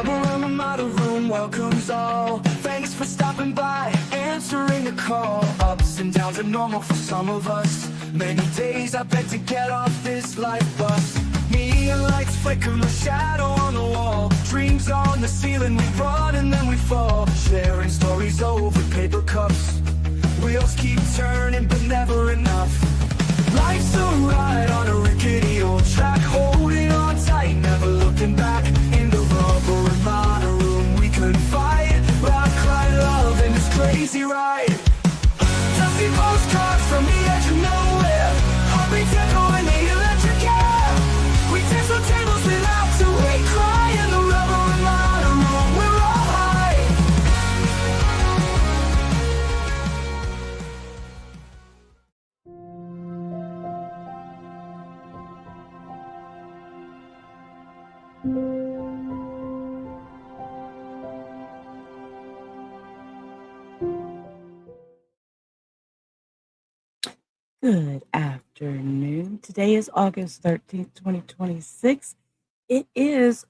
rubber in the model room welcomes all. Thanks for stopping by, answering the call. Ups and downs are normal for some of us. Many days I beg to get off this life bus. Neon lights flicker, no shadow on the wall. Dreams on the ceiling, we run and then we fall. Sharing stories over paper cups. Wheels keep turning but never enough. Life's a ride on a rickety old track. Holding on tight, never looking back. In the rubber and motor room we confide. Laugh, cry, love in this crazy ride. Dusty postcards from the edge of nowhere. Heartbeats echo in the electric air. We dance on tables without to wait. Cry in the rubber and motor room, we're all high. Good afternoon. Today is August 13th, 2026. It is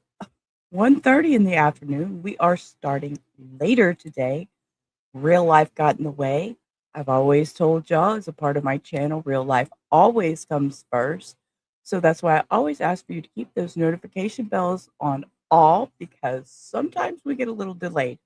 1:30 in the afternoon. We are starting later today. Real life got in the way. I've always told y'all, as a part of my channel, real life always comes first. So that's why I always ask for you to keep those notification bells on all, because sometimes we get a little delayed.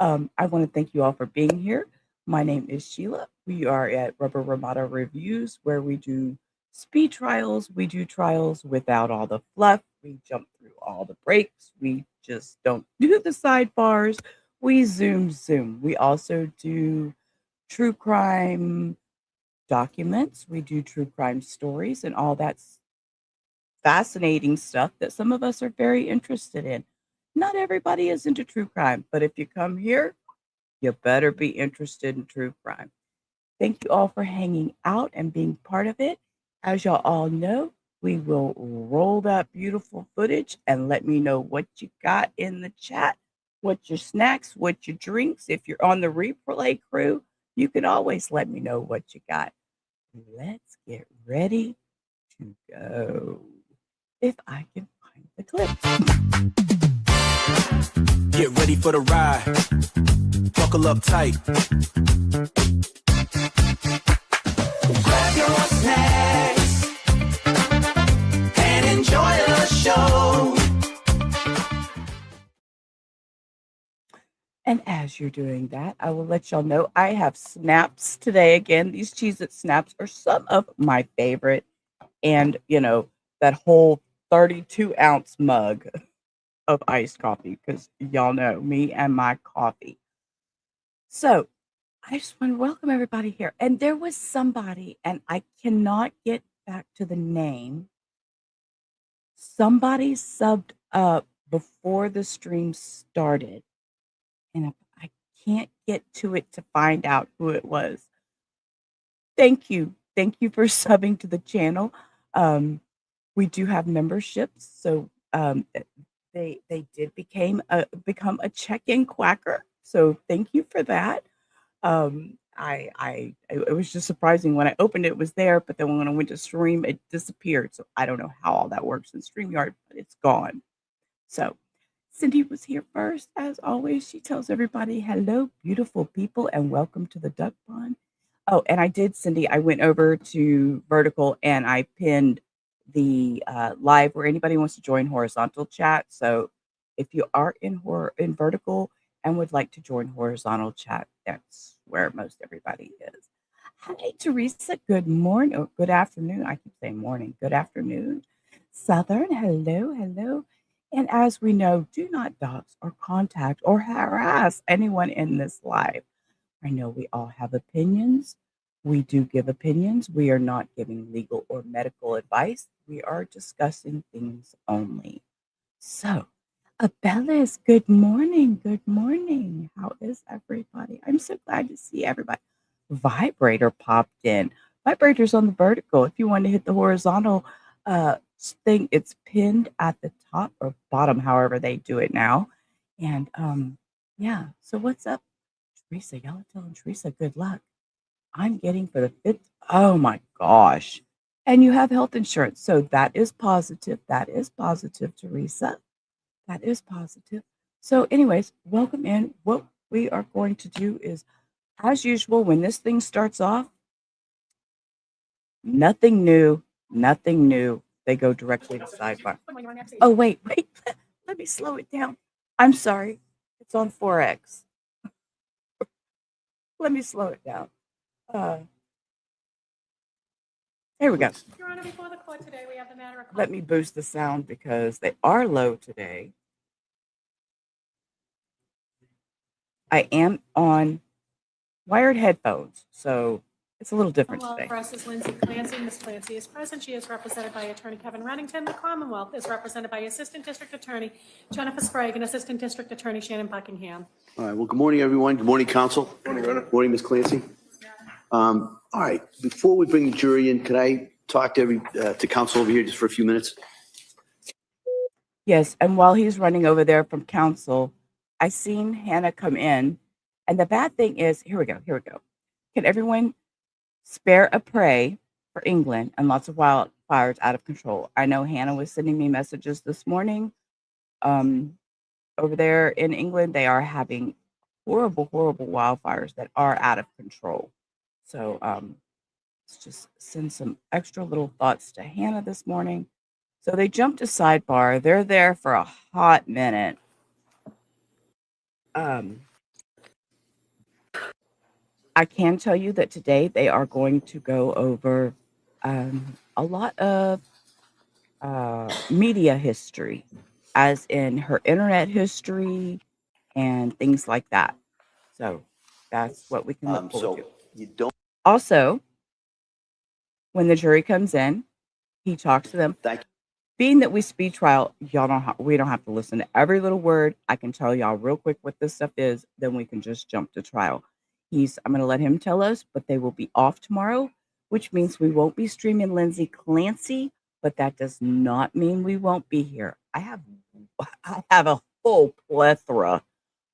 I want to thank you all for being here. My name is Sheila. We are at Rubber Ramada Reviews, where we do speed trials. We do trials without all the fluff. We jump through all the breaks. We just don't do the sidebars. We zoom. We also do true crime documents. We do true crime stories and all that fascinating stuff that some of us are very interested in. Not everybody is into true crime, but if you come here, you better be interested in true crime. Thank you all for hanging out and being part of it. As y'all all know, we will roll that beautiful footage and let me know what you got in the chat, what your snacks, what your drinks. If you're on the replay crew, you can always let me know what you got. Let's get ready to go. If I can find the clip. Get ready for the ride. Buckle up tight. Grab your snacks and enjoy the show. And as you're doing that, I will let y'all know I have snaps today. Again, these Cheez-It snaps are some of my favorite. And, that whole 32-ounce mug of iced coffee, because y'all know me and my coffee. So I just want to welcome everybody here. And there was somebody, and I cannot get back to the name. Somebody subbed up before the stream started, and I can't get to it to find out who it was. Thank you for subbing to the channel. We do have memberships, so they did become a check-in quacker. So thank you for that. It was just surprising when I opened it was there, but then when I went to stream, it disappeared. So I don't know how all that works in StreamYard, but it's gone. So Cindy was here first, as always. She tells everybody, hello, beautiful people, and welcome to the Duck Pond. Oh, and I did, Cindy. I went over to Vertical and I pinned the live where anybody wants to join horizontal chat. So if you are in Vertical and would like to join horizontal chat, that's where most everybody is. Hi, Teresa. Good morning. Oh, good afternoon. I keep saying morning. Good afternoon. Southern, hello. And as we know, do not dox or contact or harass anyone in this live. I know we all have opinions. We do give opinions. We are not giving legal or medical advice. We are discussing things only. So, Abellis, good morning. Good morning. How is everybody? I'm so glad to see everybody. Vibrator popped in. Vibrator's on the Vertical. If you want to hit the horizontal thing, it's pinned at the top or bottom, however they do it now. And yeah, so what's up, Teresa? Y'all are telling Teresa good luck. I'm getting for the 5th. Oh my gosh. And you have health insurance. So that is positive. That is positive, Teresa. That is positive. So, anyways, welcome in. What we are going to do is, as usual, when this thing starts off, nothing new, nothing new. They go directly to sidebar. Oh, wait. Let me slow it down. I'm sorry. It's on 4X. Let me slow it down. Here we go. Your Honor, before the court today, we have the matter of. Let me boost the sound because they are low today. I am on wired headphones, so it's a little different Commonwealth today. versus Lindsay Clancy. Ms. Clancy is present. She is represented by Attorney Kevin Reddington. The Commonwealth is represented by Assistant District Attorney Jennifer Sprague and Assistant District Attorney Shannon Buckingham. All right, well, good morning, everyone. Good morning, counsel. Good morning, Ms. Clancy. All right, before we bring the jury in, could I talk to counsel over here just for a few minutes? Yes, and while he's running over there from council, I seen Hannah come in, and the bad thing is, here we go. Can everyone spare a pray for England and lots of wildfires out of control? I know Hannah was sending me messages this morning. Over there in England, they are having horrible wildfires that are out of control. So let's just send some extra little thoughts to Hannah this morning. So they jumped to sidebar. They're there for a hot minute. I can tell you that today they are going to go over a lot of media history, as in her internet history and things like that. So that's what we can look forward to. You don't. Also, when the jury comes in, he talks to them. Thank you. Being that we speed trial, we don't have to listen to every little word. I can tell y'all real quick what this stuff is, then we can just jump to trial. I'm going to let him tell us, but they will be off tomorrow, which means we won't be streaming Lindsay Clancy, but that does not mean we won't be here. I have a whole plethora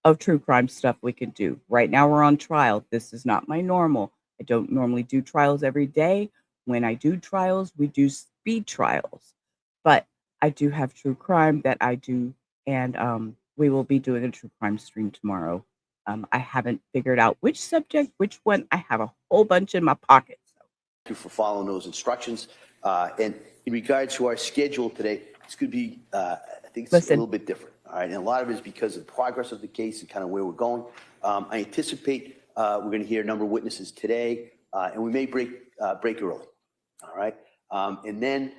of true crime stuff we can do. Right now we're on trial. This is not my normal. I don't normally do trials every day. When I do trials, we do speed trials. But I do have true crime that I do, and we will be doing a true crime stream tomorrow. I haven't figured out which subject, which one. I have a whole bunch in my pocket. So. Thank you for following those instructions. And in regards to our schedule today, it's going to be, I think it's a little bit different. All right. And a lot of it is because of the progress of the case and kind of where we're going. I anticipate we're going to hear a number of witnesses today, and we may break early. All right. And then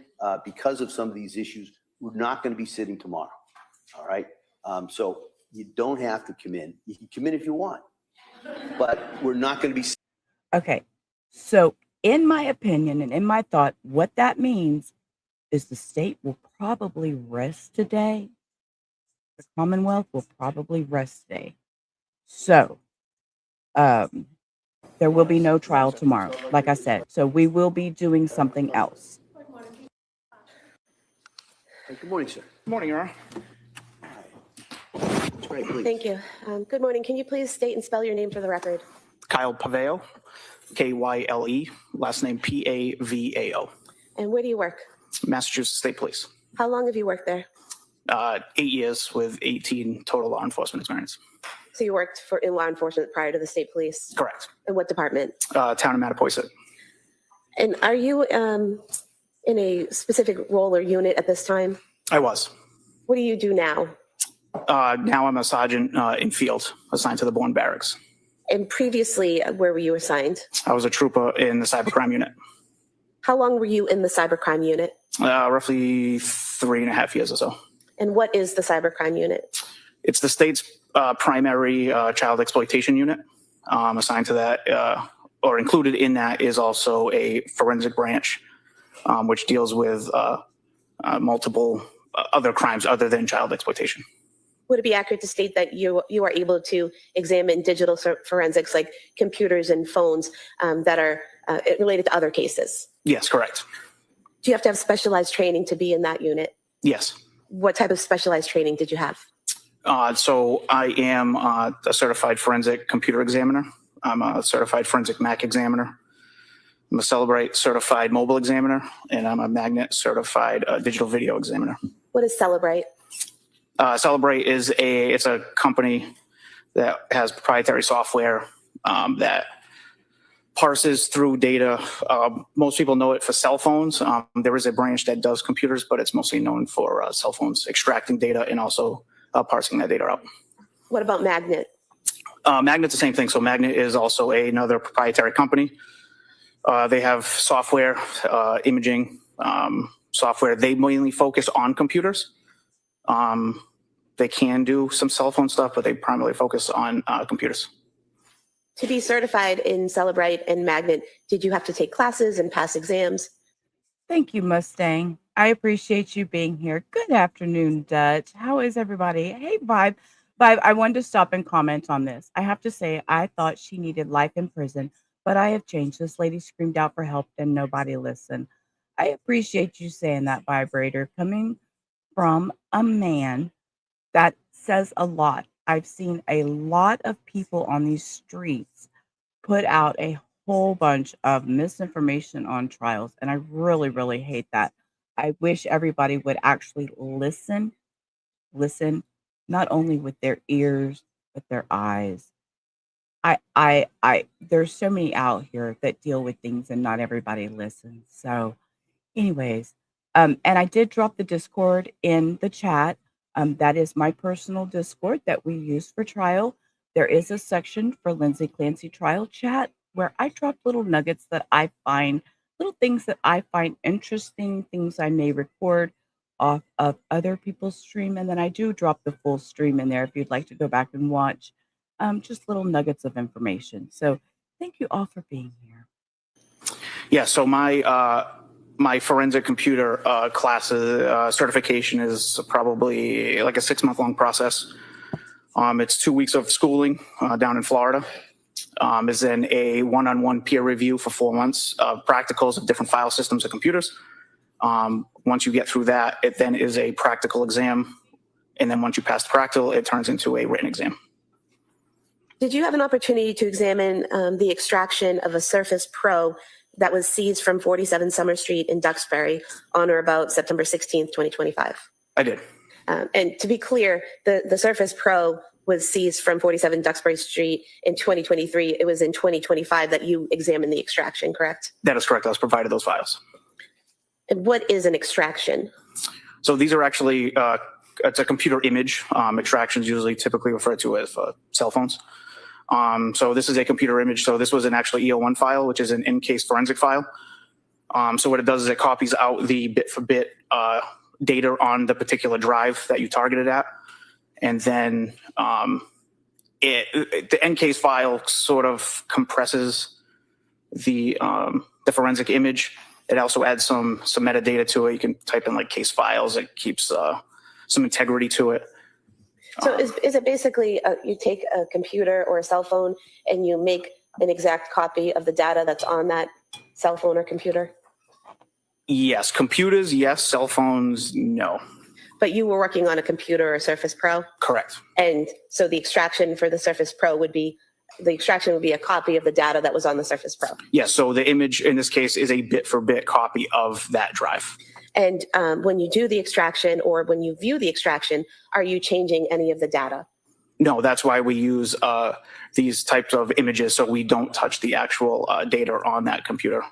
because of some of these issues, we're not going to be sitting tomorrow. All right. So you don't have to come in. You can come in if you want, but we're not going to be. Okay. So in my opinion and in my thought, what that means is the state will probably rest today. The Commonwealth will probably rest today. So there will be no trial tomorrow, like I said. So we will be doing something else. Good morning, sir. Good morning, Your Honor. That's right, please. Thank you. Good morning. Can you please state and spell your name for the record? Kyle Paveo, Kyle, last name Pavao, And where do you work? Massachusetts State Police. How long have you worked there? 8 years with 18 total law enforcement experience. So you worked in law enforcement prior to the state police? Correct. In what department? Town of Mattapoisett. And are you in a specific role or unit at this time? I was. What do you do now? Now I'm a sergeant in field, assigned to the Bourne Barracks. And previously, where were you assigned? I was a trooper in the cybercrime unit. How long were you in the cybercrime unit? Roughly 3.5 years or so. And what is the cybercrime unit? It's the state's primary child exploitation unit. Assigned to that, or included in that, is also a forensic branch, which deals with multiple other crimes other than child exploitation. Would it be accurate to state that you are able to examine digital forensics like computers and phones that are related to other cases? Yes, correct. Do you have to have specialized training to be in that unit? Yes. What type of specialized training did you have? So I am a certified forensic computer examiner. I'm a certified forensic Mac examiner. I'm a Celebrate certified mobile examiner, and I'm a Magnet certified digital video examiner. What is Celebrate? Celebrate is it's a company that has proprietary software that parses through data. Most people know it for cell phones. There is a branch that does computers, but it's mostly known for cell phones, extracting data and also parsing that data out. What about Magnet? Magnet's the same thing. So Magnet is also another proprietary company. They have software, imaging software. They mainly focus on computers. They can do some cell phone stuff, but they primarily focus on computers. To be certified in Celebrite and Magnet, did you have to take classes and pass exams? Thank you, Mustang. I appreciate you being here. Good afternoon, Dutch. How is everybody? Hey, Vibe. Vibe, I wanted to stop and comment on this. I have to say, I thought she needed life in prison, but I have changed. This lady screamed out for help and nobody listened. I appreciate you saying that, Vibrator, coming from a man that says a lot. I've seen a lot of people on these streets put out a whole bunch of misinformation on trials, and I really, really hate that. I wish everybody would actually listen, not only with their ears, but their eyes. There's so many out here that deal with things and not everybody listens. So anyways, and I did drop the Discord in the chat. That is my personal Discord that we use for trial. There is a section for Lindsay Clancy trial chat where I drop little nuggets that I find, little things that I find interesting, things I may record off of other people's stream. And then I do drop the full stream in there if you'd like to go back and watch just little nuggets of information. So thank you all for being here. Yeah, so my forensic computer classes certification is probably like a 6-month-long process. It's 2 weeks of schooling down in Florida. Is then a one-on-one peer review for 4 months of practicals of different file systems and computers. Once you get through that, it then is a practical exam. And then once you pass the practical, it turns into a written exam. Did you have an opportunity to examine the extraction of a Surface Pro that was seized from 47 Summer Street in Duxbury on or about September 16th, 2025? I did. And to be clear, the Surface Pro was seized from 47 Duxbury Street in 2023. It was in 2025 that you examined the extraction, correct? That is correct. I was provided those files. And what is an extraction? So these are actually, it's a computer image. Extractions usually typically referred to as cell phones. So this is a computer image. So this was an actual EO1 file, which is an in-case forensic file. So what it does is it copies out the bit-for-bit data on the particular drive that you targeted at. And then the in-case file sort of compresses the forensic image. It also adds some metadata to it. You can type in like case files. It keeps some integrity to it. So is it basically you take a computer or a cell phone and you make an exact copy of the data that's on that cell phone or computer? Yes. Computers, yes. Cell phones, no. But you were working on a computer or Surface Pro? Correct. And so the extraction for the Surface Pro would be a copy of the data that was on the Surface Pro? Yes. So the image in this case is a bit-for-bit copy of that drive. And when you do the extraction or when you view the extraction, are you changing any of the data? No, that's why we use these types of images so we don't touch the actual data on that computer.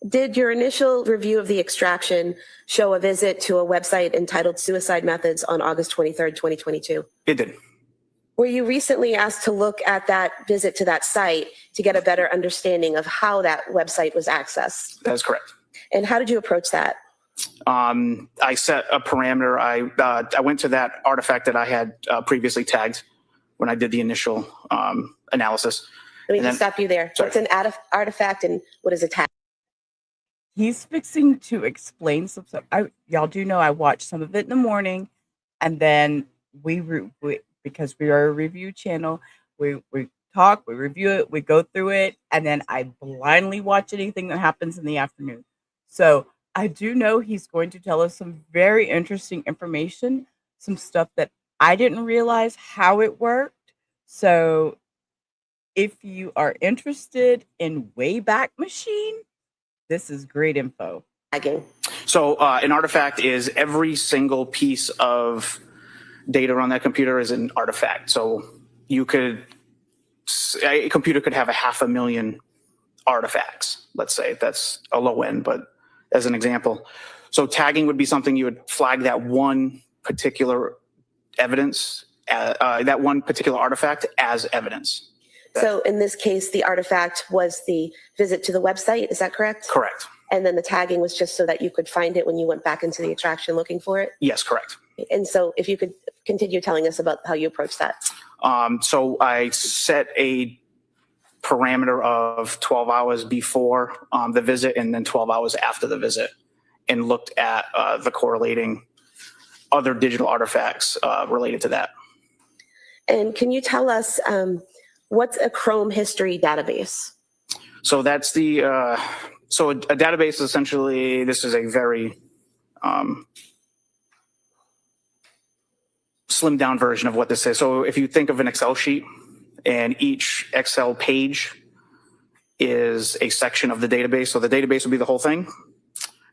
Did your initial review of the extraction show a visit to a website entitled Suicide Methods on August 23rd, 2022? It did. Were you recently asked to look at that visit to that site to get a better understanding of how that website was accessed? That is correct. And how did you approach that? I set a parameter. I went to that artifact that I had previously tagged when I did the initial analysis. Let me just stop you there. Sorry. What's an artifact and what is a tag? He's fixing to explain some stuff. Y'all do know I watch some of it in the morning, and then we because we are a review channel, we talk, we review it, we go through it, and then I blindly watch anything that happens in the afternoon. So I do know he's going to tell us some very interesting information, some stuff that I didn't realize how it worked. So if you are interested in Wayback Machine, this is great info. Tagging. So an artifact is every single piece of data on that computer is an artifact. So a computer could have 500,000 artifacts. Let's say that's a low end, but as an example. So tagging would be something you would flag that one particular evidence, that one particular artifact as evidence. So in this case, the artifact was the visit to the website. Is that correct? Correct. And then the tagging was just so that you could find it when you went back into the extraction looking for it? Yes, correct. And so if you could continue telling us about how you approach that. So I set a parameter of 12 hours before the visit and then 12 hours after the visit, and looked at the correlating other digital artifacts related to that. And can you tell us what's a Chrome history database? So that's so a database is essentially, this is a very slimmed down version of what this is. So if you think of an Excel sheet, and each Excel page is a section of the database. So the database would be the whole thing.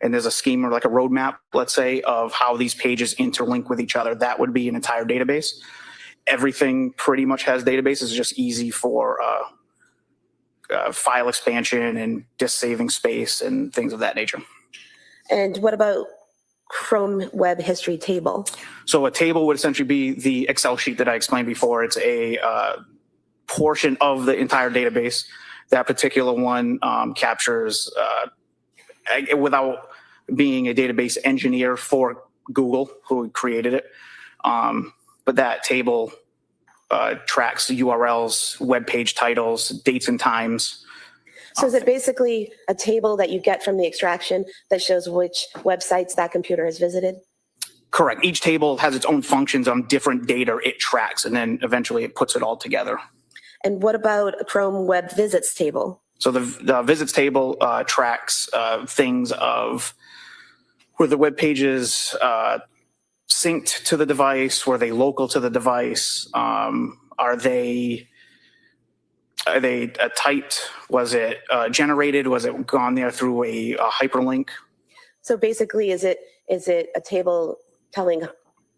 And there's a schema, like a roadmap, let's say, of how these pages interlink with each other. That would be an entire database. Everything pretty much has databases. It's just easy for file expansion and disk saving space and things of that nature. And what about Chrome Web History Table? So a table would essentially be the Excel sheet that I explained before. It's a portion of the entire database. That particular one captures, without being a database engineer for Google, who created it, but that table tracks URLs, web page titles, dates and times. So is it basically a table that you get from the extraction that shows which websites that computer has visited? Correct. Each table has its own functions on different data it tracks, and then eventually it puts it all together. And what about a Chrome Web Visits table? So the visits table tracks things of were the web pages synced to the device, were they local to the device, are they typed, was it generated, was it gone there through a hyperlink? So basically, is it a table telling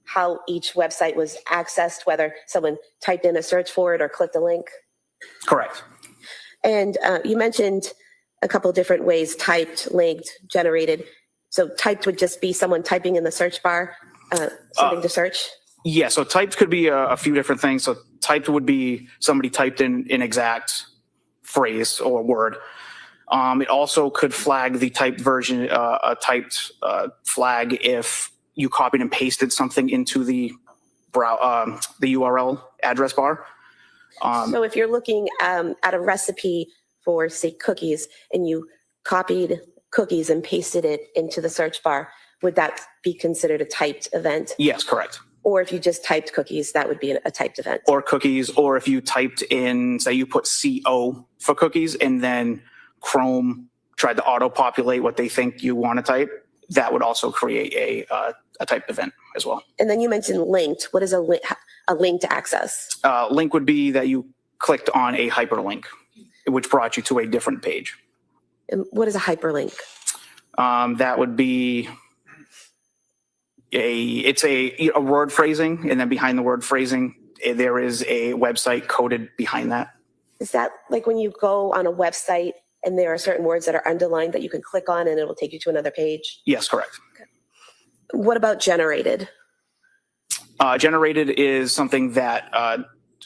how each website was accessed, whether someone typed in a search for it or clicked a link? Correct. And you mentioned a couple of different ways: typed, linked, generated. So typed would just be someone typing in the search bar something to search? Yeah, so typed could be a few different things. So typed would be somebody typed in an exact phrase or word. It also could flag the typed version, a typed flag if you copied and pasted something into the URL address bar. So if you're looking at a recipe for, say, cookies, and you copied cookies and pasted it into the search bar, would that be considered a typed event? Yes, correct. Or if you just typed cookies, that would be a typed event. Or cookies, or if you typed in, say you put CO for cookies, and then Chrome tried to auto-populate what they think you want to type, that would also create a typed event as well. And then you mentioned linked. What is a link to access? Link would be that you clicked on a hyperlink, which brought you to a different page. And what is a hyperlink? That would be it's a word phrasing, and then behind the word phrasing, there is a website coded behind that. Is that like when you go on a website and there are certain words that are underlined that you can click on and it will take you to another page? Yes, correct. Okay. What about generated? Generated is something that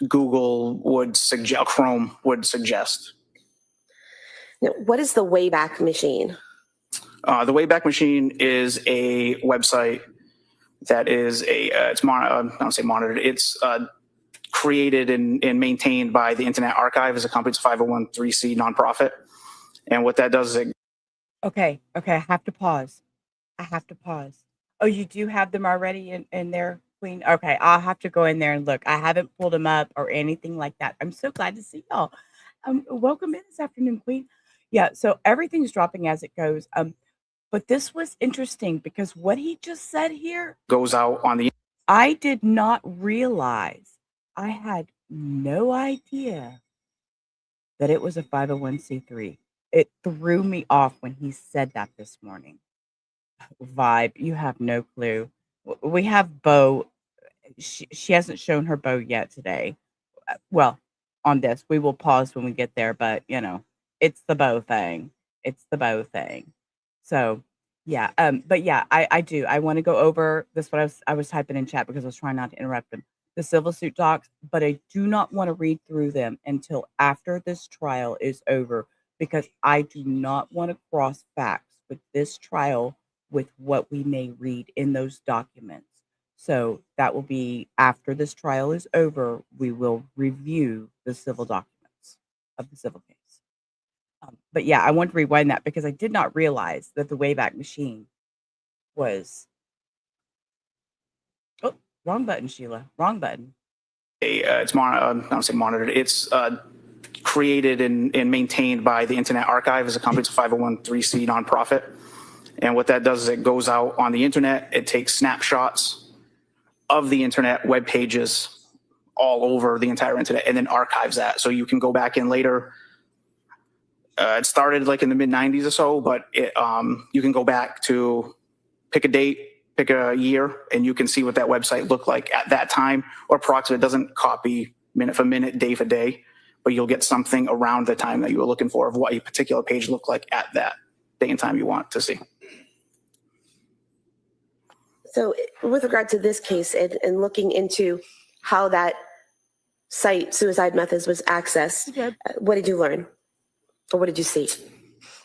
Google would suggest, Chrome would suggest. Now, what is the Wayback Machine? The Wayback Machine is a website that is it's I don't say monitored. It's created and maintained by the Internet Archive as a company. It's a 501(c) nonprofit. And what that does is Okay, I have to pause. Oh, you do have them already in there, Queen? Okay, I'll have to go in there and look. I haven't pulled them up or anything like that. I'm so glad to see y'all. Welcome in this afternoon, Queen. Yeah, so everything's dropping as it goes. But this was interesting because what he just said here goes out on the. I did not realize. I had no idea that it was a 501c3. It threw me off when he said that this morning. vibe. You have no clue. We have Bo. She hasn't shown her bow yet today. Well, on this, we will pause when we get there, but it's the bow thing. It's the bow thing. So yeah, but yeah, I do. I want to go over this. What I was typing in chat because I was trying not to interrupt him. The civil suit docs, but I do not want to read through them until after this trial is over because I do not want to cross facts with this trial with what we may read in those documents. So that will be after this trial is over, we will review the civil documents of the civil case. But yeah, I want to rewind that because I did not realize that the Wayback Machine was. Oh, wrong button, Sheila. Wrong button. It's I don't say monitored. It's created and maintained by the Internet Archive as a company. It's a 501(c) nonprofit. And what that does is it goes out on the internet. It takes snapshots of the internet web pages all over the entire internet and then archives that. So you can go back in later. It started like in the mid 90s or so, but you can go back to pick a date, pick a year, and you can see what that website looked like at that time or approximately. It doesn't copy minute for minute, day for day, but you'll get something around the time that you were looking for of what a particular page looked like at that day and time you want to see. So with regard to this case and looking into how that site, Suicide Methods, was accessed, what did you learn? Or what did you see?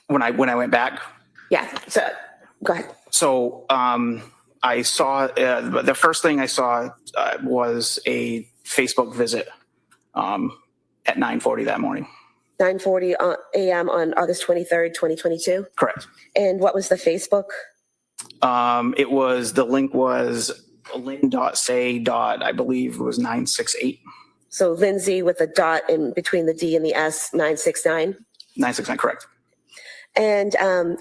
When I went back? Yeah, so go ahead. So I saw, the first thing I saw was a Facebook visit at 9:40 that morning. 9:40 a.m. on August 23rd, 2022? Correct. And what was the Facebook? The link was lynn.say. I believe it was 968. So Lindsay with a dot in between the D and the S, 969? 969, correct. And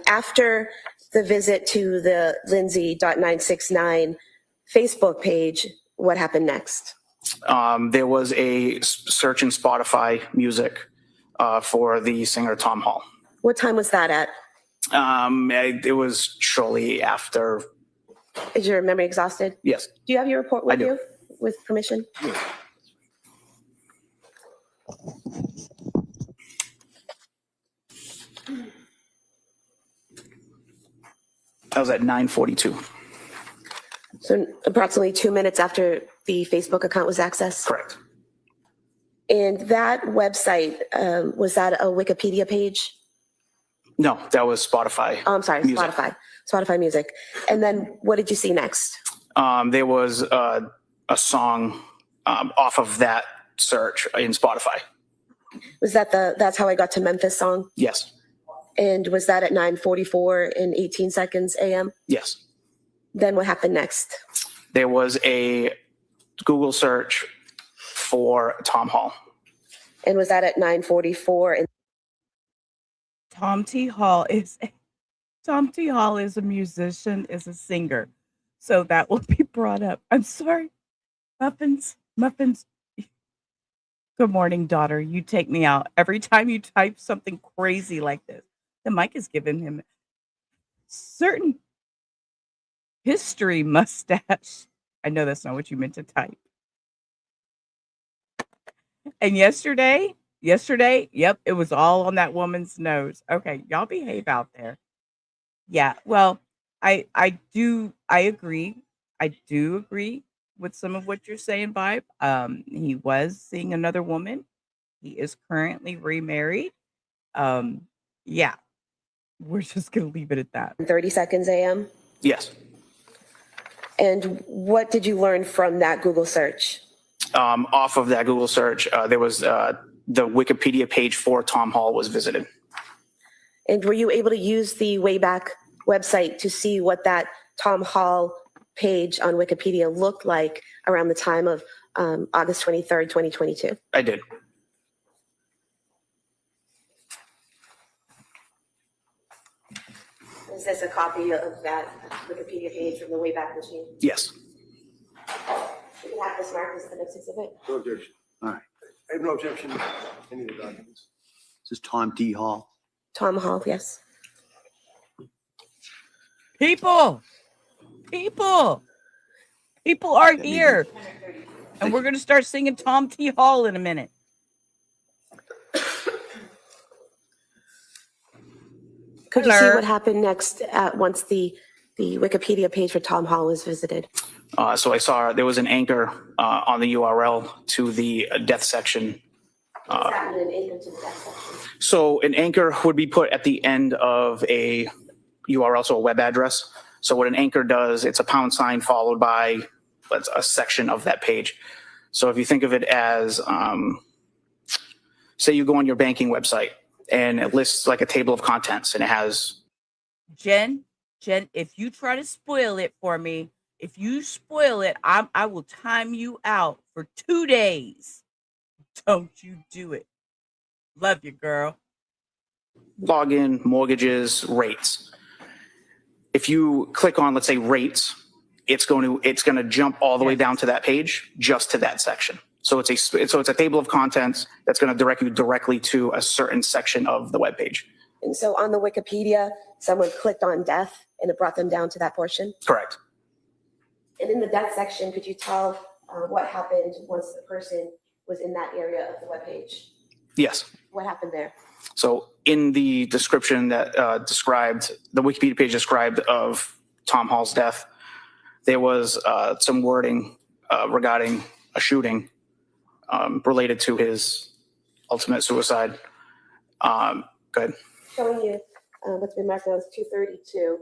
after the visit to the Lindsay.969 Facebook page, what happened next? There was a search in Spotify music for the singer Tom Hall. What time was that at? It was shortly after. Is your memory exhausted? Yes. Do you have your report with I do. you, with permission? Yeah. That was at 9:42. So approximately 2 minutes after the Facebook account was accessed? Correct. And that website, was that a Wikipedia page? No, that was Spotify. Oh, I'm sorry, music. Spotify music. And then what did you see next? There was a song off of that search in Spotify. Was that That's How I Got to Memphis song? Yes. And was that at 9:44 and 18 seconds a.m.? Yes. Then what happened next? There was a Google search for Tom Hall. And was that at 9:44? And Tom T. Hall is a musician, is a singer. So that will be brought up. I'm sorry. Muffins. Good morning, daughter. You take me out. Every time you type something crazy like this, the mic is giving him certain history mustache. I know that's not what you meant to type. And yesterday, yep, it was all on that woman's nose. Okay, y'all behave out there. Yeah, well, I do agree. I do agree with some of what you're saying, Vibe. He was seeing another woman. He is currently remarried. Yeah, we're just gonna leave it at that. 30 seconds a.m.? Yes. And what did you learn from that Google search? Off of that Google search, there was the Wikipedia page for Tom Hall was visited. And were you able to use the Wayback website to see what that Tom Hall page on Wikipedia looked like around the time of August 23rd, 2022? I did. Is this a copy of that Wikipedia page from the Wayback Machine? Yes. You can have this marked as the next exhibit. No objection. All right. I have no objection to any of the documents. This is Tom T. Hall. Tom Hall, yes. People are here. And we're going to start singing Tom T. Hall in a minute. Could you see what happened next once the Wikipedia page for Tom Hall was visited? So I saw there was an anchor on the URL to the death section. What does that mean, an anchor to the death section? So an anchor would be put at the end of a URL, so a web address. So what an anchor does, it's a pound sign followed by a section of that page. So if you think of it as, say you go on your banking website and it lists like a table of contents and it has. Jen, if you try to spoil it for me, if you spoil it, I will time you out for 2 days. Don't you do it. Love you, girl. Login, mortgages, rates. If you click on, let's say, rates, it's going to jump all the way down to that page, just to that section. So it's a table of contents that's going to direct you directly to a certain section of the web page. And so on the Wikipedia, someone clicked on death and it brought them down to that portion? Correct. And in the death section, could you tell what happened once the person was in that area of the webpage? Yes. What happened there? So in the description that described, the Wikipedia page described of Tom Hall's death, there was some wording regarding a shooting related to his ultimate suicide. Go ahead. Showing you what's been marked as 232.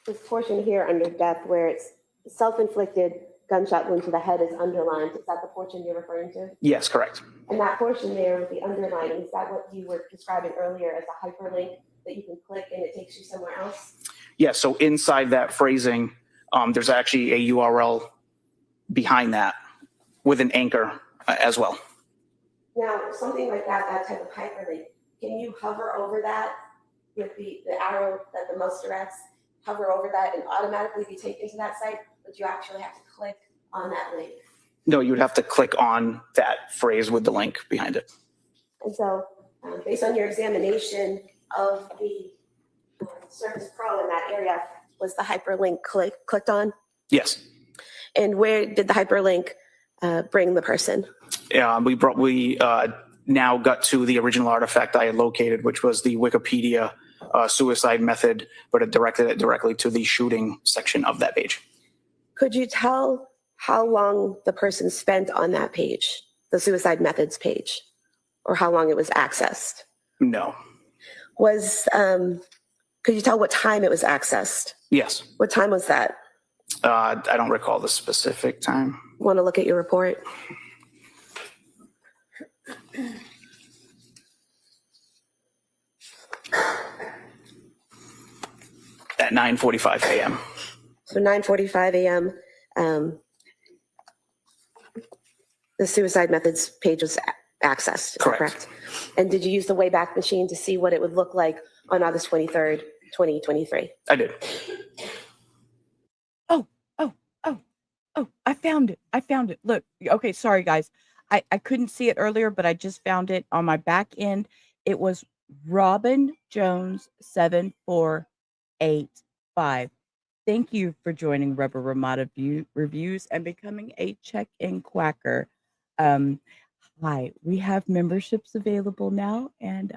This portion here under death where it's self-inflicted gunshot wound to the head is underlined. Is that the portion you're referring to? Yes, correct. And that portion there with the underlining, is that what you were describing earlier as a hyperlink that you can click and it takes you somewhere else? Yes, so inside that phrasing, there's actually a URL behind that with an anchor as well. Now, something like that type of hyperlink, can you hover over that with the arrow that the mouse directs, hover over that and automatically be taken to that site? But you actually have to click on that link. No, you would have to click on that phrase with the link behind it. And so based on your examination of the Surface Pro in that area, was the hyperlink clicked on? Yes. And where did the hyperlink bring the person? We now got to the original artifact I had located, which was the Wikipedia suicide method, but it directed it directly to the shooting section of that page. Could you tell how long the person spent on that page, the suicide methods page, or how long it was accessed? No. Could you tell what time it was accessed? Yes. What time was that? I don't recall the specific time. Want to look at your report? At 9:45 a.m. So 9:45 a.m. The suicide methods page was accessed. Is Correct. That correct? And did you use the Wayback Machine to see what it would look like on August 23rd, 2023? I did. Oh, I found it. Look, okay, sorry guys. I couldn't see it earlier, but I just found it on my back end. It was Robin Jones 7485. Thank you for joining Rubber Ramada Reviews and becoming a check-in quacker. Hi, we have memberships available now, and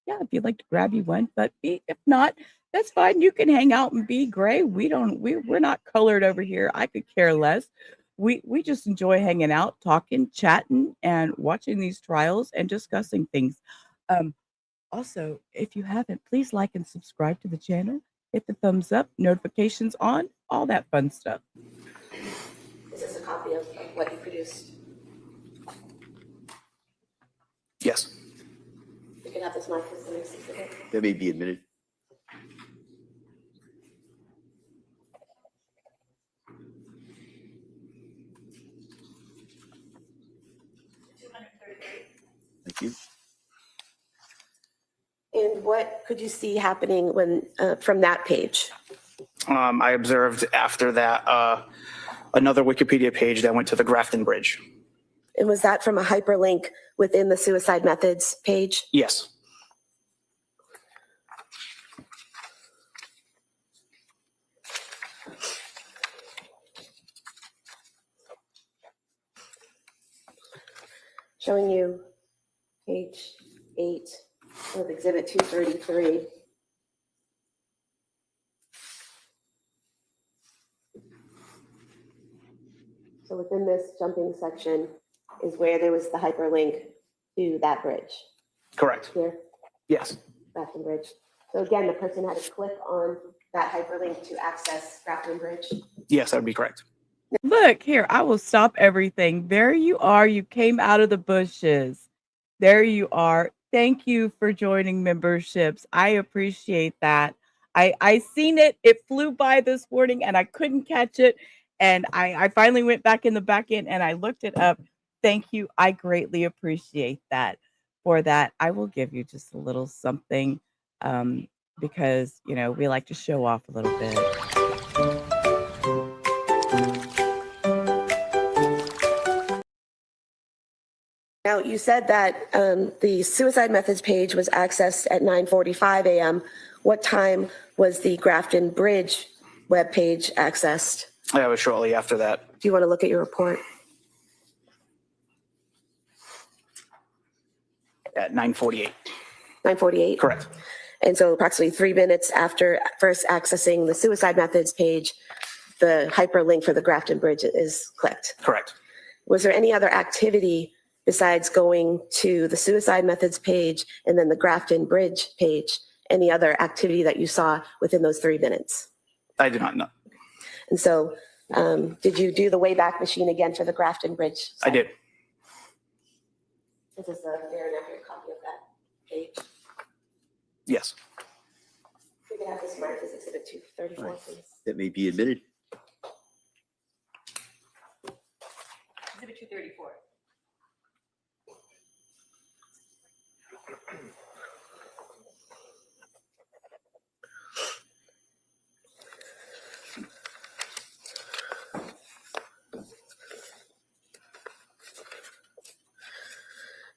yeah, if you'd like to grab you one, but if not, that's fine. You can hang out and be gray. We're not colored over here. I could care less. We just enjoy hanging out, talking, chatting, and watching these trials and discussing things. Also, if you haven't, please like and subscribe to the channel. Hit the thumbs up, notifications on, all that fun stuff. Is this a copy of what you produced? Yes. You can have this marked as the next exhibit. That may be admitted. Thank you. And what could you see happening when from that page? I observed after that another Wikipedia page that went to the Grafton Bridge. And was that from a hyperlink within the suicide methods page? Yes. Showing you page 8 of Exhibit 233. So within this jumping section is where there was the hyperlink to that bridge. Correct. Here, Yes. Grafton Bridge. So again, the person had to click on that hyperlink to access Grafton Bridge. Yes, that would be correct. Look here, I will stop everything. There you are. You came out of the bushes. There you are. Thank you for joining memberships. I appreciate that. I seen it. It flew by this morning and I couldn't catch it. And I finally went back in the back end and I looked it up. Thank you. I greatly appreciate that. For that, I will give you just a little something because, you know, we like to show off a little bit. Now, you said that the suicide methods page was accessed at 9:45 a.m. What time was the Grafton Bridge webpage accessed? That was shortly after that. Do you want to look at your report? At 9:48. 9:48? Correct. And so approximately 3 minutes after first accessing the suicide methods page, the hyperlink for the Grafton Bridge is clicked. Correct. Was there any other activity besides going to the suicide methods page and then the Grafton Bridge page? Any other activity that you saw within those 3 minutes? I do not know. And so did you do the Wayback Machine again for the Grafton Bridge? I did. This is a very accurate copy of that page. Yes. We can have this marked as Exhibit 234, please. That may be admitted. Exhibit 234.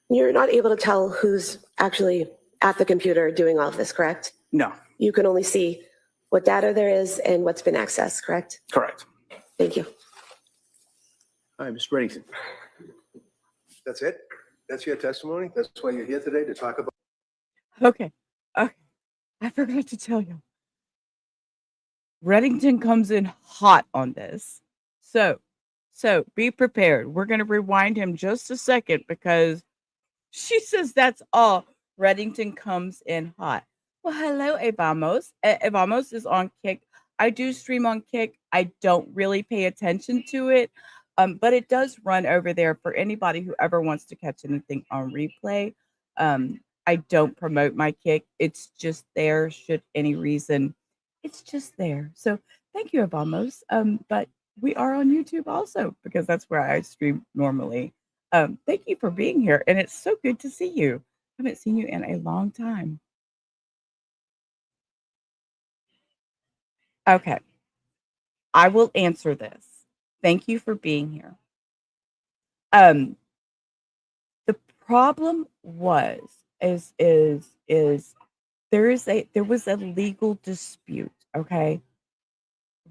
You're not able to tell who's actually at the computer doing all of this, correct? No. You can only see what data there is and what's been accessed, correct? Correct. Thank you. All right, Mr. Reddington. That's it? That's your testimony? That's why you're here today, to talk about? Okay. I forgot to tell you. Reddington comes in hot on this. So be prepared. We're going to rewind him just a second because she says that's all. Reddington comes in hot. Well, hello, Evamos. Evamos is on Kick. I do stream on Kick. I don't really pay attention to it, but it does run over there for anybody who ever wants to catch anything on replay. I don't promote my Kick. It's just there should any reason. It's just there. So thank you, Evamos. But we are on YouTube also because that's where I stream normally. Thank you for being here. And it's so good to see you. I haven't seen you in a long time. Okay. I will answer this. Thank you for being here. The problem is there was a legal dispute. Okay.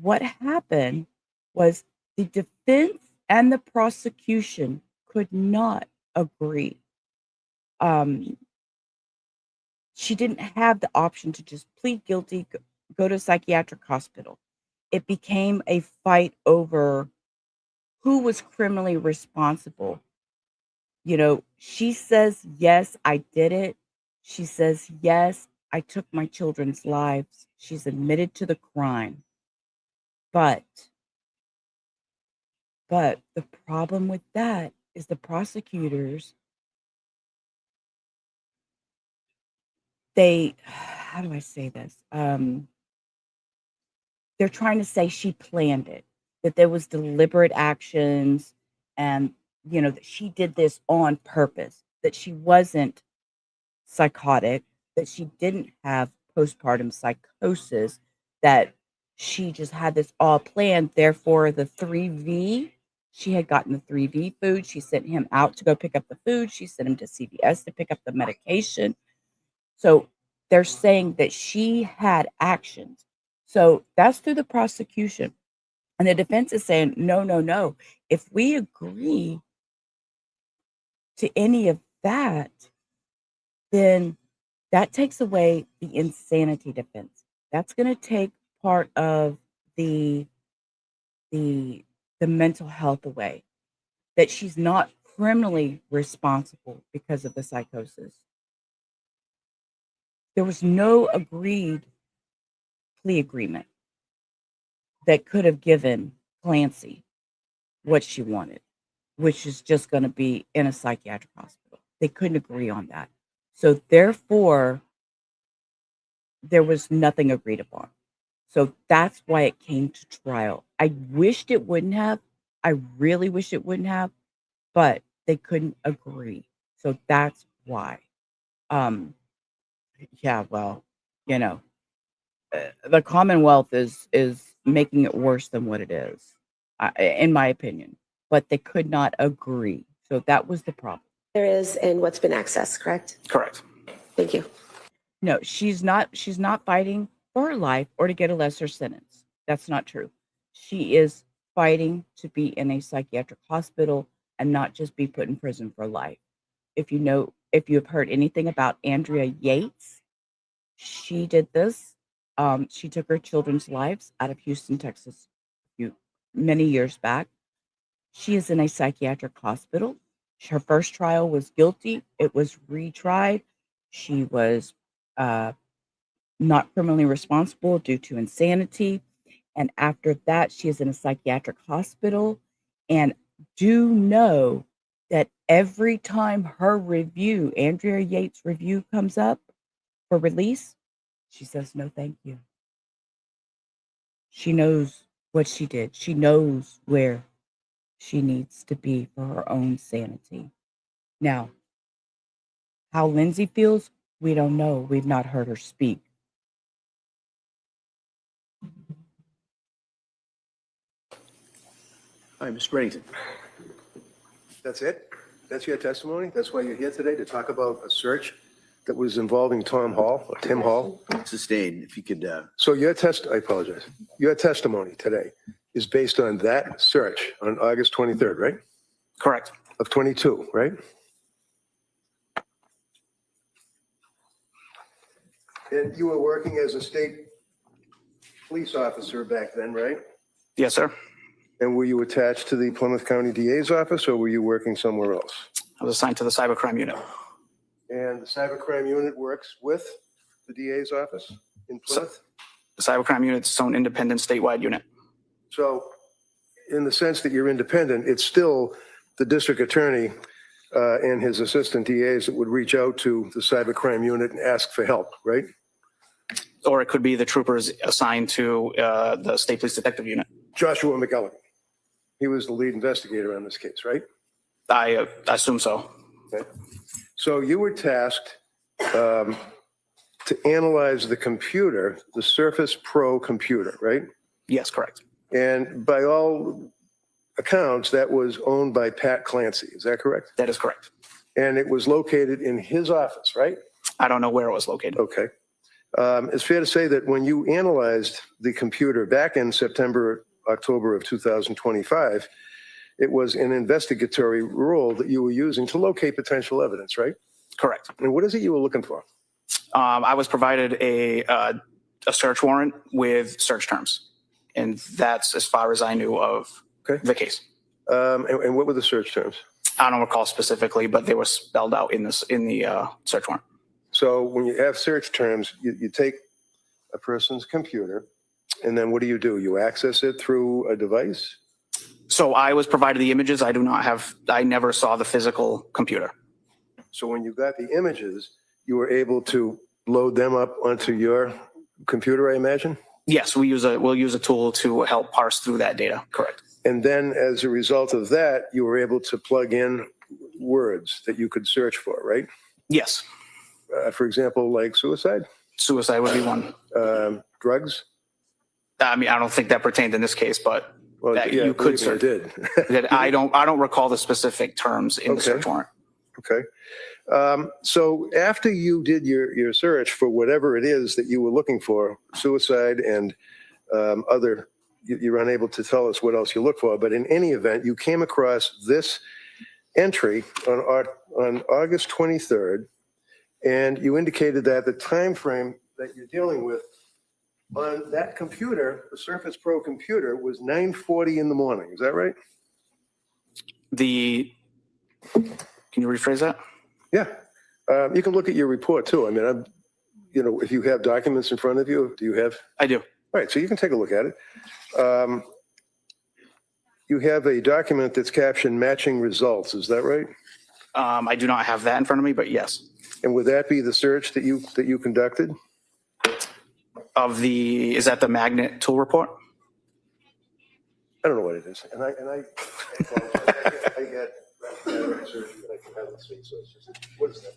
What happened was the defense and the prosecution could not agree. She didn't have the option to just plead guilty, go to a psychiatric hospital. It became a fight over who was criminally responsible. You know, she says, yes, I did it. She says, yes, I took my children's lives. She's admitted to the crime. But the problem with that is the prosecutors, how do I say this? They're trying to say she planned it, that there was deliberate actions and, you know, that she did this on purpose, that she wasn't psychotic, that she didn't have postpartum psychosis, that she just had this all planned. Therefore, the 3V, she had gotten the 3V food. She sent him out to go pick up the food. She sent him to CVS to pick up the medication. So they're saying that she had actions. So that's through the prosecution. And the defense is saying, no. If we agree to any of that, then that takes away the insanity defense. That's going to take part of the mental health away, that she's not criminally responsible because of the psychosis. There was no agreed plea agreement that could have given Clancy what she wanted, which is just going to be in a psychiatric hospital. They couldn't agree on that. So therefore, there was nothing agreed upon. So that's why it came to trial. I wished it wouldn't have. I really wish it wouldn't have, but they couldn't agree. So that's why. Yeah, well, you know, the Commonwealth is making it worse than what it is, in my opinion. But they could not agree. So that was the problem. There is, and what's been accessed, correct? Correct. Thank you. No, she's not fighting for her life or to get a lesser sentence. That's not true. She is fighting to be in a psychiatric hospital and not just be put in prison for life. If you have heard anything about Andrea Yates, she did this. She took her children's lives out of Houston, Texas, many years back. She is in a psychiatric hospital. Her first trial was guilty. It was retried. She was not criminally responsible due to insanity. And after that, she is in a psychiatric hospital. And do know that every time her review, Andrea Yates' review, comes up for release, she says, no, thank you. She knows what she did. She knows where she needs to be for her own sanity. Now, how Lindsay feels, we don't know. We've not heard her speak. All right, Mr. Reddington. That's it? That's your testimony? That's why you're here today, to talk about a search that was involving Tim Hall? Sustained, if you could. So I apologize. Your testimony today is based on that search on August 23rd, right? Correct. Of 22, right? And you were working as a state police officer back then, right? Yes, sir. And were you attached to the Plymouth County DA's office, or were you working somewhere else? I was assigned to the cybercrime unit. And the cybercrime unit works with the DA's office in Plymouth? The cybercrime unit's its own independent statewide unit. So in the sense that you're independent, it's still the district attorney and his assistant DAs that would reach out to the cybercrime unit and ask for help, right? Or it could be the troopers assigned to the state police detective unit. Joshua McElligott. He was the lead investigator on this case, right? I assume so. Okay. So you were tasked to analyze the computer, the Surface Pro computer, right? Yes, correct. And by all accounts, that was owned by Pat Clancy. Is that correct? That is correct. And it was located in his office, right? I don't know where it was located. Okay. It's fair to say that when you analyzed the computer back in October of 2025, it was an investigatory role that you were using to locate potential evidence, right? Correct. And what is it you were looking for? I was provided a search warrant with search terms, and that's as far as I knew of the case. And what were the search terms? I don't recall specifically, but they were spelled out in the search warrant. So when you have search terms, you take a person's computer, and then what do? You access it through a device? So I was provided the images. I never saw the physical computer. So when you got the images, you were able to load them up onto your computer, I imagine? Yes, we'll use a tool to help parse through that data. Correct. And then as a result of that, you were able to plug in words that you could search for, right? Yes. For example, like suicide? Suicide would be one. Drugs? I mean, I don't think that pertained in this case, but you could search. Did. That I don't recall the specific terms in the search warrant. Okay. So after you did your search for whatever it is that you were looking for, suicide and other, you're unable to tell us what else you look for, but in any event, you came across this entry on August 23rd, and you indicated that the time frame that you're dealing with on that computer, the Surface Pro computer, was 9:40 in the morning. Is that right? Can you rephrase that? Yeah. You can look at your report too. I mean, if you have documents in front of you, do you have? I do. All right, so you can take a look at it. You have a document that's captioned matching results. Is that right? I do not have that in front of me, but yes. And would that be the search that you conducted? Is that the magnet tool report? I don't know what it is. And I get research that I can have the state, so it's just, what is that?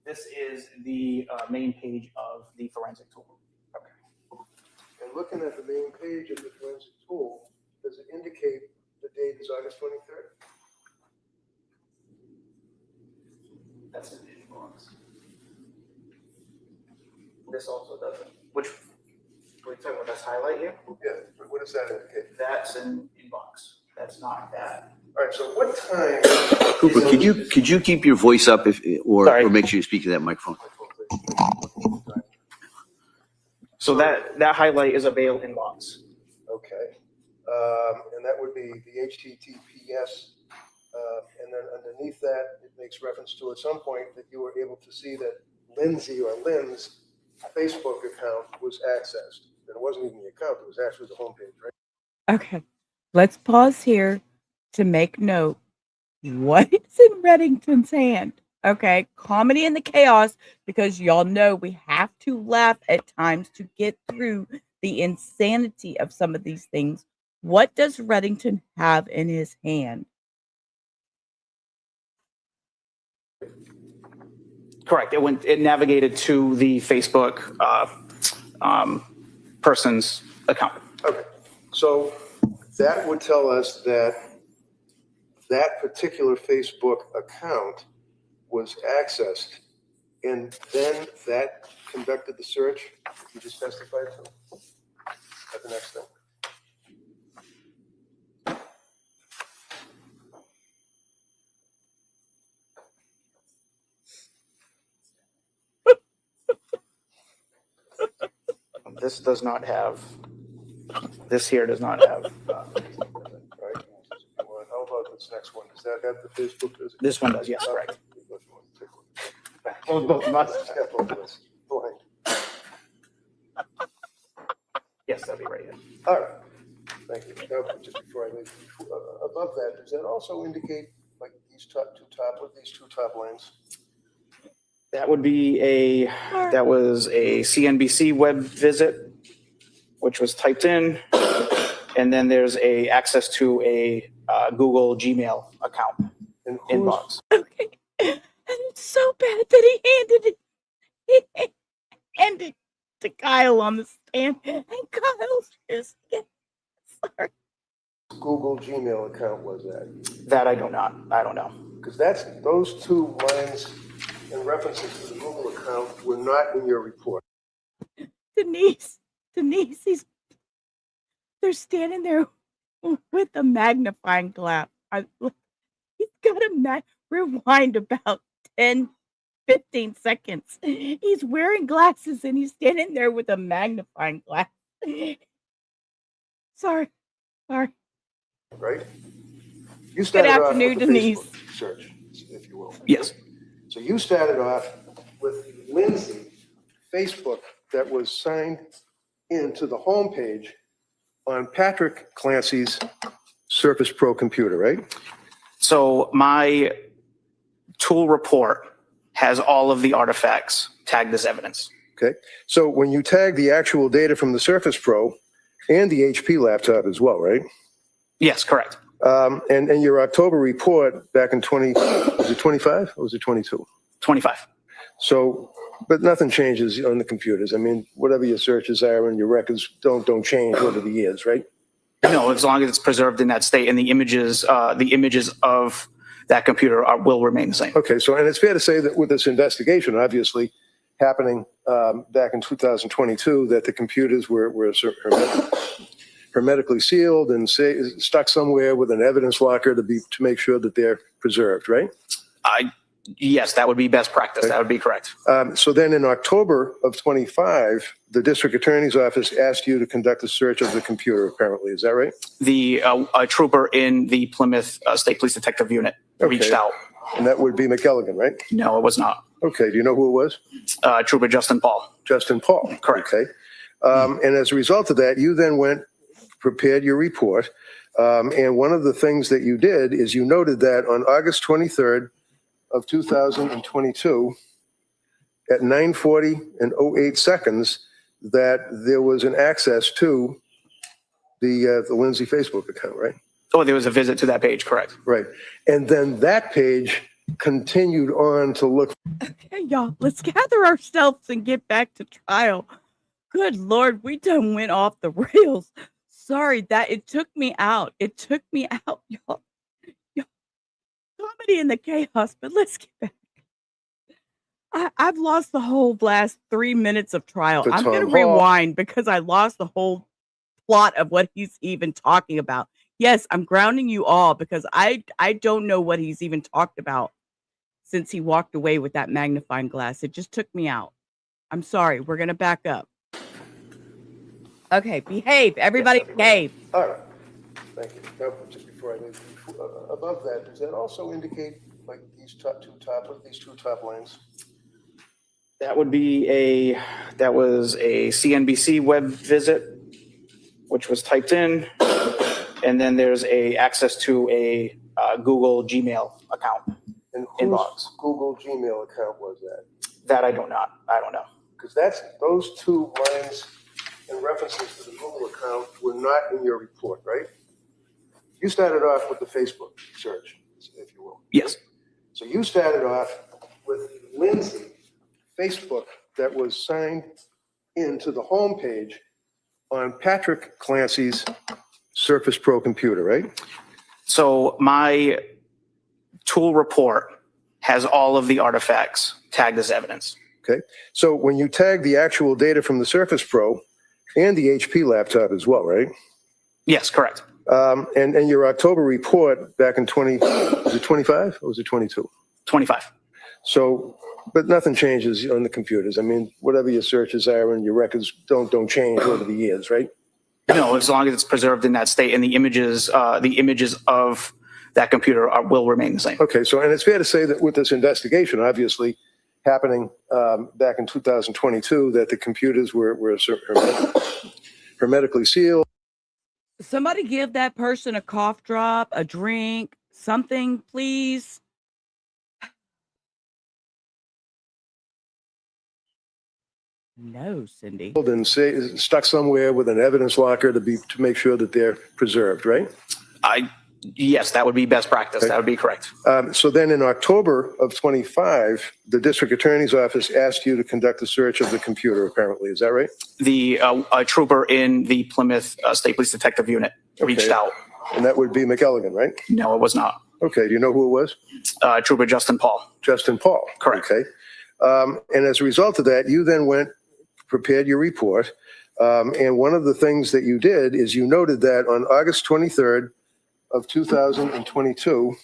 This is the main page of the forensic tool. Okay. And looking at the main page of the forensic tool, does it indicate the date is August 23rd? That's in the inbox. This also doesn't. Which, are we talking about this highlight here? Yeah, but what does that indicate? That's an inbox. That's not that. All right, so what time? Cooper, could you keep your voice up or make sure you speak to that microphone? So that highlight is a bail inbox. Okay. And that would be the HTTPS. And then underneath that, it makes reference to at some point that you were able to see that Lindsay or Lynn's Facebook account was accessed. And it wasn't even the account, it was actually the homepage, right? Okay, let's pause here to make note. What is in Reddington's hand? Okay, comedy in the chaos, because y'all know we have to laugh at times to get through the insanity of some of these things. What does Reddington have in his hand? Correct. It navigated to the Facebook person's account. Okay. So that would tell us that that particular Facebook account was accessed, and then that conducted the search you just testified to at the next thing. This does not have. This here does not have. Right. How about this next one? Does that have the Facebook? Does it? This one does. Yes, correct. Both of us. Blind. Yes, that'd be right. Yeah. All right. Thank you. Now, just before I leave, above that, does that also indicate like these two top lines? That would be that was a CNBC web visit, which was typed in, and then there's a access to a Google Gmail account And inbox. Okay, and it's so bad that he handed it to Kyle on the stand, and Kyle's just sorry. Google Gmail account was that? That I don't know. Because those two lines in references to the Google account were not in your report. Denise, they're standing there with a magnifying glass. He's got to rewind about 10, 15 seconds. He's wearing glasses and he's standing there with a magnifying glass. Sorry. Right? You Good started afternoon, off with the Denise. Facebook search, if you will. Yes. So you started off with Lindsay Facebook that was signed into the homepage on Patrick Clancy's Surface Pro computer, right? So my tool report has all of the artifacts tagged as evidence. Okay. So when you tag the actual data from the Surface Pro and the HP laptop as well, right? Yes, correct. And your October report back in was it 25 or was it 22? 25. So, but nothing changes on the computers. I mean, whatever your searches are and your records don't change over the years, right? No, as long as it's preserved in that state and the images of that computer will remain the same. Okay, so, and it's fair to say that with this investigation, obviously, happening back in 2022, that the computers were hermetically sealed and stuck somewhere with an evidence locker to make sure that they're preserved, right? Yes, that would be best practice. Okay. That would be correct. So then in October of 25, the district attorney's office asked you to conduct a search of the computer, apparently. Is that right? A trooper in the Plymouth State Police Detective Unit reached out. And that would be McElligan, right? No, it was not. Okay. Do you know who it was? Trooper Justin Paul. Justin Paul. Correct. Okay. And as a result of that, you then prepared your report. And one of the things that you did is you noted that on August 23rd of 2022, at 9:40 and 08 seconds, that there was an access to the Lindsay Facebook account, right? Oh, there was a visit to that page, correct. Right. And then that page continued on to look. Okay, y'all, let's gather ourselves and get back to trial. Good Lord, we done went off the rails. Sorry that it took me out. It took me out, y'all. Comedy in the chaos, but let's get back. I've lost the whole last 3 minutes of trial. I'm going to rewind because I lost the whole plot of what he's even talking about. Yes, I'm grounding you all because I don't know what he's even talked about since he walked away with that magnifying glass. It just took me out. I'm sorry. We're going to back up. Okay, behave. Everybody behave. All right. Thank you. Now, just before I leave, above that, does that also indicate like these two top lines? That was a CNBC web visit, which was typed in. And then there's access to a Google Gmail account. And whose Google Gmail account was that? That I don't know. Because those two lines and references to the Google account were not in your report, right? You started off with the Facebook search, if you will. Yes. So you started off with Lindsay Facebook that was signed into the home page on Patrick Clancy's Surface Pro computer, right? So my tool report has all of the artifacts tagged as evidence. Okay. So when you tag the actual data from the Surface Pro and the HP laptop as well, right? Yes, correct. And your October report back in was it 25 or was it 22? 25. So, but nothing changes on the computers. I mean, whatever your searches are and your records don't change over the years, right? No, as long as it's preserved in that state and the images of that computer will remain the same. Okay, so, and it's fair to say that with this investigation, obviously happening back in 2022, that the computers were hermetically sealed. Somebody give that person a cough drop, a drink, something, please. No, Cindy. And stuck somewhere with an evidence locker to make sure that they're preserved, right? Yes, that would be best practice. Okay. That would be correct. So then in October of 25, the district attorney's office asked you to conduct a search of the computer, apparently. Is that right? A trooper in the Plymouth State Police Detective Unit reached out. And that would be McElligan, right? No, it was not. Okay. Do you know who it was? Trooper Justin Paul. Justin Paul. Correct. Okay. And as a result of that, you then prepared your report. And one of the things that you did is you noted that on August 23rd of 2022,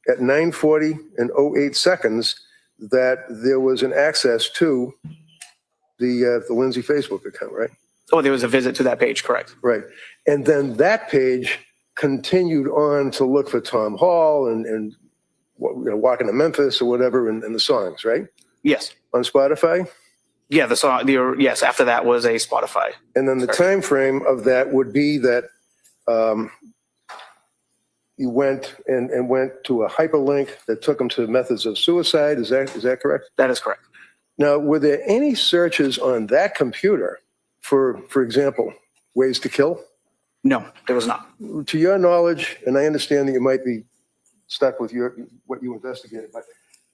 at 9:40 and 08 seconds, that there was an access to the Lindsay Facebook account, right? Oh, there was a visit to that page, correct. Right. And then that page continued on to look for Tom Hall and Walking to Memphis or whatever and the songs, right? Yes. On Spotify? Yeah, the song. Yes, after that was a Spotify. And then the time frame of that would be that you went to a hyperlink that took them to methods of suicide. Is that correct? That is correct. Now, were there any searches on that computer for example, ways to kill? No, there was not. To your knowledge, and I understand that you might be stuck with what you investigated, but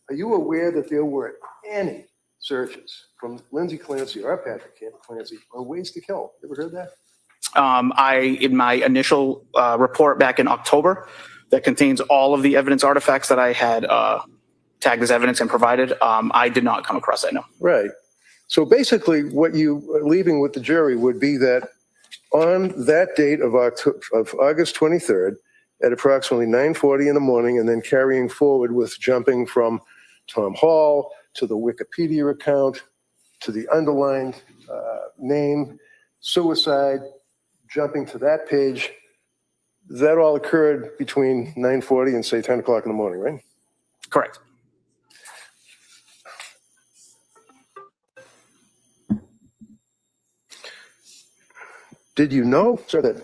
are you aware that there were any searches from Lindsay Clancy or Patrick Clancy on ways to kill? You ever heard that? In my initial report back in October that contains all of the evidence artifacts that I had tagged as evidence and provided, I did not come across that, no. Right. So basically what you are leaving with the jury would be that on that date of August 23rd at approximately 9:40 in the morning, and then carrying forward with jumping from Tom Hall to the Wikipedia account to the underlined name, suicide, jumping to that page. That all occurred between 9:40 and say 10 o'clock in the morning, right? Correct. Did you know, sir, that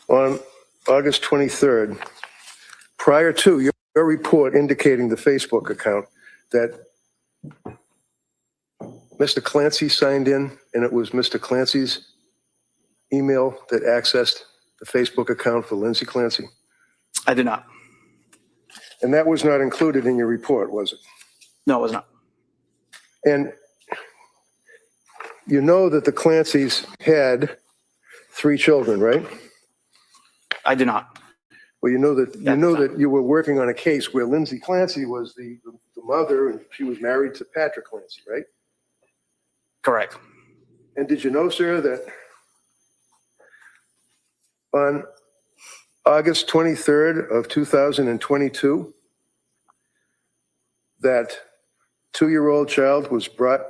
on August 23rd, prior to your report indicating the Facebook account, that Mr. Clancy signed in, and it was Mr. Clancy's email that accessed the Facebook account for Lindsay Clancy? I did not. And that was not included in your report, was it? No, it was not. And you know that the Clancys had 3 children, right? I did not. Well, you know that you were working on a case where Lindsay Clancy was the mother, and she was married to Patrick Clancy, right? Correct. And did you know, sir, that on August 23rd of 2022, that 2-year-old child was brought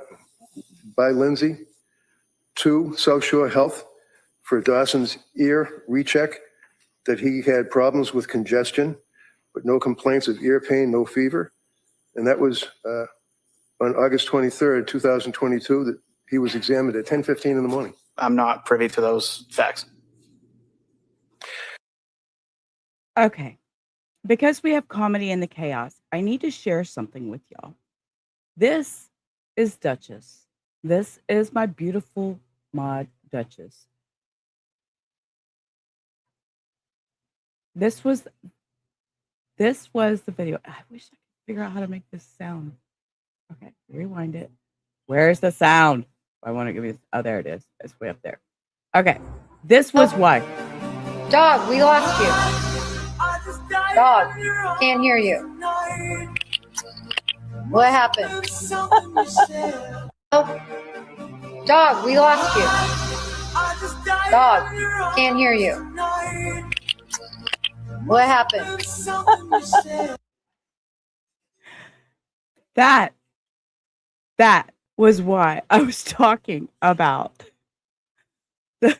by Lindsay to South Shore Health for Dawson's ear recheck, that he had problems with congestion, but no complaints of ear pain, no fever. And that was on August 23rd, 2022, that he was examined at 10:15 in the morning. I'm not privy to those facts. Okay. Because we have comedy in the chaos, I need to share something with y'all. This is Duchess. This is my beautiful mod Duchess. This was the video. I wish I could figure out how to make this sound. Okay, rewind it. Where's the sound? I want to give you. Oh, there it is. It's way up there. Okay, this was why. Dog, we lost you. Dog, can't hear you. What happened? Dog, we lost you. Dog, can't hear you. What happened? That was why I was talking about the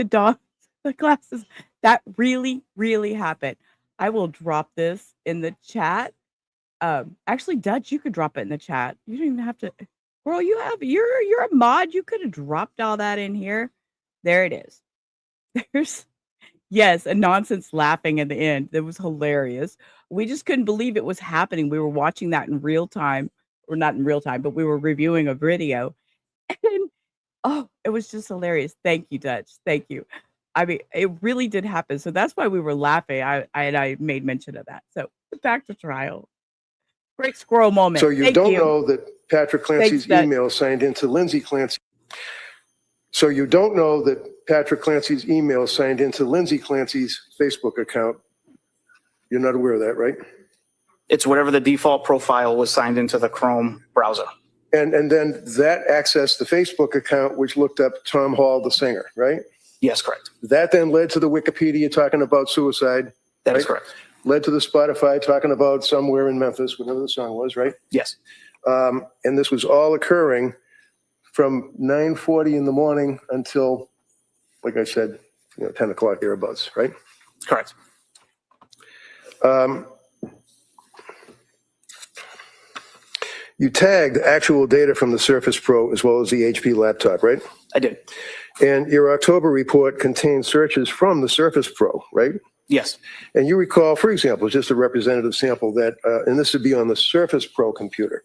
dog, the glasses. That really, really happened. I will drop this in the chat. Actually, Dutch, you could drop it in the chat. You don't even have to. Girl, you're a mod. You could have dropped all that in here. There it is. There's. Yes, a nonsense laughing at the end. That was hilarious. We just couldn't believe it was happening. We were watching that in real time, or not in real time, but we were reviewing a video. And oh, it was just hilarious. Thank you, Dutch. Thank you. I mean, it really did happen. So that's why we were laughing. I made mention of that. So back to trial. Great squirrel moment. So you don't know that Patrick Clancy's email signed into Lindsay Clancy. So you don't know that Patrick Clancy's email signed into Lindsay Clancy's Facebook account. You're not aware of that, right? It's whatever the default profile was signed into the Chrome browser. And then that accessed the Facebook account, which looked up Tom Hall, the singer, right? Yes, correct. That then led to the Wikipedia talking about suicide. That is correct. Led to the Spotify talking about Somewhere in Memphis, whatever the song was, right? Yes. And this was all occurring from 9:40 in the morning until, like I said, 10 o'clock thereabouts, right? Correct. You tagged actual data from the Surface Pro as well as the HP laptop, right? I did. And your October report contained searches from the Surface Pro, right? Yes. And you recall, for example, just a representative sample that, and this would be on the Surface Pro computer.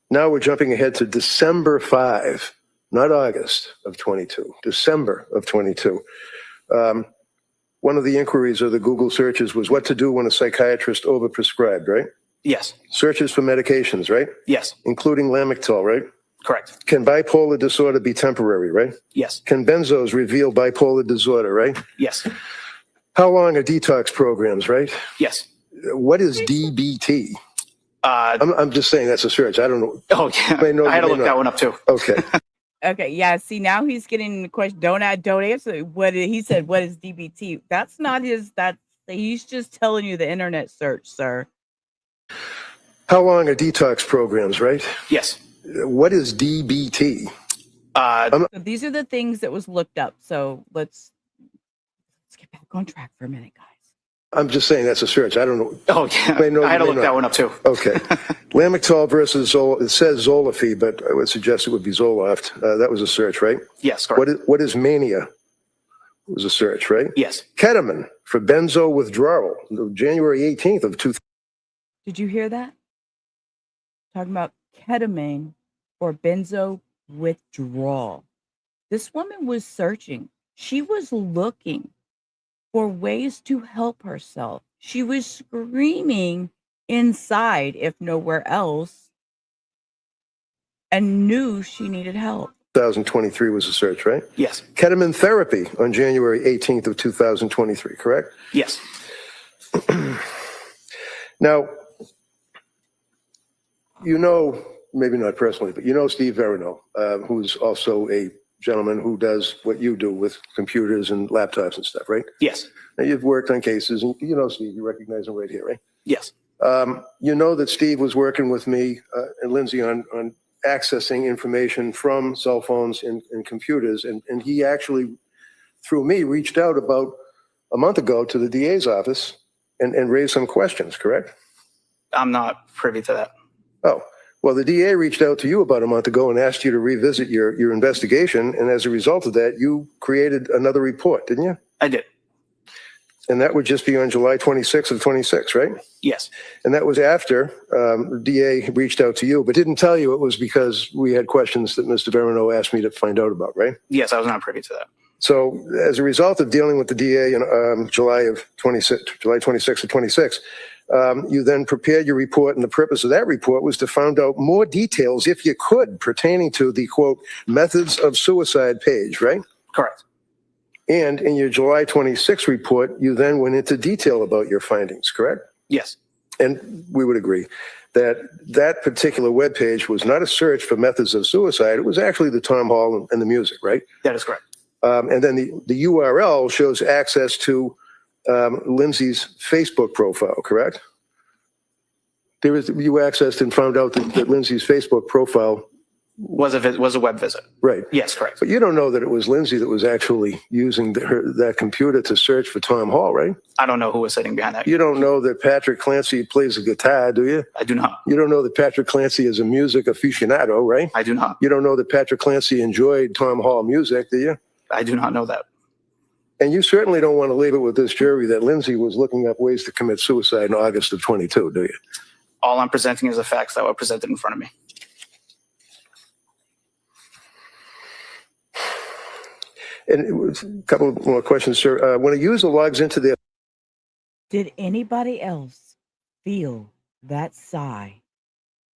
Now we're jumping ahead to December 5, not August of 22, December of 22. One of the inquiries of the Google searches was what to do when a psychiatrist overprescribed, right? Yes. Searches for medications, right? Yes. Including Lamictal, right? Correct. Can bipolar disorder be temporary, right? Yes. Can benzos reveal bipolar disorder, right? Yes. How long are detox programs, right? Yes. What is DBT? I'm just saying that's a search. I don't know. Oh, yeah. I had to look that one up too. Okay. Okay, yeah. See, now he's getting the question. Don't answer. He said? What is DBT? That's not his. He's just telling you the internet search, sir. How long are detox programs, right? Yes. What is DBT? So these are the things that was looked up. So let's get back on track for a minute, guys. I'm just saying that's a search. I don't know. Oh, yeah. I had to look that one up, too. Okay. Lamictal versus Zoloft. It says Zolafy, but I would suggest it would be Zoloft. That was a search, right? Yes, correct. What is mania? It was a search, right? Yes. Ketamine for benzo withdrawal, January 18th of 2000. Did you hear that? Talking about ketamine for benzo withdrawal. This woman was searching. She was looking for ways to help herself. She was screaming inside, if nowhere else, and knew she needed help. 2023 was a search, right? Yes. Ketamine therapy on January 18th of 2023, correct? Yes. Now, maybe not personally, but Steve Verino, who's also a gentleman who does what you do with computers and laptops and stuff, right? Yes. Now, you've worked on cases, and Steve, you recognize him right here, right? Yes. You know that Steve was working with me and Lindsay on accessing information from cell phones and computers, and he actually, through me, reached out about a month ago to the DA's office and raised some questions, correct? I'm not privy to that. Oh, well, the DA reached out to you about a month ago and asked you to revisit your investigation, and as a result of that, you created another report, didn't you? I did. And that would just be on July 26th of 26, right? Yes. And that was after the DA reached out to you, but didn't tell you it was because we had questions that Mr. Verino asked me to find out about, right? Yes, I was not privy to that. So as a result of dealing with the DA in July 26th of 26, you then prepared your report, and the purpose of that report was to find out more details, if you could, pertaining to the, quote, methods of suicide page, right? Correct. And in your July 26 report, you then went into detail about your findings, correct? Yes. And we would agree that that particular webpage was not a search for methods of suicide. It was actually the Tom Hall and the music, right? That is correct. And then the URL shows access to Lindsay's Facebook profile, correct? You accessed and found out that Lindsay's Facebook profile was a web visit. Right. Yes, correct. But you don't know that it was Lindsay that was actually using that computer to search for Tom Hall, right? I don't know who was sitting behind that. You don't know that Patrick Clancy plays the guitar, do you? I do not. You don't know that Patrick Clancy is a music aficionado, right? I do not. You don't know that Patrick Clancy enjoyed Tom Hall music, do you? I do not know that. And you certainly don't want to leave it with this jury that Lindsay was looking up ways to commit suicide in August of 22, do you? All I'm presenting is the facts that were presented in front of me. And it was a couple more questions, sir. When a user logs into their... Did anybody else feel that sigh?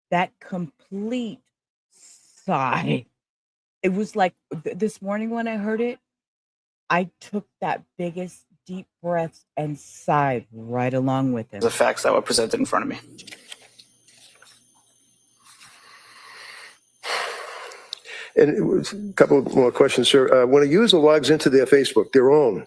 That complete sigh? It was like this morning when I heard it, I took that biggest deep breath and sighed right along with him. The facts that were presented in front of me. And it was a couple more questions, sir. When a user logs into their own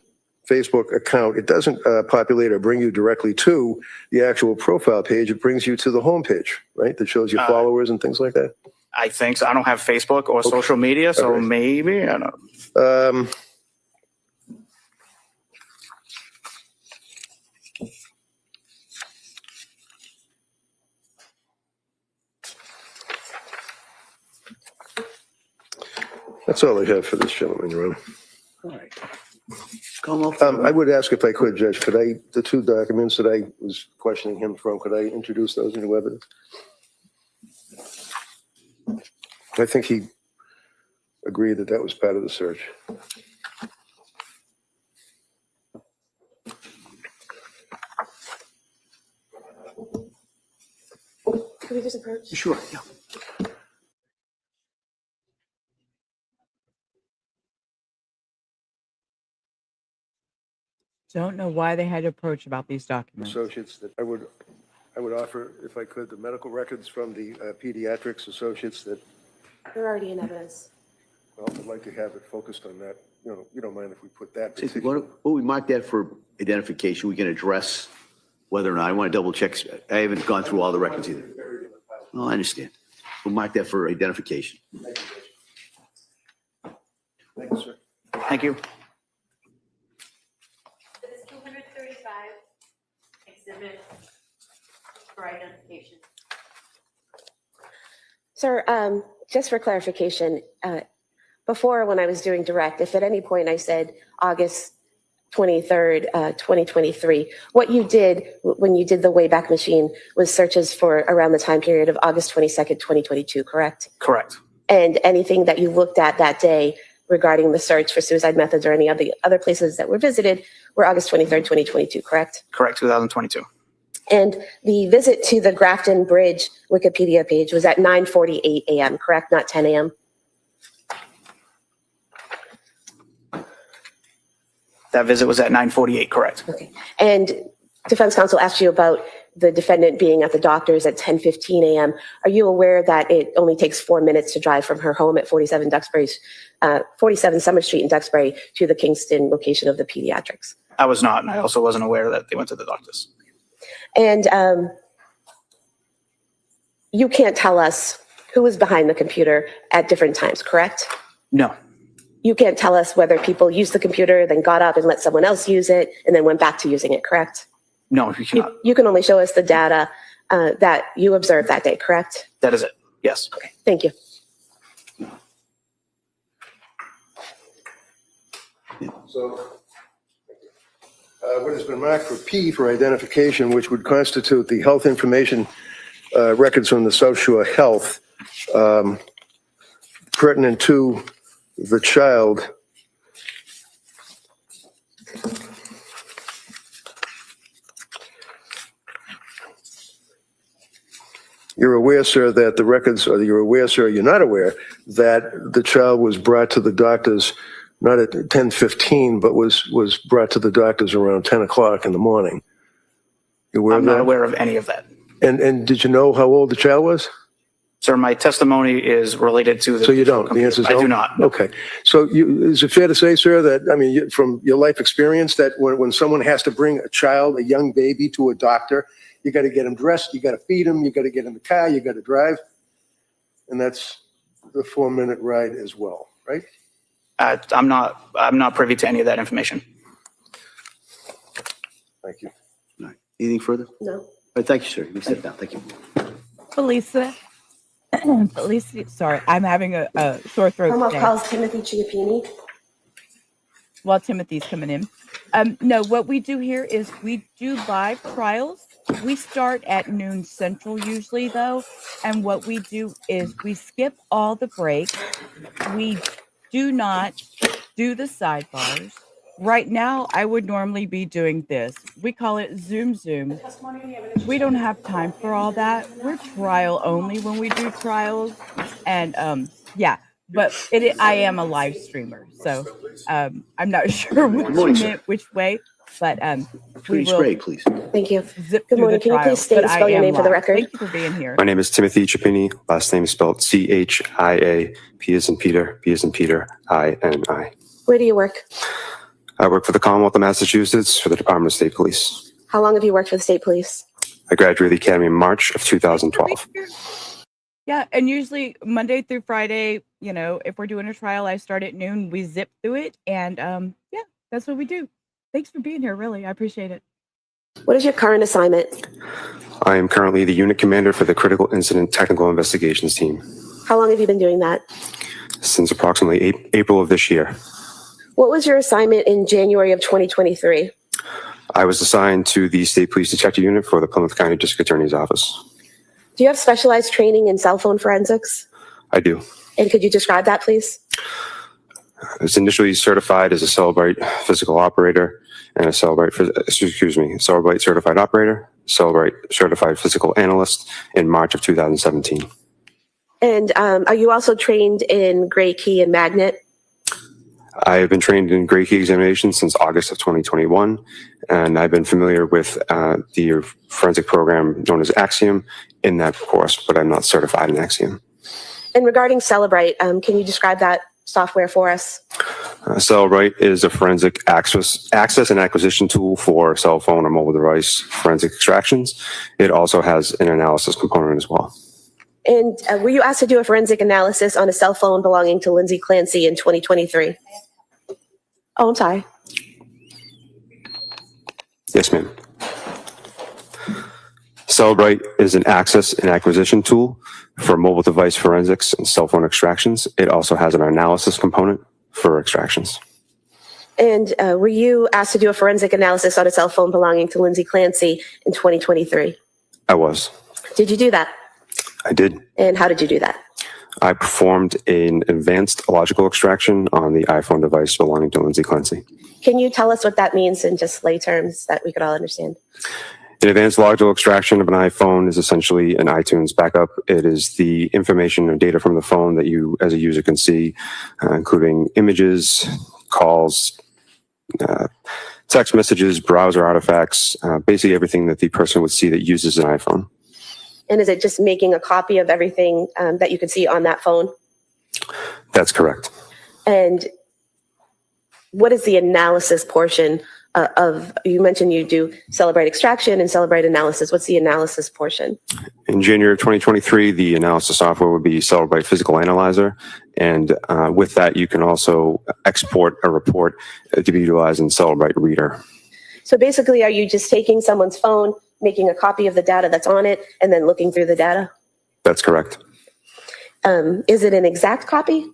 Facebook account, it doesn't populate or bring you directly to the actual profile page. It brings you to the home page, right? That shows your followers and things like that. I think so. I don't have Facebook or social media, so maybe, I don't know. That's all I have for this gentleman, Your Honor. All right. Come up. I would ask if I could, Judge, the two documents that I was questioning him from, could I introduce those into evidence? I think he agreed that was part of the search. Can we just approach? Sure, yeah. Don't know why they had to approach about these documents. Associates that I would offer, if I could, the medical records from the pediatrics associates that They're already in evidence. Well, I'd like to have it focused on that. You don't mind if we put that. So what we mark that for identification, we can address whether or not, I want to double check. I haven't gone through all the records either. Well, I understand. We'll mark that for identification. Thank you, sir. Thank you. It is 235 exhibit for identification. Sir, just for clarification, before when I was doing direct, if at any point I said August 23rd, 2023, what you did when you did the Wayback Machine was searches for around the time period of August 22nd, 2022, correct? Correct. And anything that you looked at that day regarding the search for suicide methods or any of the other places that were visited were August 23rd, 2022, correct? Correct, 2022. And the visit to the Grafton Bridge Wikipedia page was at 9:48 a.m., correct? Not 10 a.m.? That visit was at 9:48, correct? Okay. And defense counsel asked you about the defendant being at the doctor's at 10:15 a.m. Are you aware that it only takes 4 minutes to drive from her home at 47 Summer Street in Duxbury to the Kingston location of the pediatrics? I was not, and I also wasn't aware that they went to the doctor's. And you can't tell us who was behind the computer at different times, correct? No, You can't tell us whether people used the computer, then got up and let someone else use it, and then went back to using it, correct? no, you cannot. You can only show us the data that you observed that day, correct? That is it, yes. Okay, thank you. So what has been marked for P for identification, which would constitute the health information records from the South Shore Health pertinent to the child. You're aware, sir, that the records, or you're aware, sir, you're not aware that the child was brought to the doctors not at 10:15, but was brought to the doctors around 10 o'clock in the morning. You aware I'm of that? not aware of any of that. And did you know how old the child was? Sir, my testimony is related to the. So you don't? The answer is no? I do not. Okay. So is it fair to say, sir, that, I mean, from your life experience, that when someone has to bring a child, a young baby, to a doctor, you got to get him dressed, you got to feed him, you got to get in the car, you got to drive? And that's the 4-minute ride as well, right? I'm not privy to any of that information. Thank you. All right. Anything further? All No. right, thank you, sir. You sit down. Thank you. Felicia, sorry, I'm having a sore throat Como today calls Timothy Chiappini. while Timothy's coming in. No, what we do here is we do live trials. We start at noon central usually though. And what we do is we skip all the breaks. We do not do the sidebars. Right now, I would normally be doing this. We call it Zoom. We don't have time for all that. We're trial only when we do trials. And yeah, but I am a live streamer. So I'm not sure which way, but Pretty straight, please. Thank you. Zip Good through morning. the Can you please trials, state but and I spell your am name for the live. record? Thank you for being here. My name is Timothy Chiappini. Last name is spelled Chia, P as in Peter, B as in Peter, I-N-I. Where do you work? I work for the Commonwealth of Massachusetts for the Department of State Police. How long have you worked for the state police? I graduated the academy in March of 2012. Yeah, and usually Monday through Friday, if we're doing a trial, I start at noon. We zip through it, and yeah, that's what we do. Thanks for being here, really. I appreciate it. What is your current assignment? I am currently the unit commander for the Critical Incident Technical Investigations Team How long have you been doing that? since approximately April of this year. What was your assignment in January of 2023? I was assigned to the State Police Detective Unit for the Plymouth County District Attorney's Office. Do you have specialized training in cell phone forensics? I do. And could you describe that, please? I was initially certified as a Celebrite physical operator and a Celebrite certified operator, Celebrite certified physical analyst in March of 2017. And are you also trained in gray key and magnet? I have been trained in gray key examination since August of 2021, and I've been familiar with the forensic program known as Axiom in that course, but I'm not certified in Axiom. And regarding Celebrite, can you describe that software for us? Cellbrite is a forensic access and acquisition tool for cell phone or mobile device forensic extractions. It also has an analysis component as well. And were you asked to do a forensic analysis on a cell phone belonging to Lindsay Clancy in 2023? Oh, I'm sorry. Yes, ma'am. Cellbrite is an access and acquisition tool for mobile device forensics and cell phone extractions. It also has an analysis component for extractions. And were you asked to do a forensic analysis on a cell phone belonging to Lindsay Clancy in 2023? I was. Did you do that? I did. And how did you do that? I performed an advanced logical extraction on the iPhone device belonging to Lindsay Clancy. Can you tell us what that means in just lay terms that we could all understand? An advanced logical extraction of an iPhone is essentially an iTunes backup. It is the information or data from the phone that you as a user can see, including images, calls, text messages, browser artifacts, basically everything that the person would see that uses an iPhone. And is it just making a copy of everything that you can see on that phone? That's correct. And what is the analysis portion you mentioned you do Cellbrite extraction and Cellbrite analysis. What's the analysis portion? In January of 2023, the analysis software would be Cellbrite Physical Analyzer. And with that, you can also export a report to be utilized in Cellbrite Reader. So basically, are you just taking someone's phone, making a copy of the data that's on it, and then looking through the data? That's correct. Is it an exact copy?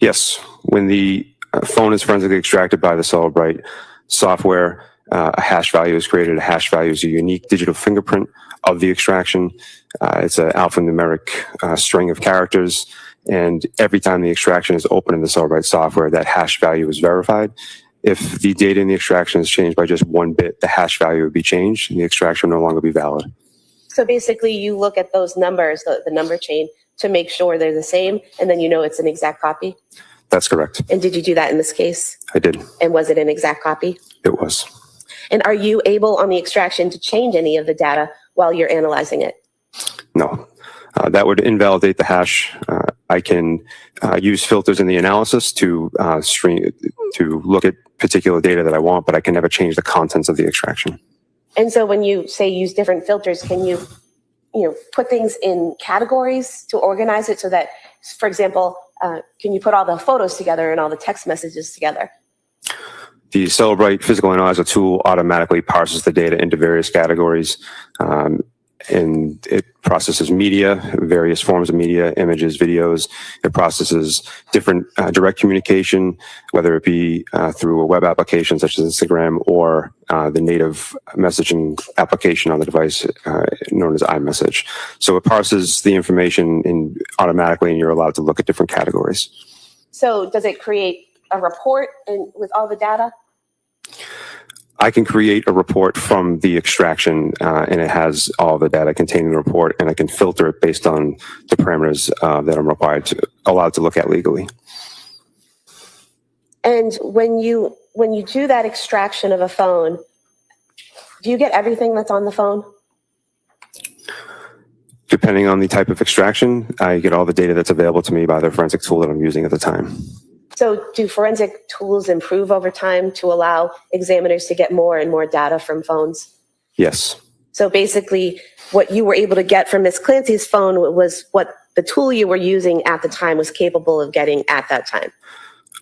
Yes. When the phone is forensically extracted by the Cellbrite software, a hash value is created. A hash value is a unique digital fingerprint of the extraction. It's an alphanumeric string of characters. And every time the extraction is opened in the Cellbrite software, that hash value is verified. If the data in the extraction is changed by just 1 bit, the hash value would be changed and the extraction will no longer be valid. So basically, you look at those numbers, the number chain, to make sure they're the same, and then you know it's an exact copy? That's correct. And did you do that in this case? I did. And was it an exact copy? It was. And are you able on the extraction to change any of the data while you're analyzing it? No. That would invalidate the hash. I can use filters in the analysis to look at particular data that I want, but I can never change the contents of the extraction. And so when you say use different filters, can you put things in categories to organize it so that, for example, can you put all the photos together and all the text messages together? The Cellbrite Physical Analyzer tool automatically parses the data into various categories, and it processes media, various forms of media, images, videos. It processes different direct communication, whether it be through a web application such as Instagram or the native messaging application on the device known as iMessage. So it parses the information automatically, and you're allowed to look at different categories. So does it create a report with all the data? I can create a report from the extraction, and it has all the data contained in the report, and I can filter it based on the parameters that I'm allowed to look at legally. And when you do that extraction of a phone, do you get everything that's on the phone? Depending on the type of extraction, I get all the data that's available to me by the forensic tool that I'm using at the time. So do forensic tools improve over time to allow examiners to get more and more data from phones? Yes. So basically, what you were able to get from Ms. Clancy's phone was what the tool you were using at the time was capable of getting at that time.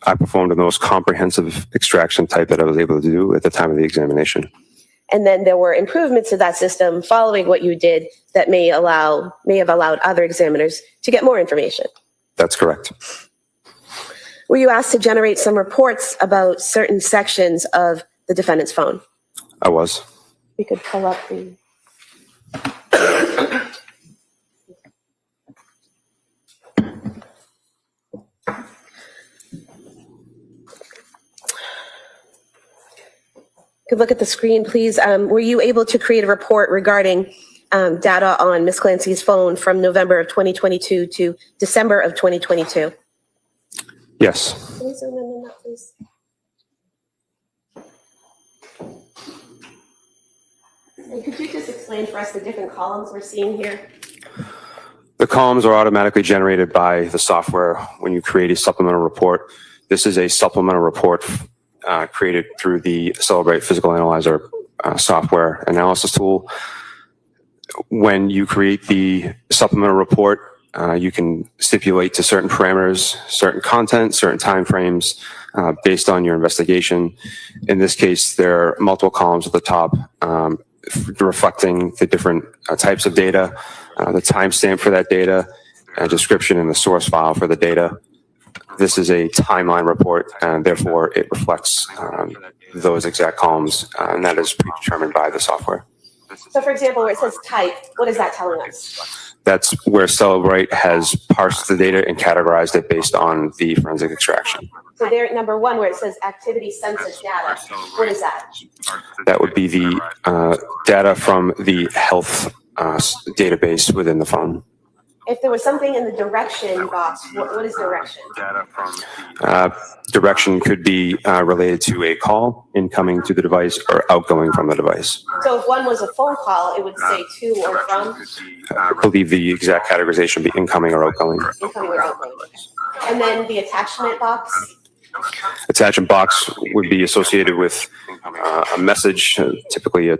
I performed the most comprehensive extraction type that I was able to do at the time of the examination. And then there were improvements to that system following what you did that may have allowed other examiners to get more information. That's correct. Were you asked to generate some reports about certain sections of the defendant's phone? I was. We could pull up the... Could look at the screen, please. Were you able to create a report regarding data on Ms. Clancy's phone from November of 2022 to December of 2022? Yes. Can you zoom in on that, please? And could you just explain for us the different columns we're seeing here? The columns are automatically generated by the software when you create a supplemental report. This is a supplemental report created through the Celebrate Physical Analyzer software analysis tool. When you create the supplemental report, you can stipulate to certain parameters, certain content, certain timeframes based on your investigation. In this case, there are multiple columns at the top reflecting the different types of data, the timestamp for that data, a description and the source file for the data. This is a timeline report, and therefore it reflects those exact columns, and that is predetermined by the software. So for example, where it says type, what is that telling us? That's where Celebrate has parsed the data and categorized it based on the forensic extraction. So there, number one, where it says activity census data, what is that? That would be the data from the health database within the phone. If there was something in the direction box, what is direction? Direction could be related to a call incoming to the device or outgoing from the device. So if one was a phone call, it would say to or from? I believe the exact categorization would be incoming or outgoing. Incoming or outgoing. And then the attachment box? Attachment box would be associated with a message, typically a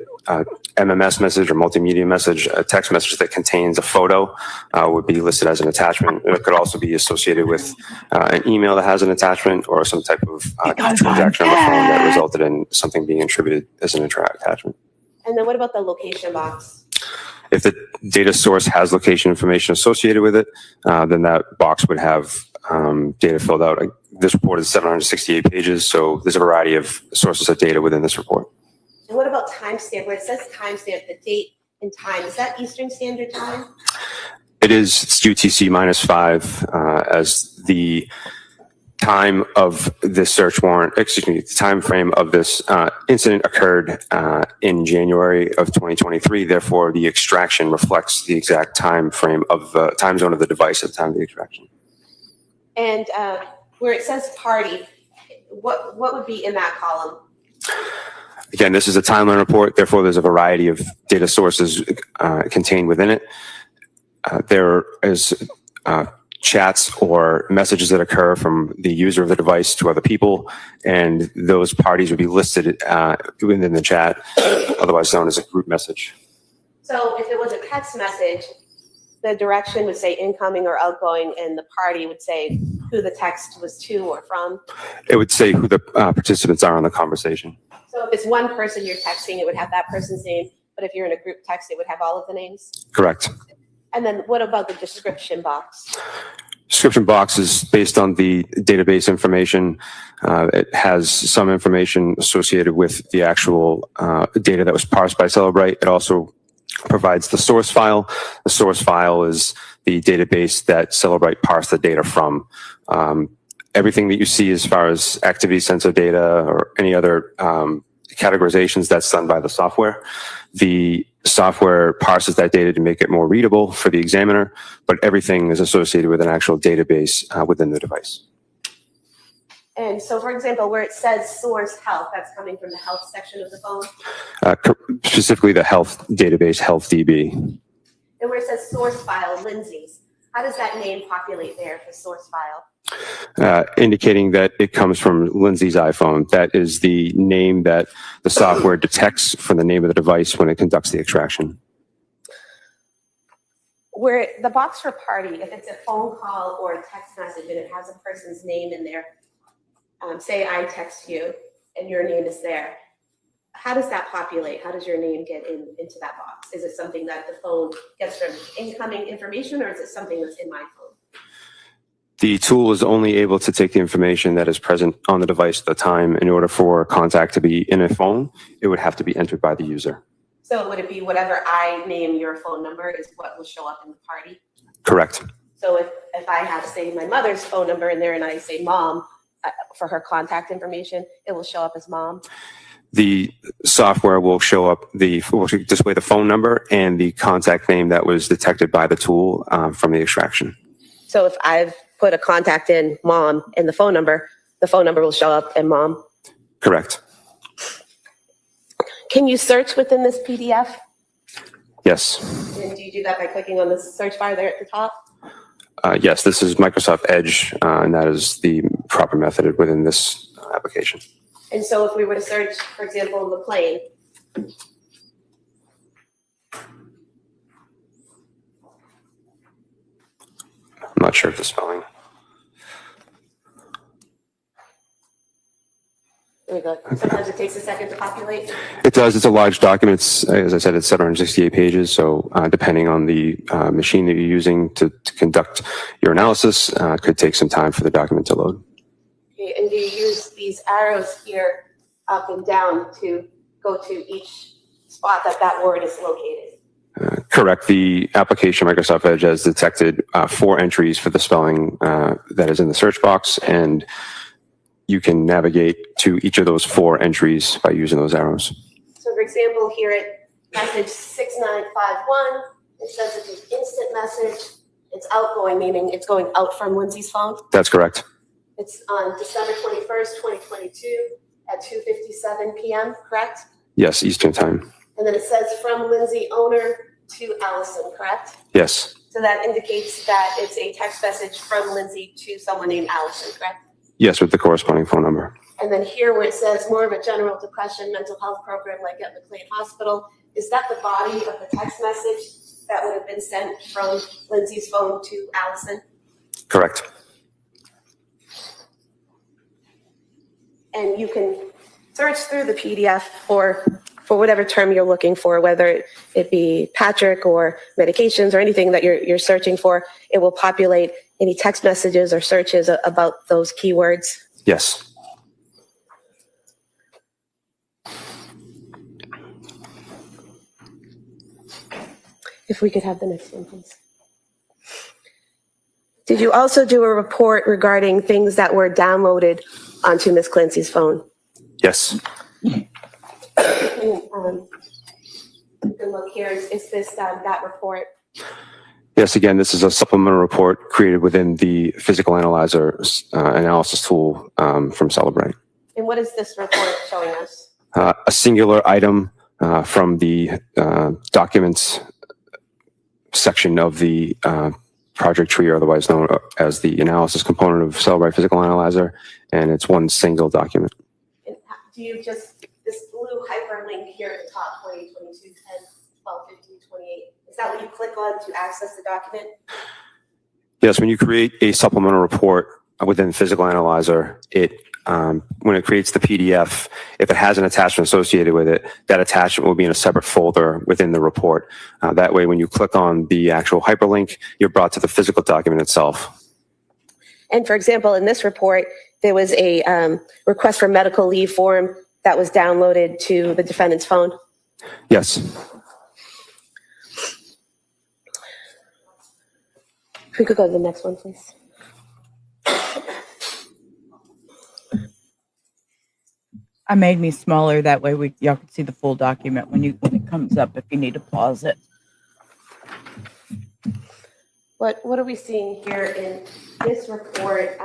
MMS message or multimedia message. A text message that contains a photo would be listed as an attachment. It could also be associated with an email that has an attachment or some type of transaction on the phone that resulted in something being attributed as an attachment. And then what about the location box? If the data source has location information associated with it, then that box would have data filled out. This report is 768 pages, so there's a variety of sources of data within this report. And what about timestamp? Where it says timestamp, the date and time, is that Eastern Standard Time? It is UTC -5 as the time of this search warrant, the time frame of this incident occurred in January of 2023. Therefore, the extraction reflects the exact time frame of the time zone of the device at the time of the extraction. And where it says party, what would be in that column? Again, this is a timeline report. Therefore, there's a variety of data sources contained within it. There is chats or messages that occur from the user of the device to other people, and those parties would be listed within the chat, otherwise known as a group message. So if it was a text message, the direction would say incoming or outgoing, and the party would say who the text was to or from? It would say who the participants are in the conversation. So if it's one person you're texting, it would have that person's name, but if you're in a group text, it would have all of the names? Correct. And then what about the description box? Description box is based on the database information. It has some information associated with the actual data that was parsed by Celebrate. It also provides the source file. The source file is the database that Celebrate parsed the data from. Everything that you see as far as activity sensor data or any other categorizations, that's done by the software. The software parses that data to make it more readable for the examiner, but everything is associated with an actual database within the device. And so, for example, where it says source health, that's coming from the health section of the phone? Specifically the health database, HealthDB. And where it says source file, Lindsay's, how does that name populate there, the source file? Indicating that it comes from Lindsay's iPhone. That is the name that the software detects from the name of the device when it conducts the extraction. Where the box for party, if it's a phone call or a text message and it has a person's name in there, say I text you and your name is there, how does that populate? How does your name get into that box? Is it something that the phone gets from incoming information, or is it something that's in my phone? The tool is only able to take the information that is present on the device at the time. In order for contact to be in a phone, it would have to be entered by the user. So would it be whatever I name your phone number is what will show up in the party? Correct. So if I have, say, my mother's phone number in there and I say mom for her contact information, it will show up as mom? The software will show up, will display the phone number and the contact name that was detected by the tool from the extraction. So if I've put a contact in mom and the phone number will show up in mom? Correct. Can you search within this PDF? Yes. And do you do that by clicking on the search bar there at the top? Yes, this is Microsoft Edge, and that is the proper method within this application. And so if we were to search, for example, McLean, I'm not sure of the spelling. there we go. Sometimes it takes a second to populate. It does. It's a large document. As I said, it's 768 pages. So depending on the machine that you're using to conduct your analysis, could take some time for the document to load. Okay, and do you use these arrows here up and down to go to each spot that that word is located? Correct. The application, Microsoft Edge, has detected 4 entries for the spelling that is in the search box, and you can navigate to each of those 4 entries by using those arrows. So for example, here at message 6951, it says it's an instant message. It's outgoing, meaning it's going out from Lindsay's phone. That's correct. It's on December 21st, 2022 at 2:57 p.m., correct? Yes, Eastern time. And then it says from Lindsay owner to Allison, correct? Yes. So that indicates that it's a text message from Lindsay to someone named Allison, correct? Yes, with the corresponding phone number. And then here where it says more of a general depression mental health program like at McLean Hospital, is that the body of the text message that would have been sent from Lindsay's phone to Allison? Correct. And you can search through the PDF for whatever term you're looking for, whether it be Patrick or medications or anything that you're searching for. It will populate any text messages or searches about those keywords. Yes. If we could have the next one, please. Did you also do a report regarding things that were downloaded onto Ms. Clancy's phone? Yes. You can look here. Is this that report? Yes, again, this is a supplemental report created within the physical analyzer analysis tool from Celebrate. And what is this report showing us? A singular item from the documents section of the project tree, or otherwise known as the analysis component of Celebrate Physical Analyzer, and it's one single document. And do you just, this blue hyperlink here at the top, 2022, 10, 12, 15, 28, is that what you click on to access the document? Yes, when you create a supplemental report within Physical Analyzer, it when it creates the PDF, if it has an attachment associated with it, that attachment will be in a separate folder within the report. That way, when you click on the actual hyperlink, you're brought to the physical document itself. And for example, in this report, there was a request for medical leave form that was downloaded to the defendant's phone. Yes. If we could go to the next one, please. I made me smaller, that way y'all can see the full document when it comes up, if you need to pause it. What are we seeing here in this report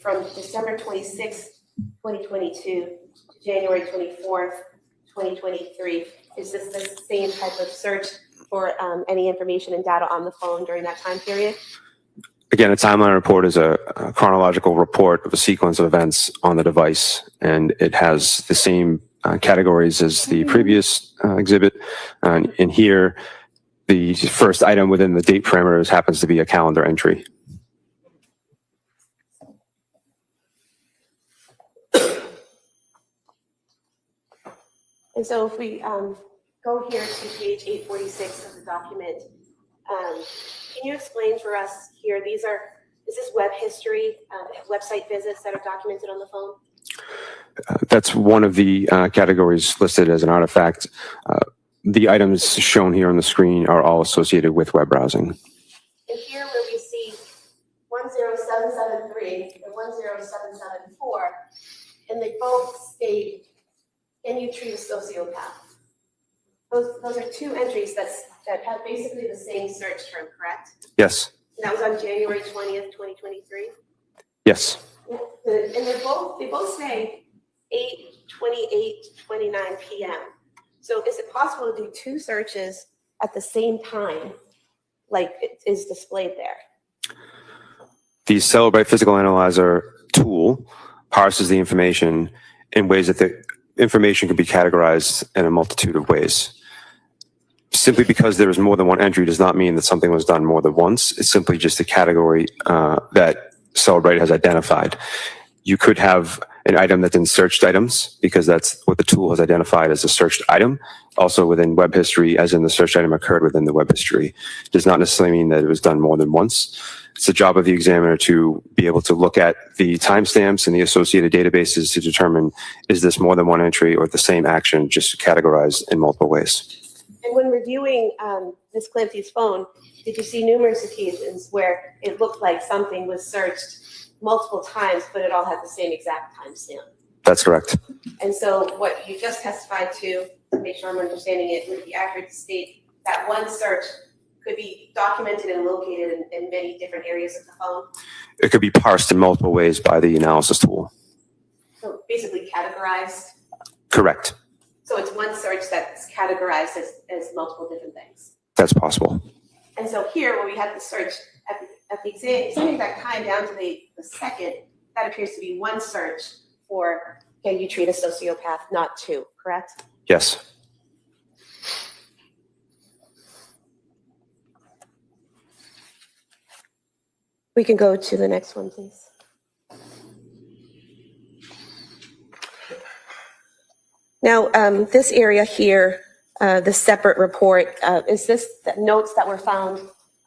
from December 26th, 2022 to January 24th, 2023? Is this the same type of search for any information and data on the phone during that time period? Again, a timeline report is a chronological report of a sequence of events on the device, and it has the same categories as the previous exhibit. And here, the first item within the date parameters happens to be a calendar entry. And so if we go here to page 846 of the document, can you explain for us here, is this web history, website visits that are documented on the phone? That's one of the categories listed as an artifact. The items shown here on the screen are all associated with web browsing. And here where we see 10773 and 10774, and they both state, can you treat a sociopath? Those are two entries that have basically the same search term, correct? Yes. And that was on January 20th, 2023? Yes. And they both say 8:28:29 p.m. So is it possible to do two searches at the same time, like it is displayed there? The Celebrate Physical Analyzer tool parses the information in ways that the information can be categorized in a multitude of ways. Simply because there is more than one entry does not mean that something was done more than once. It's simply just a category that Celebrate has identified. You could have an item that's in searched items because that's what the tool has identified as a searched item. Also within web history, as in the search item occurred within the web history, does not necessarily mean that it was done more than once. It's the job of the examiner to be able to look at the timestamps and the associated databases to determine, is this more than one entry or the same action just categorized in multiple ways. And when reviewing Ms. Clancy's phone, did you see numerous occasions where it looked like something was searched multiple times, but it all had the same exact timestamp? That's correct. And so what you just testified to make sure I'm understanding it, would be accurate to state that one search could be documented and located in many different areas of the phone? It could be parsed in multiple ways by the analysis tool. So basically categorized? Correct. So it's one search that's categorized as multiple different things? That's possible. And so here, when we have the search at the same exact time down to the second, that appears to be one search for, can you treat a sociopath, not two, correct? Yes. We can go to the next one, please. Now, this area here, the separate report, is this the notes that were found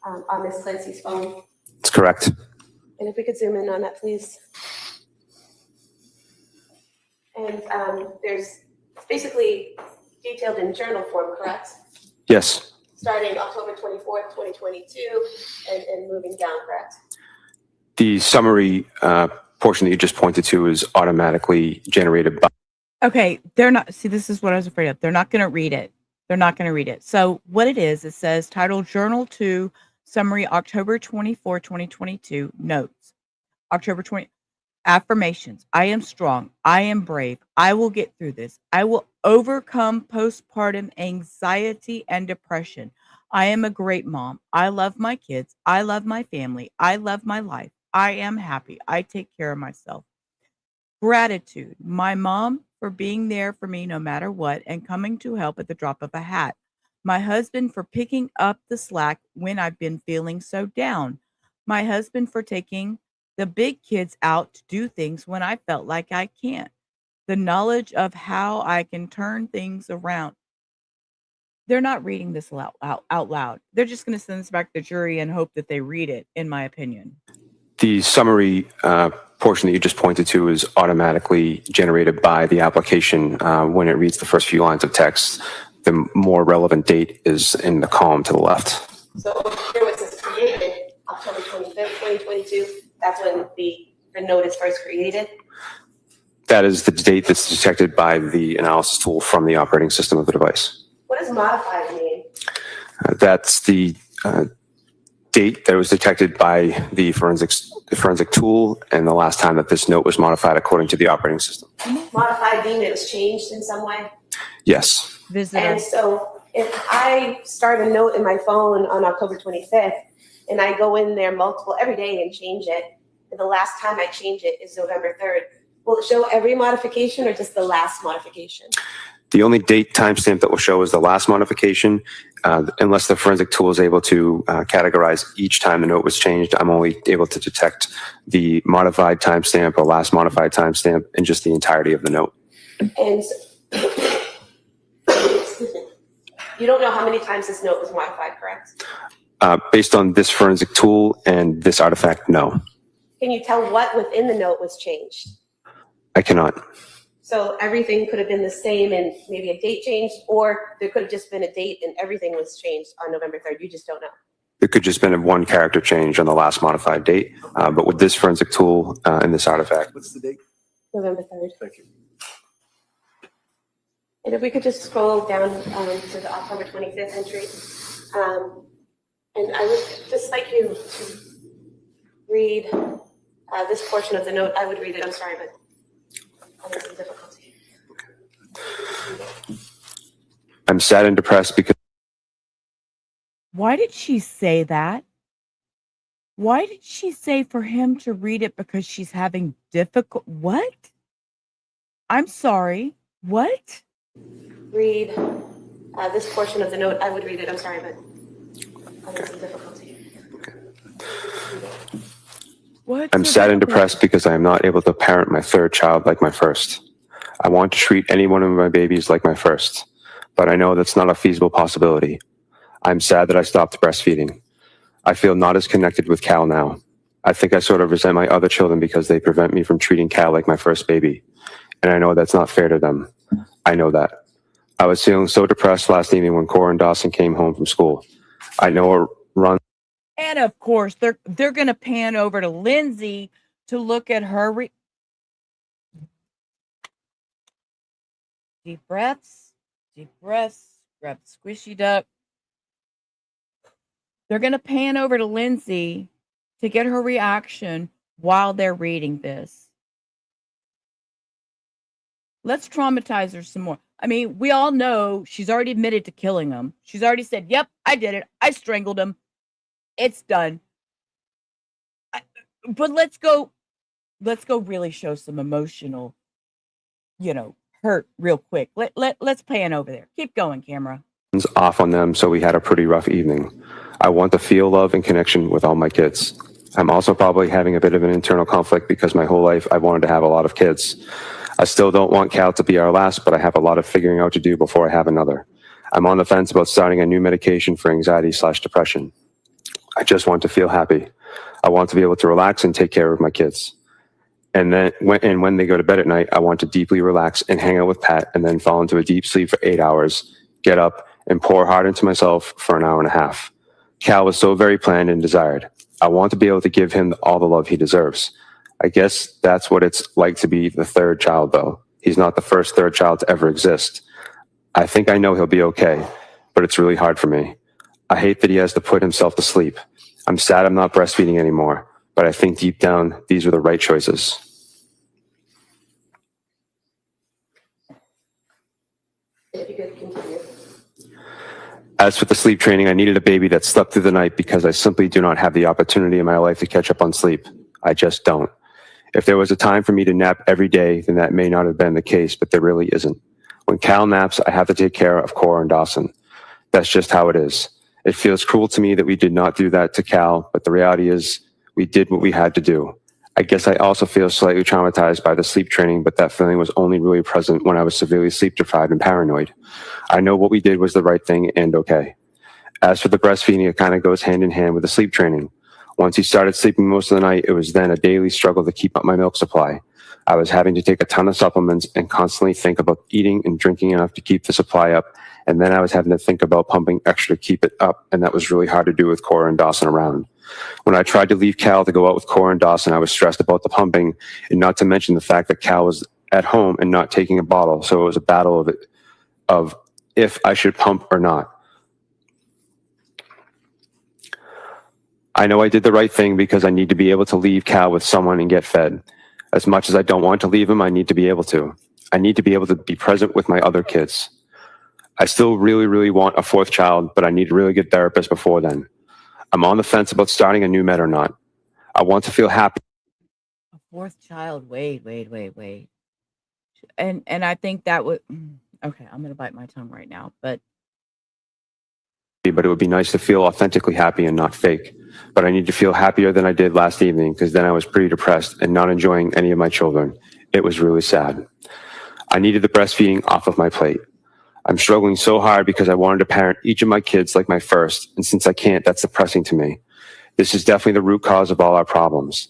on Ms. Clancy's phone? That's correct. And if we could zoom in on that, please. And there's basically detailed in journal form, correct? Yes. Starting October 24th, 2022, and moving down, correct? The summary portion that you just pointed to is automatically generated by. Okay, they're not, see, this is what I was afraid of. They're not going to read it. They're not going to read it. So what it is, it says title Journal 2, Summary, October 24, 2022, Notes. October 20, affirmations. I am strong. I am brave. I will get through this. I will overcome postpartum anxiety and depression. I am a great mom. I love my kids. I love my family. I love my life. I am happy. I take care of myself. Gratitude. My mom for being there for me no matter what and coming to help at the drop of a hat. My husband for picking up the slack when I've been feeling so down. My husband for taking the big kids out to do things when I felt like I can't. The knowledge of how I can turn things around. They're not reading this out loud. They're just going to send this back to the jury and hope that they read it, in my opinion. The summary portion that you just pointed to is automatically generated by the application when it reads the first few lines of text. The more relevant date is in the column to the left. So here was this created October 25th, 2022. That's when the note is first created. That is the date that's detected by the analysis tool from the operating system of the device. What does modified mean? That's the date that was detected by the forensic tool and the last time that this note was modified according to the operating system. Modified mean it was changed in some way? Yes. Visitor. And so if I start a note in my phone on October 25th and I go in there every day and change it, and the last time I change it is November 3rd, will it show every modification or just the last modification? The only date timestamp that will show is the last modification. Unless the forensic tool is able to categorize each time the note was changed, I'm only able to detect the modified timestamp or last modified timestamp and just the entirety of the note. And you don't know how many times this note was modified, correct? Based on this forensic tool and this artifact, no. Can you tell what within the note was changed? I cannot. So everything could have been the same and maybe a date changed, or there could have just been a date and everything was changed on November 3rd. You just don't know. It could just been a one character change on the last modified date. But with this forensic tool and this artifact. What's the date? November 3rd. Thank you. And if we could just scroll down to the October 25th entry. And I would just like you to read this portion of the note. I would read it. I'm sorry, but I'm having some difficulty. I'm sad and depressed because. Why did she say that? Why did she say for him to read it because she's having difficult? What? I'm sorry. What? Read this portion of the note. I would read it. I'm sorry, but I'm having some difficulty. What? I'm sad and depressed because I am not able to parent my third child like my first. I want to treat any one of my babies like my first, but I know that's not a feasible possibility. I'm sad that I stopped breastfeeding. I feel not as connected with Cal now. I think I sort of resent my other children because they prevent me from treating Cal like my first baby. And I know that's not fair to them. I know that. I was feeling so depressed last evening when Cora and Dawson came home from school. I know a run. And of course, they're going to pan over to Lindsay to look at her. Deep breaths, grab the squishy duck. They're going to pan over to Lindsay to get her reaction while they're reading this. Let's traumatize her some more. I mean, we all know she's already admitted to killing him. She's already said, yep, I did it. I strangled him. It's done. But let's go really show some emotional, hurt real quick. Let's pan over there. Keep going, camera. Off on them, so we had a pretty rough evening. I want to feel love and connection with all my kids. I'm also probably having a bit of an internal conflict because my whole life I wanted to have a lot of kids. I still don't want Cal to be our last, but I have a lot of figuring out to do before I have another. I'm on the fence about starting a new medication for anxiety/depression. I just want to feel happy. I want to be able to relax and take care of my kids. And then when they go to bed at night, I want to deeply relax and hang out with Pat and then fall into a deep sleep for 8 hours, get up and pour hard into myself for an hour and a half. Cal was so very planned and desired. I want to be able to give him all the love he deserves. I guess that's what it's like to be the third child, though. He's not the first third child to ever exist. I think I know he'll be okay, but it's really hard for me. I hate that he has to put himself to sleep. I'm sad I'm not breastfeeding anymore, but I think deep down, these are the right choices. If you could continue. As for the sleep training, I needed a baby that slept through the night because I simply do not have the opportunity in my life to catch up on sleep. I just don't. If there was a time for me to nap every day, then that may not have been the case, but there really isn't. When Cal naps, I have to take care of Cora and Dawson. That's just how it is. It feels cruel to me that we did not do that to Cal, but the reality is we did what we had to do. I guess I also feel slightly traumatized by the sleep training, but that feeling was only really present when I was severely sleep deprived and paranoid. I know what we did was the right thing and okay. As for the breastfeeding, it kind of goes hand in hand with the sleep training. Once he started sleeping most of the night, it was then a daily struggle to keep up my milk supply. I was having to take a ton of supplements and constantly think about eating and drinking enough to keep the supply up. And then I was having to think about pumping extra to keep it up. And that was really hard to do with Cora and Dawson around. When I tried to leave Cal to go out with Cora and Dawson, I was stressed about the pumping, and not to mention the fact that Cal was at home and not taking a bottle. So it was a battle of if I should pump or not. I know I did the right thing because I need to be able to leave Cal with someone and get fed. As much as I don't want to leave him, I need to be able to. I need to be able to be present with my other kids. I still really, really want a fourth child, but I need a really good therapist before then. I'm on the fence about starting a new med or not. I want to feel happy. A fourth child. Wait. And I think that would, okay, I'm going to bite my tongue right now, but it would be nice to feel authentically happy and not fake. But I need to feel happier than I did last evening because then I was pretty depressed and not enjoying any of my children. It was really sad. I needed the breastfeeding off of my plate. I'm struggling so hard because I wanted to parent each of my kids like my first, and since I can't, that's depressing to me. This is definitely the root cause of all our problems.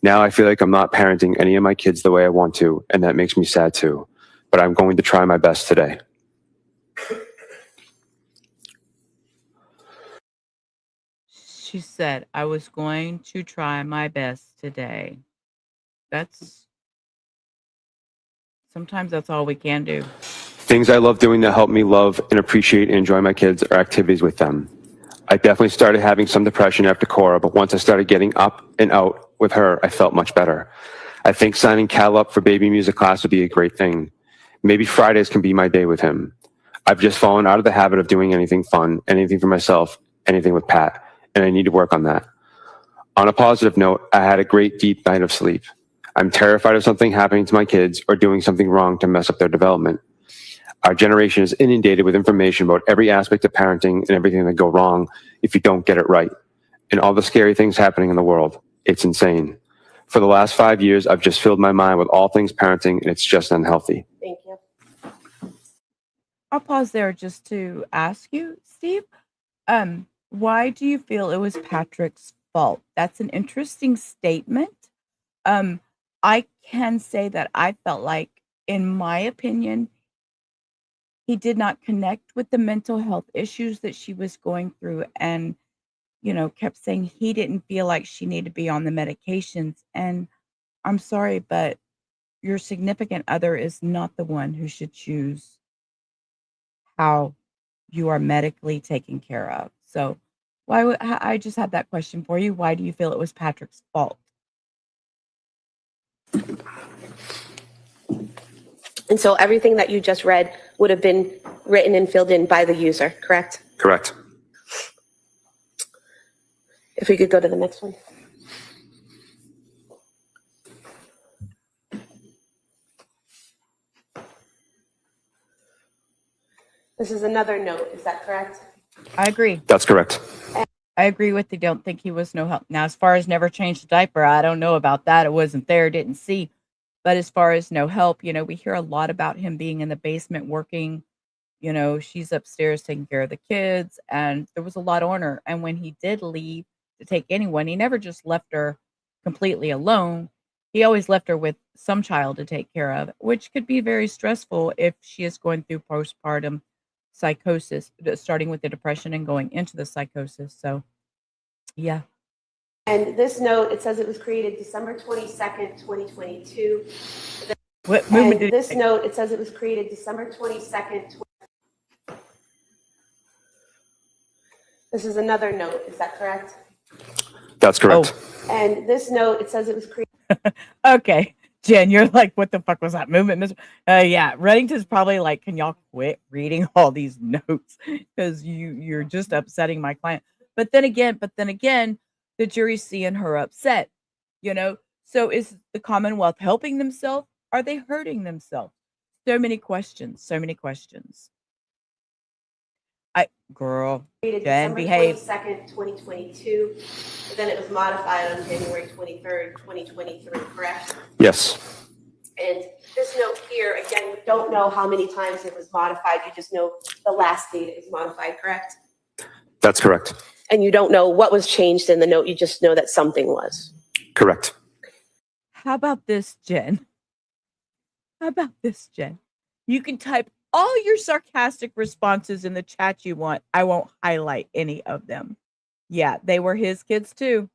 Now I feel like I'm not parenting any of my kids the way I want to, and that makes me sad too. But I'm going to try my best today. she said, I was going to try my best today. Sometimes that's all we can do. Things I love doing that help me love and appreciate and enjoy my kids are activities with them. I definitely started having some depression after Cora, but once I started getting up and out with her, I felt much better. I think signing Cal up for baby music class would be a great thing. Maybe Fridays can be my day with him. I've just fallen out of the habit of doing anything fun, anything for myself, anything with Pat, and I need to work on that. On a positive note, I had a great deep night of sleep. I'm terrified of something happening to my kids or doing something wrong to mess up their development. Our generation is inundated with information about every aspect of parenting and everything that go wrong if you don't get it right, and all the scary things happening in the world. It's insane. For the last 5 years, I've just filled my mind with all things parenting, and it's just unhealthy. Thank you. I'll pause there just to ask you, Steve, why do you feel it was Patrick's fault? That's an interesting statement. I can say that I felt like, in my opinion, he did not connect with the mental health issues that she was going through, and kept saying he didn't feel like she needed to be on the medications. And I'm sorry, but your significant other is not the one who should choose how you are medically taken care of. So I just had that question for you. Why do you feel it was Patrick's fault? And so everything that you just read would have been written and filled in by the user, correct? Correct. If we could go to the next one. This is another note, is that correct? I agree. That's correct. I agree with you. Don't think he was no help. Now, as far as never changed the diaper, I don't know about that. It wasn't there, didn't see. But as far as no help, we hear a lot about him being in the basement working. She's upstairs taking care of the kids, and there was a lot on her. And when he did leave to take anyone, he never just left her completely alone. He always left her with some child to take care of, which could be very stressful if she is going through postpartum psychosis, starting with the depression and going into the psychosis. So, yeah. And this note, it says it was created December 22nd, 2022. What movement did this note, it says it was created December 22nd. This is another note, is that correct? That's correct. Oh. And this note, it says it was created. Okay. Jen, you're like, what the fuck was that movement? Yeah, Reddington's probably like, can y'all quit reading all these notes? Because you're just upsetting my client. But then again, the jury's seeing her upset, So is the Commonwealth helping themselves? Are they hurting themselves? So many questions. Jen, behave. December 22nd, 2022. Then it was modified on January 23rd, 2023, correct? Yes. And this note here, again, we don't know how many times it was modified. You just know the last date it was modified, correct? That's correct. And you don't know what was changed in the note. You just know that something was. Correct. How about this, Jen? You can type all your sarcastic responses in the chat you want. I won't highlight any of them. Yeah, they were his kids too.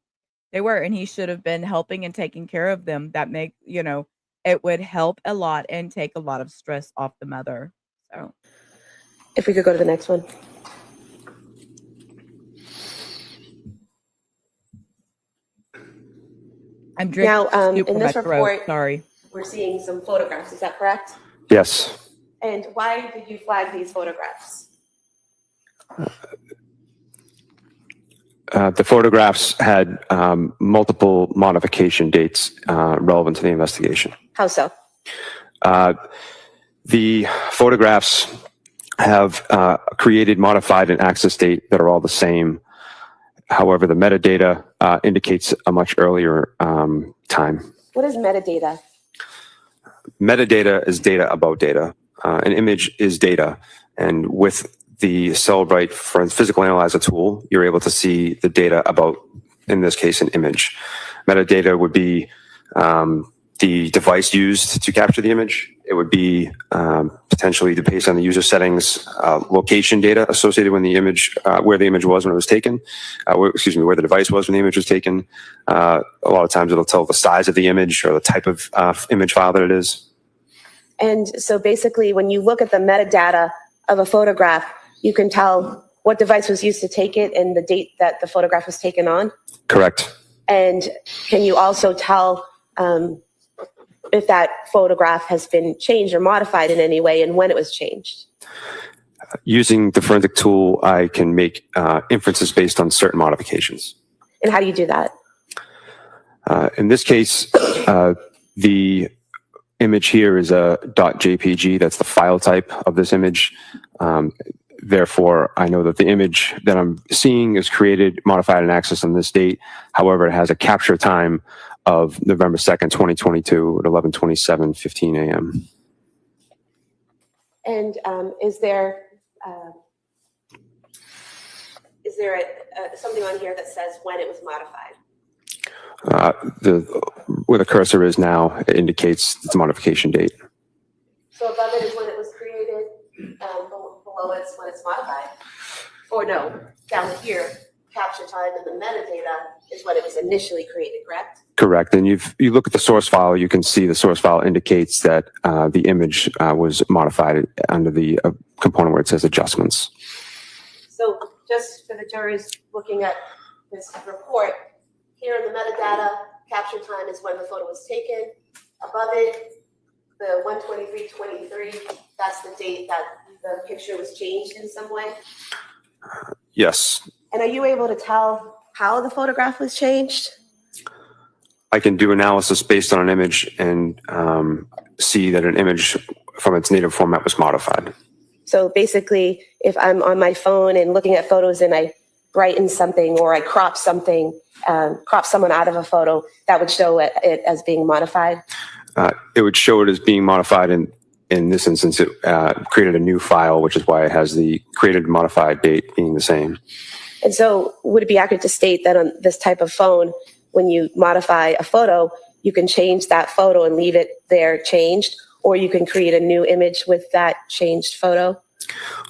They were, and he should have been helping and taking care of them. That it would help a lot and take a lot of stress off the mother. So, if we could go to the next one. I'm drinking now, soup in from this my report, throat. Sorry. We're seeing some photographs. Is that correct? Yes. And why did you flag these photographs? The photographs had multiple modification dates relevant to the investigation. How so? The photographs have created, modified, and access date that are all the same. However, the metadata indicates a much earlier time. What is metadata? Metadata is data about data. An image is data. And with the Celebrite physical analyzer tool, you're able to see the data about, in this case, an image. Metadata would be the device used to capture the image. It would be potentially, based on the user settings, location data associated with the image, where the image was when it was taken, where the device was when the image was taken. A lot of times it'll tell the size of the image or the type of image file that it is. And so basically, when you look at the metadata of a photograph, you can tell what device was used to take it and the date that the photograph was taken on? Correct. And can you also tell if that photograph has been changed or modified in any way and when it was changed? Using the forensic tool, I can make inferences based on certain modifications. And how do you do that? In this case, the image here is a .jpg. That's the file type of this image. Therefore, I know that the image that I'm seeing is created, modified, and accessed on this date. However, it has a capture time of November 2nd, 2022 at 11:27:15 a.m. And is there something on here that says when it was modified? Where the cursor is now, it indicates the modification date. So above it is when it was created, below it's when it's modified? Or no, down here, capture time and the metadata is when it was initially created, correct? Correct. And you look at the source file, you can see the source file indicates that the image was modified under the component where it says adjustments. So just for the jurors looking at this report, here in the metadata, capture time is when the photo was taken. Above it, the 1/23/23, that's the date that the picture was changed in some way. Yes. And are you able to tell how the photograph was changed? I can do analysis based on an image and see that an image from its native format was modified. So basically, if I'm on my phone and looking at photos and I brighten something or I crop something, crop someone out of a photo, that would show it as being modified? It would show it as being modified. In this instance, it created a new file, which is why it has the created and modified date being the same. And so would it be accurate to state that on this type of phone, when you modify a photo, you can change that photo and leave it there changed, or you can create a new image with that changed photo?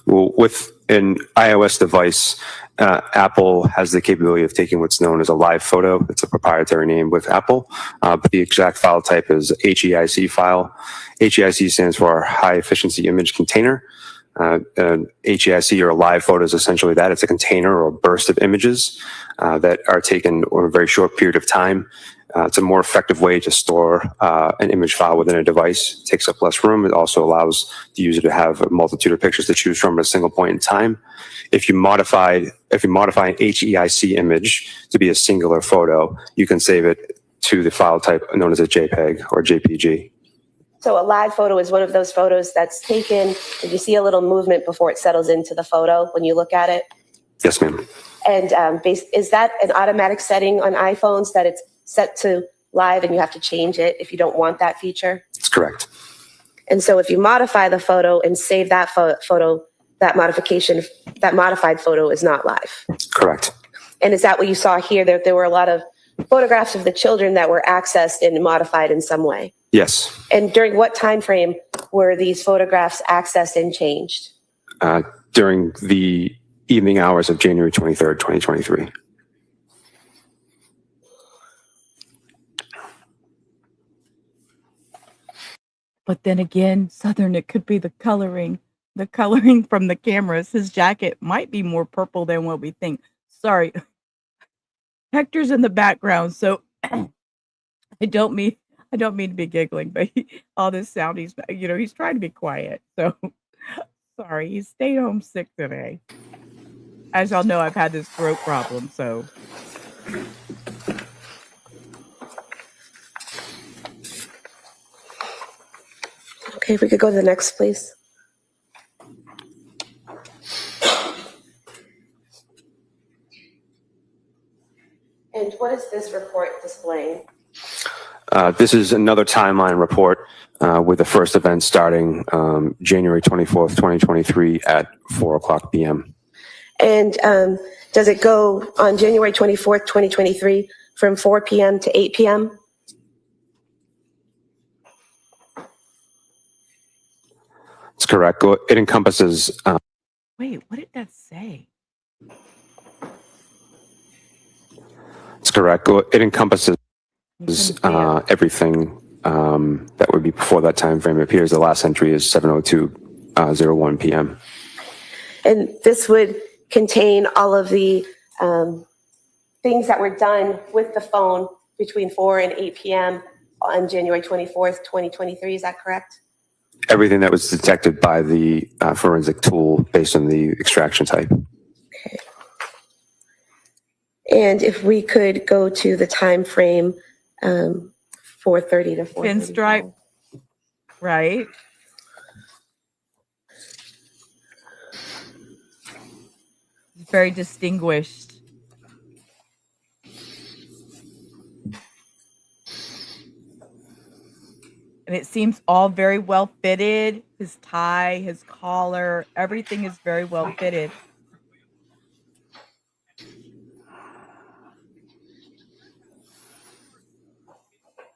Well, with an iOS device, Apple has the capability of taking what's known as a live photo. It's a proprietary name with Apple, but the exact file type is HEIC file. HEIC stands for High Efficiency Image Container. HEIC or live photo is essentially that. It's a container or a burst of images that are taken over a very short period of time. It's a more effective way to store an image file within a device. It takes up less room. It also allows the user to have a multitude of pictures to choose from at a single point in time. If you modify an HEIC image to be a singular photo, you can save it to the file type known as a JPEG or JPG. So a live photo is one of those photos that's taken, and you see a little movement before it settles into the photo when you look at it? Yes, ma'am. And is that an automatic setting on iPhones that it's set to live and you have to change it if you don't want that feature? That's correct. And so if you modify the photo and save that photo, that modified photo is not live? Correct. And is that what you saw here? There were a lot of photographs of the children that were accessed and modified in some way? Yes. And during what time frame were these photographs accessed and changed? During the evening hours of January 23rd, 2023. But then again, Southern, it could be the coloring from the cameras. His jacket might be more purple than what we think. Sorry. Hector's in the background, so I don't mean to be giggling, but all this sound, he's trying to be quiet. So sorry, he stayed home sick today. As y'all know, I've had this throat problem, so. Okay, if we could go to the next, please. And what is this report displaying? This is another timeline report with the first event starting January 24th, 2023 at 4:00 p.m. And does it go on January 24th, 2023 from 4 p.m. to 8 p.m.? That's correct. It encompasses. Wait, what did that say? That's correct. It encompasses everything that would be before that time frame. It appears the last entry is 7:02:01 p.m. And this would contain all of the things that were done with the phone between 4 and 8 p.m. on January 24th, 2023. Is that correct? Everything that was detected by the forensic tool based on the extraction type. Okay. And if we could go to the time frame 4:30 to 4:35. Pinstripe, right? Very distinguished. And it seems all very well fitted. His tie, his collar, everything is very well fitted.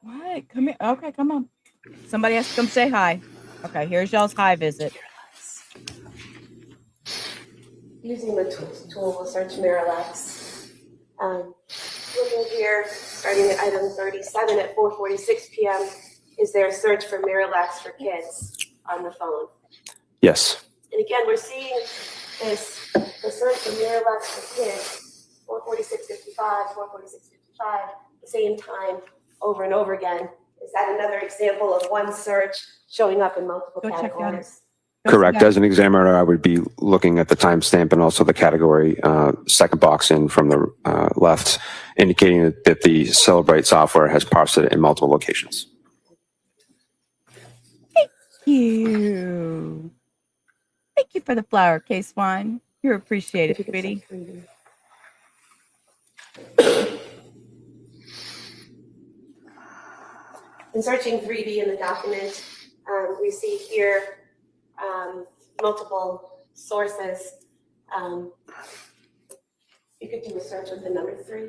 What? Come here. Okay, come on. Somebody has to come say hi. Okay, here's y'all's hi visit. Using the tool, we'll search Miralax. Looking here, starting at item 37 at 4:46 p.m. Is there a search for Miralax for kids on the phone? Yes. And again, we're seeing the search for Miralax for kids, 4:46:55, 4:46:55, the same time over and over again. Is that another example of one search showing up in multiple categories? Correct. As an examiner, I would be looking at the timestamp and also the category, second box in from the left, indicating that the Celebrate software has parsed it in multiple locations. You. Thank you for the flower, case wine. You're appreciated, Biddy. In searching 3D in the document, we see here multiple sources. You could do a search with the number 3.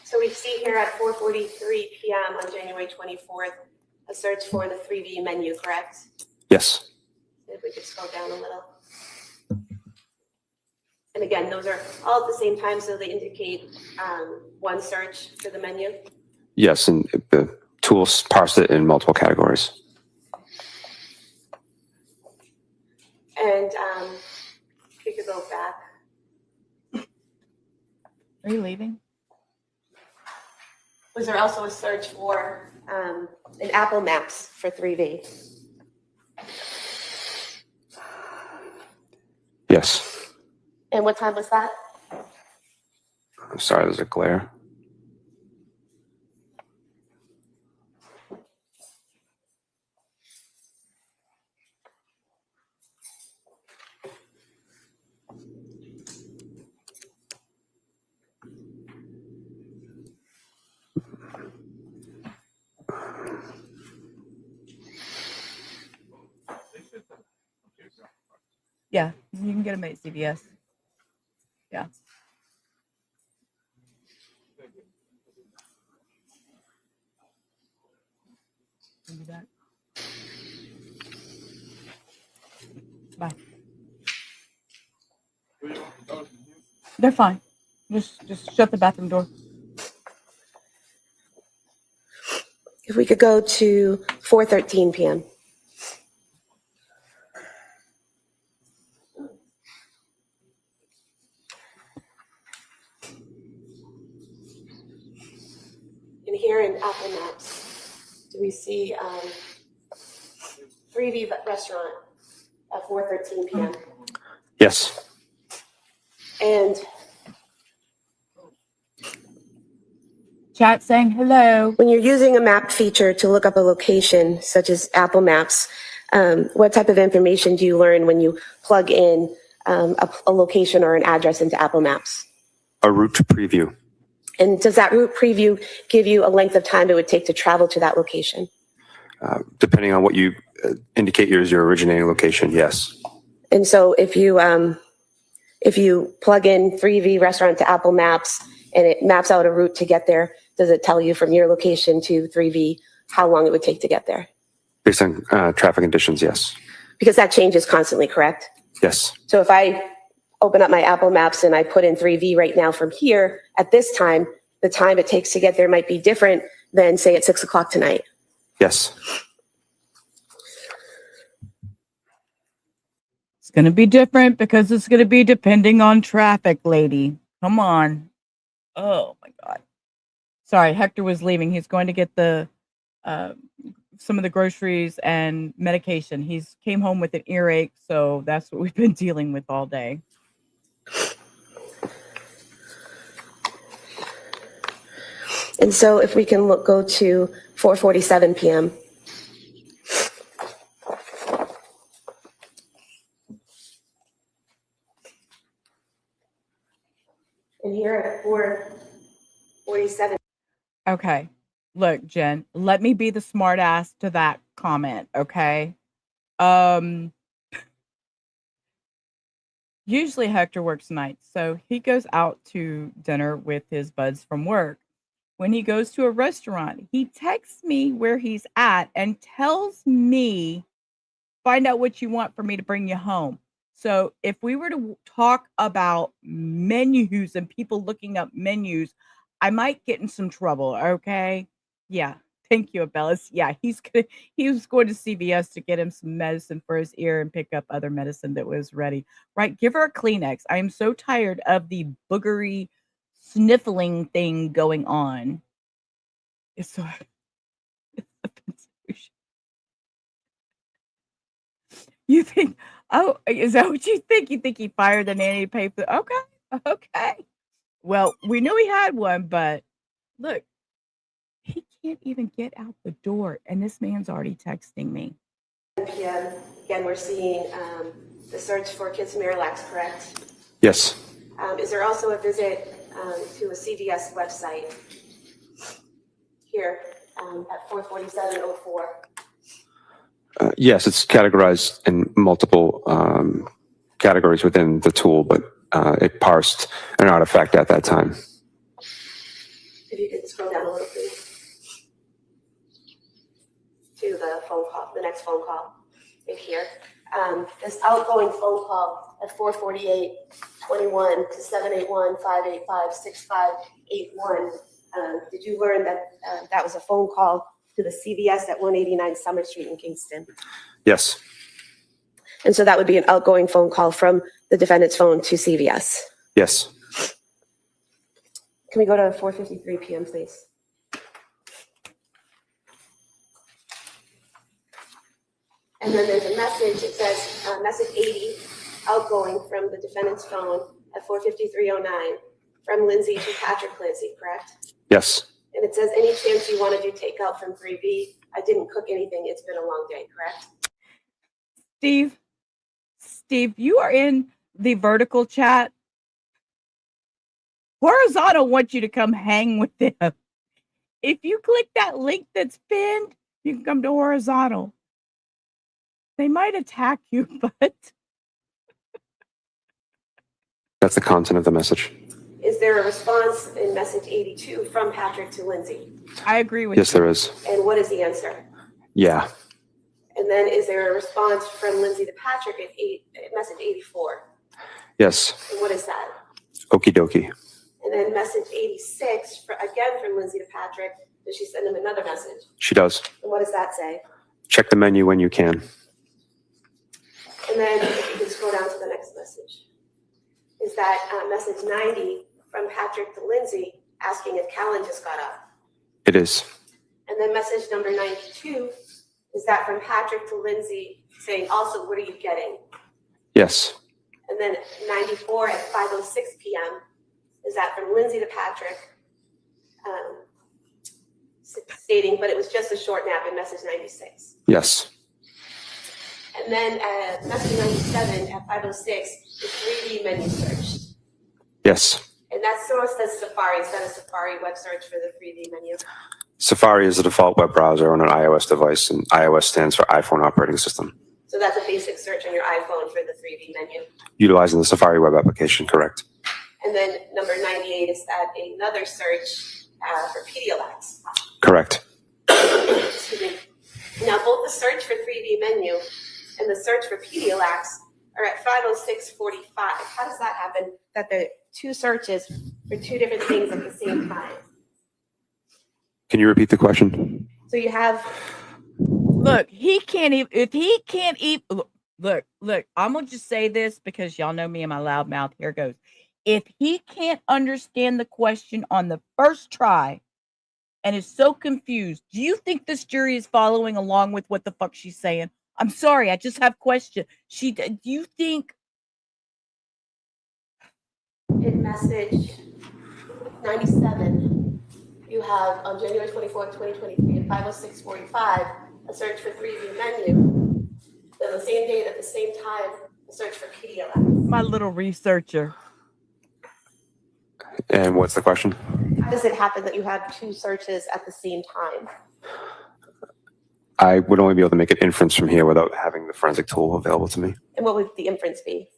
So we see here at 4:43 p.m. on January 24th, a search for the 3V menu, correct? Yes. If we could scroll down a little. And again, those are all at the same time, so they indicate one search for the menu. Yes, and the tools parsed it in multiple categories. And we could go back. Are you leaving? Was there also a search for an Apple Maps for 3V? Yes. And what time was that? I'm sorry, there's a glare. Yeah, you can get them at CVS. Yeah. Do that. Bye. They're fine. Just shut the bathroom door. If we could go to 4:13 p.m. And here in Apple Maps, do we see 3V restaurant at 4:13 p.m.? Yes. And Chat saying hello. when you're using a map feature to look up a location, such as Apple Maps, what type of information do you learn when you plug in a location or an address into Apple Maps? A route preview. And does that route preview give you a length of time it would take to travel to that location? Depending on what you indicate as your originating location, yes. And so if you plug in 3V restaurant to Apple Maps and it maps out a route to get there, does it tell you from your location to 3V how long it would take to get there? Based on traffic conditions, yes. Because that changes constantly, correct? Yes. So if I open up my Apple Maps and I put in 3V right now from here at this time, the time it takes to get there might be different than say at 6 o'clock tonight. Yes. It's going to be different because it's going to be depending on traffic, lady. Come on. Oh my God. Sorry, Hector was leaving. He's going to get the some of the groceries and medication. He's came home with an earache, so that's what we've been dealing with all day. And so if we can go to 4:47 p.m. And here at 4:47. Okay. Look, Jen, let me be the smart ass to that comment, okay? Usually Hector works nights, so he goes out to dinner with his buds from work. When he goes to a restaurant, he texts me where he's at and tells me, find out what you want for me to bring you home. So if we were to talk about menus and people looking up menus, I might get in some trouble, okay? Yeah. Thank you, Abellis. Yeah, he was going to CVS to get him some medicine for his ear and pick up other medicine that was ready. Right? Give her a Kleenex. I am so tired of the boogery sniffling thing going on. It's so You think, oh, is that what you think? You think he fired the nanny to pay for? Okay. Well, we knew he had one, but look, he can't even get out the door, and this man's already texting me. p.m. Again, we're seeing the search for kids Miralax, correct? Yes. Is there also a visit to a CVS website here at 4:47:04? Yes, it's categorized in multiple categories within the tool, but it parsed an artifact at that time. If you could scroll down a little, please, to the phone call, the next phone call right here. This outgoing phone call at 4:48:21 to 781-585-6581. Did you learn that that was a phone call to the CVS at 189 Summer Street in Kingston? Yes. And so that would be an outgoing phone call from the defendant's phone to CVS. Yes. Can we go to 4:53 p.m., please? And then there's a message. It says message 80, outgoing from the defendant's phone at 4:53:09 from Lindsay to Patrick Clancy, correct? Yes. And it says, any chance you want to do takeout from 3B? I didn't cook anything. It's been a long day, correct? Steve, you are in the vertical chat. Horizontal wants you to come hang with them. If you click that link that's pinned, you can come to horizontal. They might attack you, but That's the content of the message. Is there a response in message 82 from Patrick to Lindsay? I agree with Yes, you. there is. And what is the answer? Yeah. And then is there a response from Lindsay to Patrick at message 84? Yes. And what is that? Okie dokie. And then message 86, again from Lindsay to Patrick, does she send him another message? She does. And what does that say? Check the menu when you can. And then if you can scroll down to the next message. Is that message 90 from Patrick to Lindsay asking if Callan just got up? It is. And then message number 92, is that from Patrick to Lindsay saying also, what are you getting? Yes. And then 94 at 5:06 p.m., is that from Lindsay to Patrick stating, but it was just a short nap in message 96. Yes. And then message 97 at 5:06, the 3D menu search. Yes. And that source says Safari. It's not a Safari web search for the 3D menu. Safari is the default web browser on an iOS device, and iOS stands for iPhone operating system. So that's a basic search on your iPhone for the 3D menu. Utilizing the Safari web application, correct. And then number 98 is that another search for Pedialyte. Correct. Excuse me. Now, both the search for 3D menu and the search for Pedialyte are at 5:06:45. How does that happen? That the two searches for two different things at the same time. Can you repeat the question? So you have. Look, he can't even. If he can't even. Look. I'm gonna just say this because y'all know me and my loud mouth. Here goes. If he can't understand the question on the first try and is so confused, do you think this jury is following along with what the fuck she's saying? I'm sorry, I just have questions. Do you think? In message 97, you have on January 24th, 2023 at 5:06:45, a search for 3V menu. Then the same date at the same time, a search for Pedialyte. My little researcher. And what's the question? How does it happen that you have two searches at the same time? I would only be able to make an inference from here without having the forensic tool available to me. And what would the inference be?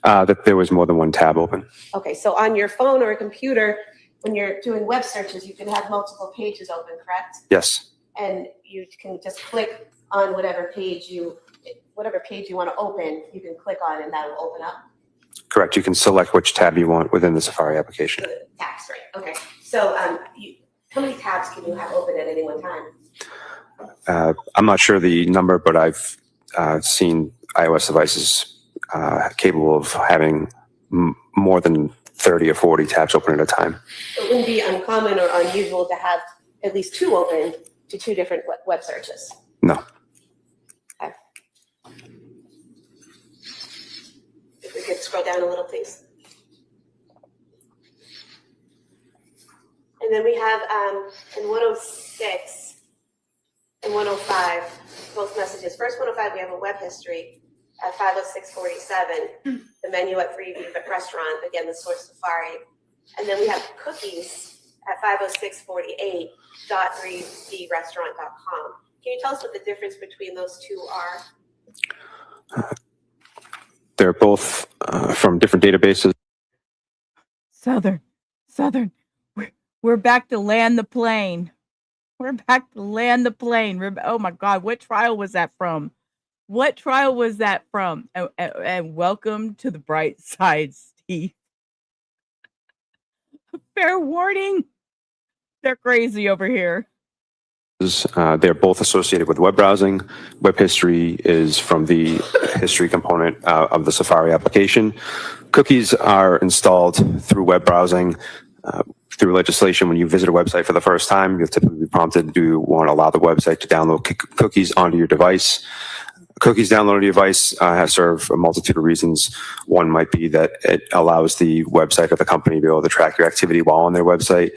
That there was more than one tab open. Okay, so on your phone or a computer, when you're doing web searches, you can have multiple pages open, correct? Yes. And you can just click on whatever page you want to open, you can click on and that will open up. Correct. You can select which tab you want within the Safari application. Tabs, right? Okay. So how many tabs can you have open at any one time? I'm not sure the number, but I've seen iOS devices capable of having more than 30 or 40 tabs open at a time. It wouldn't be uncommon or unusual to have at least two open to two different web searches. No. Okay. If we could scroll down a little, please. And then we have in 106 and 105, both messages. First 105, we have a web history at 5:06:47, the menu at 3V restaurant, again, the source Safari. And then we have cookies at 5:06:48.3vrestaurant.com. Can you tell us what the difference between those two are? They're both from different databases. Southern. We're back to land the plane. We're back to land the plane. Oh my God, what trial was that from? What trial was that from? And welcome to the bright side, Steve. Fair warning. They're crazy over here. They're both associated with web browsing. Web history is from the history component of the Safari application. Cookies are installed through web browsing. Through legislation, when you visit a website for the first time, you'll typically be prompted, do you want to allow the website to download cookies onto your device? Cookies downloaded to your device serve a multitude of reasons. One might be that it allows the website or the company to be able to track your activity while on their website,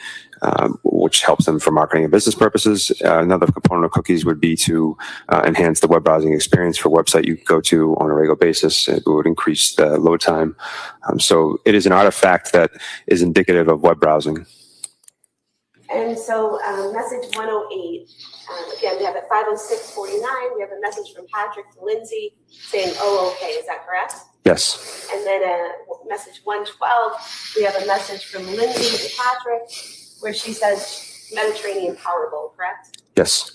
which helps them for marketing and business purposes. Another component of cookies would be to enhance the web browsing experience for a website you go to on a regular basis. It would increase the load time. So it is an artifact that is indicative of web browsing. And so message 108, again, we have at 5:06:49, we have a message from Patrick to Lindsay saying, oh, okay, is that correct? Yes. And then message 112, we have a message from Lindsay to Patrick where she says Mediterranean Power Bowl, correct? Yes.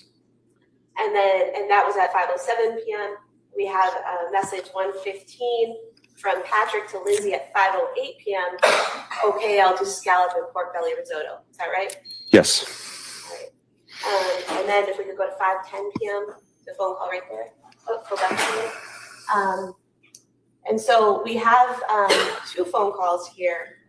And that was at 5:07 p.m. We have a message 115 from Patrick to Lindsay at 5:08 p.m. Okay, I'll do scallop and pork belly risotto. Is that right? Yes. All right. And then if we could go to 5:10 p.m., the phone call right there. Oh, go back to me. And so we have two phone calls here,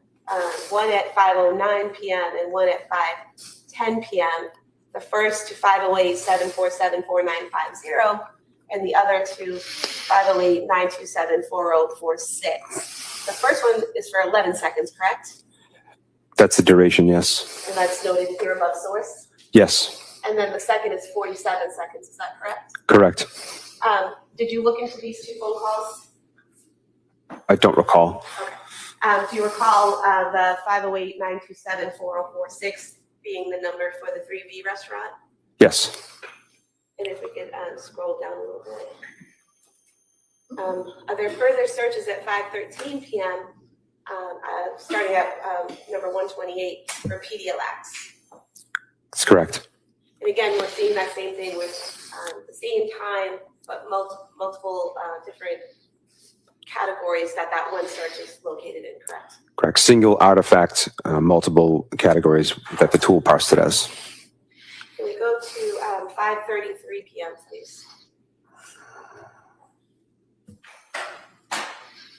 one at 5:09 p.m. and one at 5:10 p.m. The first to 508-747-4950 and the other to 508-927-4046. The first one is for 11 seconds, correct? That's the duration, yes. And that's noted here above source? Yes. And then the second is 47 seconds, is that correct? Correct. Did you look into these two phone calls? I don't recall. Okay. Do you recall the 508-927-4046 being the number for the 3V restaurant? Yes. And if we could scroll down a little bit. Are there further searches at 5:13 p.m., starting at number 128 for Pedialyte? That's correct. And again, we're seeing that same thing with the same time, but multiple different categories that one search is located in, correct? Correct. Single artifact, multiple categories that the tool parsed it as. Can we go to 5:33 p.m., please?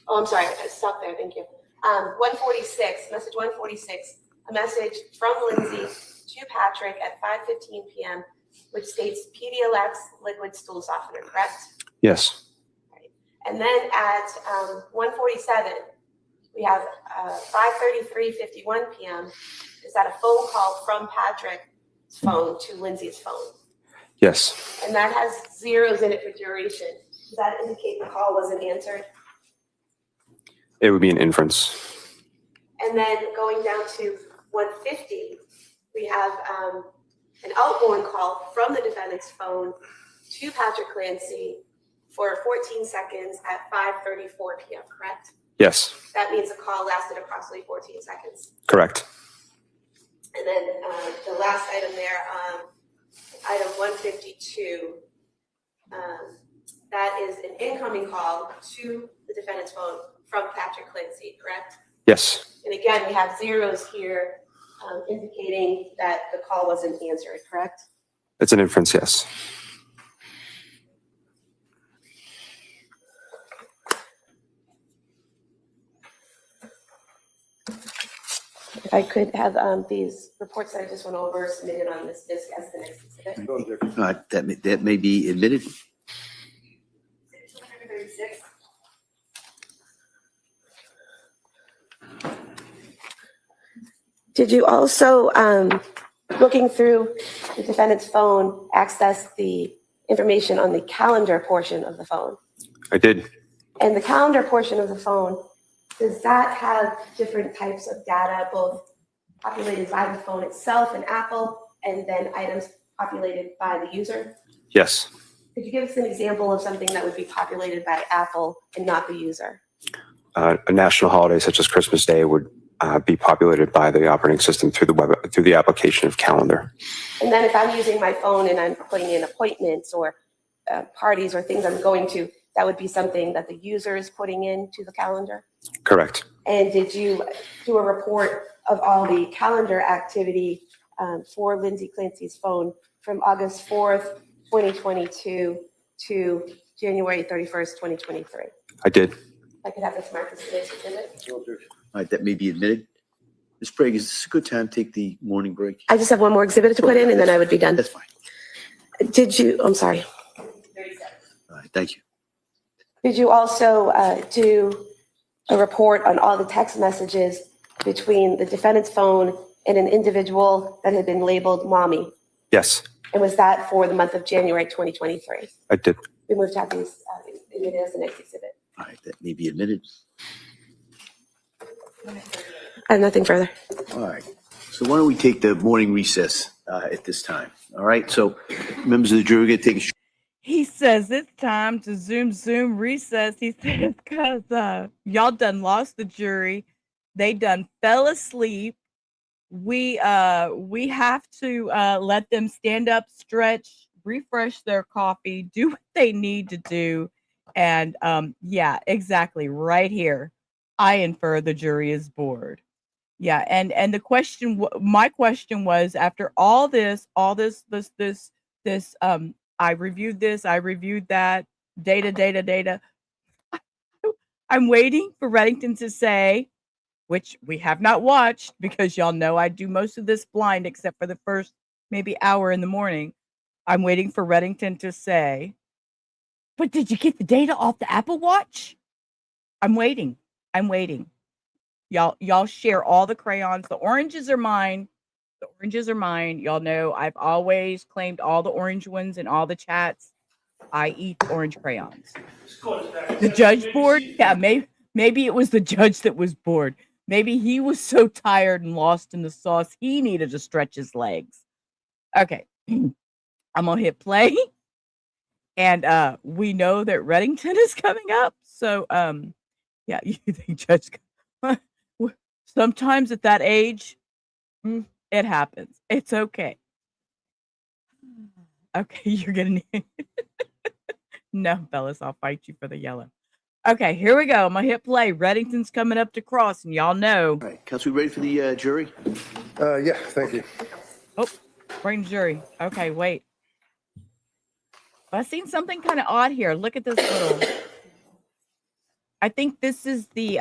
Oh, I'm sorry. I stopped there. Thank you. 146, message 146, a message from Lindsay to Patrick at 5:15 p.m., which states Pedialyte liquid stool softener, correct? Yes. Right. And then at 147, we have 5:33:51 p.m. is that a phone call from Patrick's phone to Lindsay's phone? Yes. And that has zeros in it for duration. Does that indicate the call wasn't answered? It would be an inference. And then going down to 150, we have an outgoing call from the defendant's phone to Patrick Clancy for 14 seconds at 5:34 p.m., correct? Yes. That means the call lasted approximately 14 seconds. Correct. And then the last item there, item 152, that is an incoming call to the defendant's phone from Patrick Clancy, correct? Yes. And again, we have zeros here indicating that the call wasn't answered, correct? It's an inference, yes. If I could have these reports that I just went over submitted on this disc as the next exhibit. That may be admitted. 236. Did you also, looking through the defendant's phone, access the information on the calendar portion of the phone? I did. And the calendar portion of the phone, does that have different types of data, both populated by the phone itself and Apple, and then items populated by the user? Yes. Could you give us an example of something that would be populated by Apple and not the user? A national holiday such as Christmas Day would be populated by the operating system through the application of Calendar. And then if I'm using my phone and I'm putting in appointments or parties or things I'm going to, that would be something that the user is putting into the calendar? Correct. And did you do a report of all the calendar activity for Lindsay Clancy's phone from August 4th, 2022 to January 31st, 2023? I did. I could have this marked as today's exhibit. All right, that may be admitted. Ms. Sprague, is this a good time to take the morning break? I just have one more exhibit to put in and then I would be done. That's fine. Did you, I'm sorry. All right, thank you. Did you also do a report on all the text messages between the defendant's phone and an individual that had been labeled mommy? Yes. And was that for the month of January 2023? I did. We moved to have these admitted as the next exhibit. All right, that may be admitted. I have nothing further. All right. So why don't we take the morning recess at this time? All right. So members of the jury, we're going to take a He says it's time to zoom recess. He says because y'all done lost the jury. They done fell asleep. We have to let them stand up, stretch, refresh their coffee, do what they need to do. And yeah, exactly. Right here, I infer the jury is bored. Yeah, and the question, my question was, after all this, I reviewed this, I reviewed that, data. I'm waiting for Reddington to say, which we have not watched because y'all know I do most of this blind except for the first maybe hour in the morning. I'm waiting for Reddington to say, but did you get the data off the Apple Watch? I'm waiting. Y'all share all the crayons. The oranges are mine. Y'all know I've always claimed all the orange ones in all the chats. I eat orange crayons. The judge bored? Yeah, maybe it was the judge that was bored. Maybe he was so tired and lost in the sauce, he needed to stretch his legs. Okay, I'm gonna hit play. And we know that Reddington is coming up. So, yeah, you think Judge... Sometimes at that age, it happens. It's okay. Okay, you're gonna need... No, Bellis, I'll fight you for the yellow. Okay, here we go. I'm gonna hit play. Reddington's coming up to cross, and y'all know. All right, counsel, we ready for the jury? Yeah, thank you. Oh, bring the jury. Okay, wait. I've seen something kind of odd here. Look at this little... I think this is the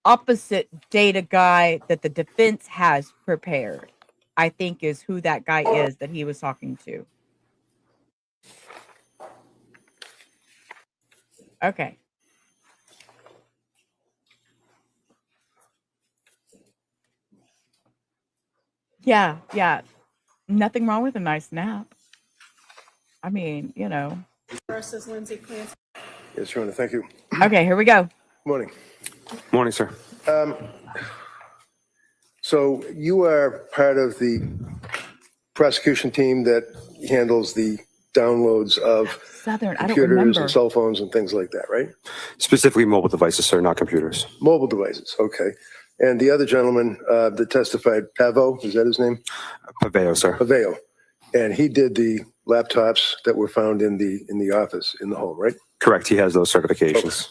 opposite data guy that the defense has prepared, I think is who that guy is that he was talking to. Okay. Yeah, yeah. Nothing wrong with a nice nap. I mean, you know. Versus Lindsay Clancy. Yes, Your Honor, thank you. Okay, here we go. Morning. Morning, sir. So you are part of the prosecution team that handles the downloads of Southern, I don't computers remember. and cell phones and things like that, right? Specifically mobile devices, sir, not computers. Mobile devices, okay. And the other gentleman that testified, Pavo, is that his name? Paveo, sir. Paveo. And he did the laptops that were found in the office, in the home, right? Correct. He has those certifications.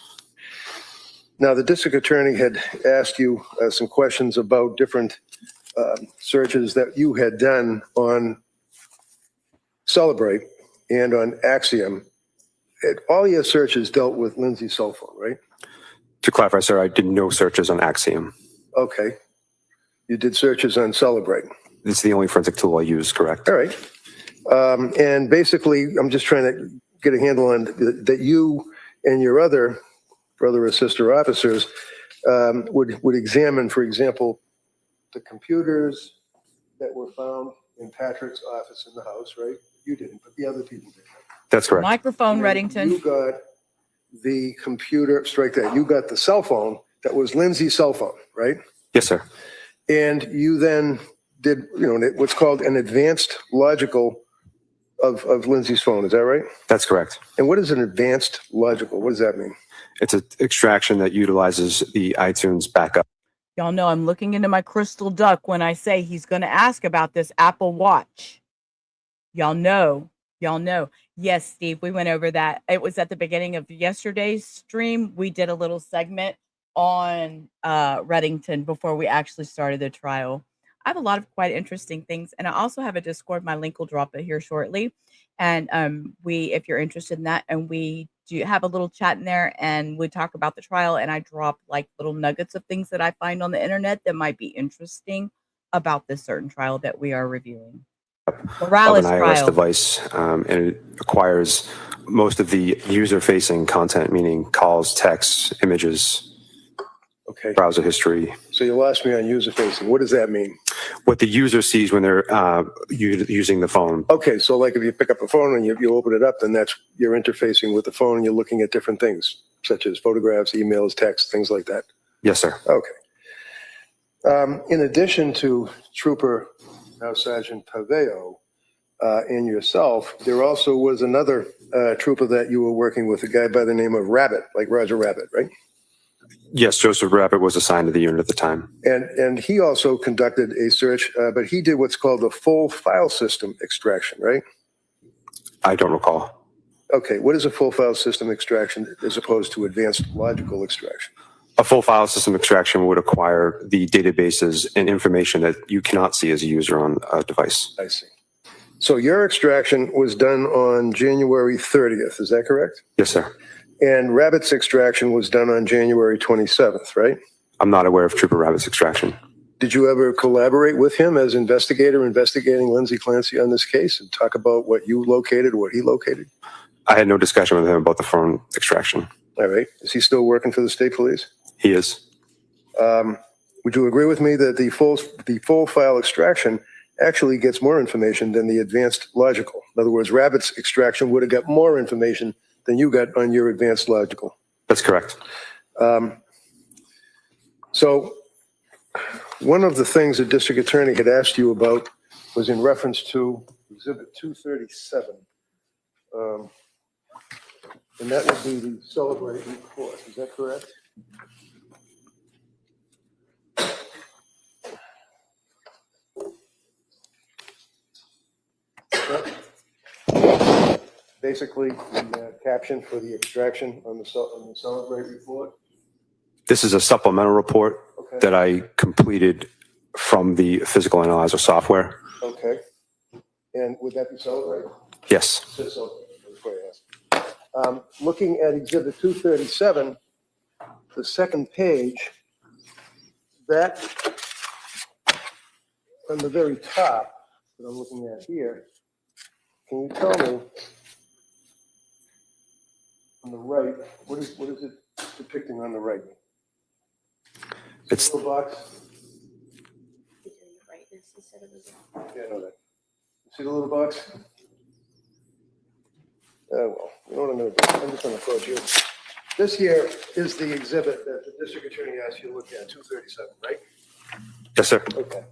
Now, the district attorney had asked you some questions about different searches that you had done on Celebrate and on Axiom. All your searches dealt with Lindsay's cell phone, right? To clarify, sir, I did no searches on Axiom. Okay. You did searches on Celebrate. It's the only forensic tool I use, correct? All right. And basically, I'm just trying to get a handle on that you and your other brother or sister officers would examine, for example, the computers that were found in Patrick's office in the house, right? You didn't, but the other people did. That's correct. Microphone, And then Reddington. You got the computer, strike that, you got the cell phone that was Lindsay's cell phone, right? Yes, sir. And you then did, what's called an advanced logical of Lindsay's phone, is that right? That's correct. And what is an advanced logical? What does that mean? It's an extraction that utilizes the iTunes backup. Y'all know I'm looking into my crystal duck when I say he's going to ask about this Apple Watch. Y'all know. Yes, Steve, we went over that. It was at the beginning of yesterday's stream. We did a little segment on Reddington before we actually started the trial. I have a lot of quite interesting things, and I also have a Discord. My link will drop it here shortly. And if you're interested in that, and we do have a little chat in there, and we talk about the trial, and I drop like little nuggets of things that I find on the internet that might be interesting about this certain trial that we are reviewing. Morales of an iOS trial. device, and it acquires most of the user-facing content, meaning calls, texts, images, Okay. browser history. So you lost me on user facing. What does that mean? What the user sees when they're using the phone. Okay, so like if you pick up a phone and you open it up, then you're interfacing with the phone and you're looking at different things, such as photographs, emails, text, things like that. Yes, sir. Okay. In addition to Trooper, now Sergeant Paveo, and yourself, there also was another trooper that you were working with, a guy by the name of Rabbit, like Roger Rabbit, right? Yes, Joseph Rabbit was assigned to the unit at the time. And he also conducted a search, but he did what's called the full file system extraction, right? I don't recall. Okay, what is a full file system extraction as opposed to advanced logical extraction? A full file system extraction would acquire the databases and information that you cannot see as a user on a device. I see. So your extraction was done on January 30th, is that correct? Yes, sir. And Rabbit's extraction was done on January 27th, right? I'm not aware of Trooper Rabbit's extraction. Did you ever collaborate with him as investigator investigating Lindsay Clancy on this case and talk about what you located, what he located? I had no discussion with him about the phone extraction. All right. Is he still working for the state police? He is. Would you agree with me that the full file extraction actually gets more information than the advanced logical? In other words, Rabbit's extraction would have got more information than you got on your advanced logical. That's correct. So one of the things the district attorney had asked you about was in reference to Exhibit 237. And that would be the Celebrate report. Is that correct? Basically, the caption for the extraction on the Celebrate report. This is a supplemental report that I completed from the physical analyzer software. Okay. And would that be Celebrate? Yes. That's what I asked. Looking at Exhibit 237, the second page, that on the very top that I'm looking at here, can you tell me on the right, what is it depicting on the right? It's Little box. You're doing it right now. He said it was. Yeah, I know that. See the little box? Well, you know what I'm going to do? I'm just going to quote you. This here is the exhibit that the district attorney asked you to look at, 237, right? Yes, sir. Okay.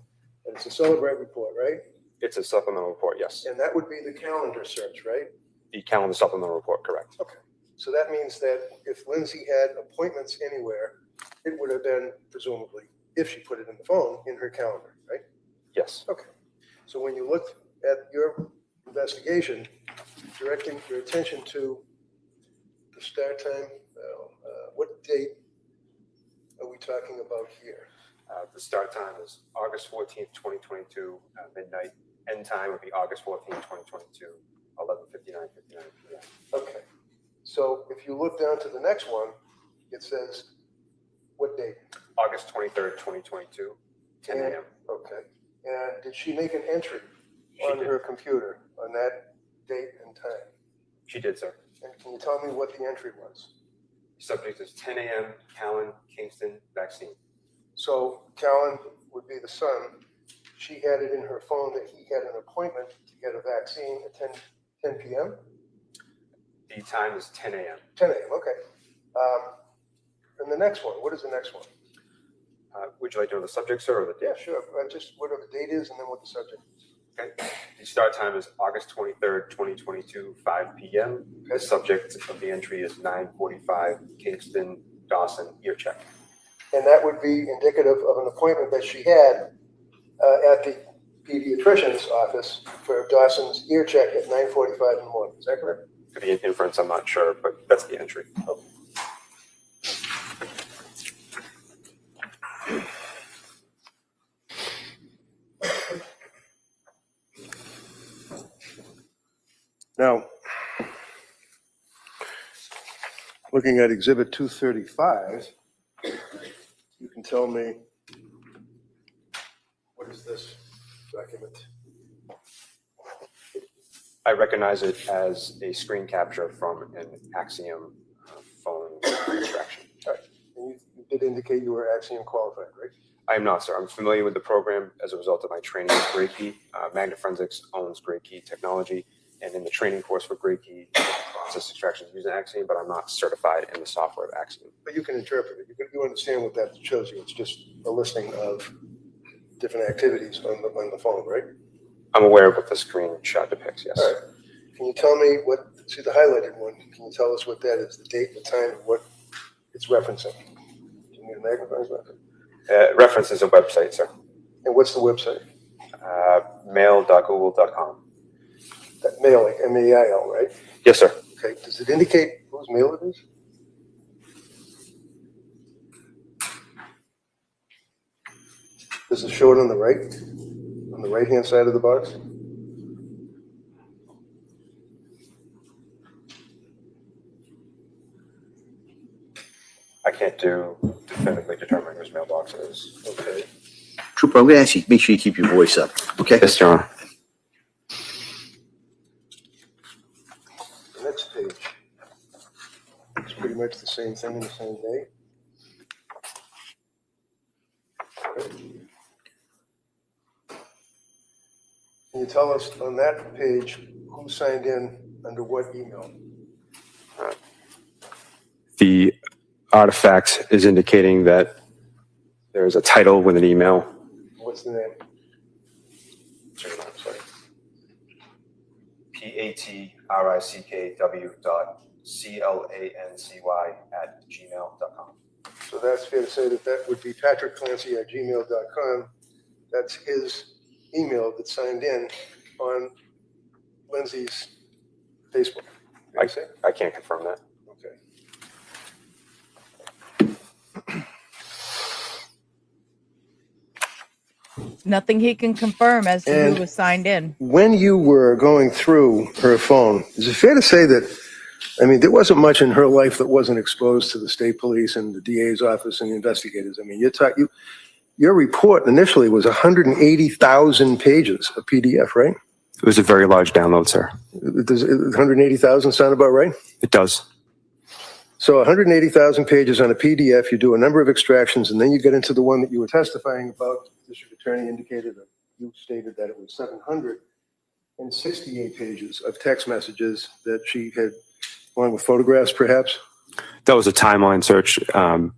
And it's a Celebrate report, right? It's a supplemental report, yes. And that would be the calendar search, right? The calendar supplemental report, correct. Okay. So that means that if Lindsay had appointments anywhere, it would have been presumably, if she put it in the phone, in her calendar, right? Yes. Okay. So when you looked at your investigation, directing your attention to the start time, what date are we talking about here? The start time is August 14th, 2022, midnight. End time would be August 14th, 2022, 11:59 p.m. Okay. So if you look down to the next one, it says, what date? August 23rd, 2022, 10 And- a.m. Okay. And did she make an entry She on did. her computer on that date and time? She did, sir. And can you tell me what the entry was? Subject is 10 a.m. Callan, Kingston, vaccine. So Callan would be the son. She had it in her phone that he had an appointment to get a vaccine at 10 p.m.? The time is 10 a.m. 10 a.m., okay. And the next one, what is the next one? Would you like to know the subject, sir, or the Yeah, date? sure. Just what the date is and then what the subject is. Okay. The start time is August 23rd, 2022, 5 p.m. The subject of the entry is 9:45, Kingston, Dawson, ear check. And that would be indicative of an appointment that she had at the pediatrician's office for Dawson's ear check at 9:45 in the morning. Is that correct? Could be an inference, I'm not sure, but that's the entry. Now, looking at Exhibit 235, you can tell me, what is this document? I recognize it as a screen capture from an Axiom phone extraction. All right. And you did indicate you were Axiom qualified, right? I am not, sir. I'm familiar with the program as a result of my training with Great Key. Magna Forensics owns Great Key Technology, and in the training course for Great Key, process extraction is using Axiom, but I'm not certified in the software of Axiom. But you can interpret it. You understand what that shows you. It's just a listing of different activities on the phone, right? I'm aware of what the screenshot depicts, yes. All right. Can you tell me see the highlighted one, can you tell us what that is, the date, the time, and what it's referencing? Do you need a magnifying glass? References a website, sir. And what's the website? Mail.google.com. That mail, like M-A-I-L, right? Yes, sir. Okay, does it indicate whose mail it is? Does it show it on the right-hand side of the box? I can't definitively determine whose mailbox it is. Okay. Trooper, I'm going to ask you, make sure you keep your voice up, okay? Yes, Your Honor. The next page. It's pretty much the same thing in the same day. Okay. Can you tell us on that page who signed in under what email? The artifact is indicating that there is a title with an email. What's the name? Sorry. patrickclancy@gmail.com. So that's fair to say that would be patrickclancy@gmail.com. That's his email that signed in on Lindsay's Facebook. I can't confirm that. Okay. Nothing he can confirm as to And- who was signed in. When you were going through her phone, is it fair to say that, I mean, there wasn't much in her life that wasn't exposed to the state police and the DA's office and the investigators? I mean, your report initially was 180,000 pages of PDF, right? It was a very large download, sir. Does 180,000 sound about right? It does. So 180,000 pages on a PDF, you do a number of extractions, and then you get into the one that you were testifying about. The district attorney indicated that you stated that it was 768 pages of text messages that she had, along with photographs perhaps? That was a timeline search.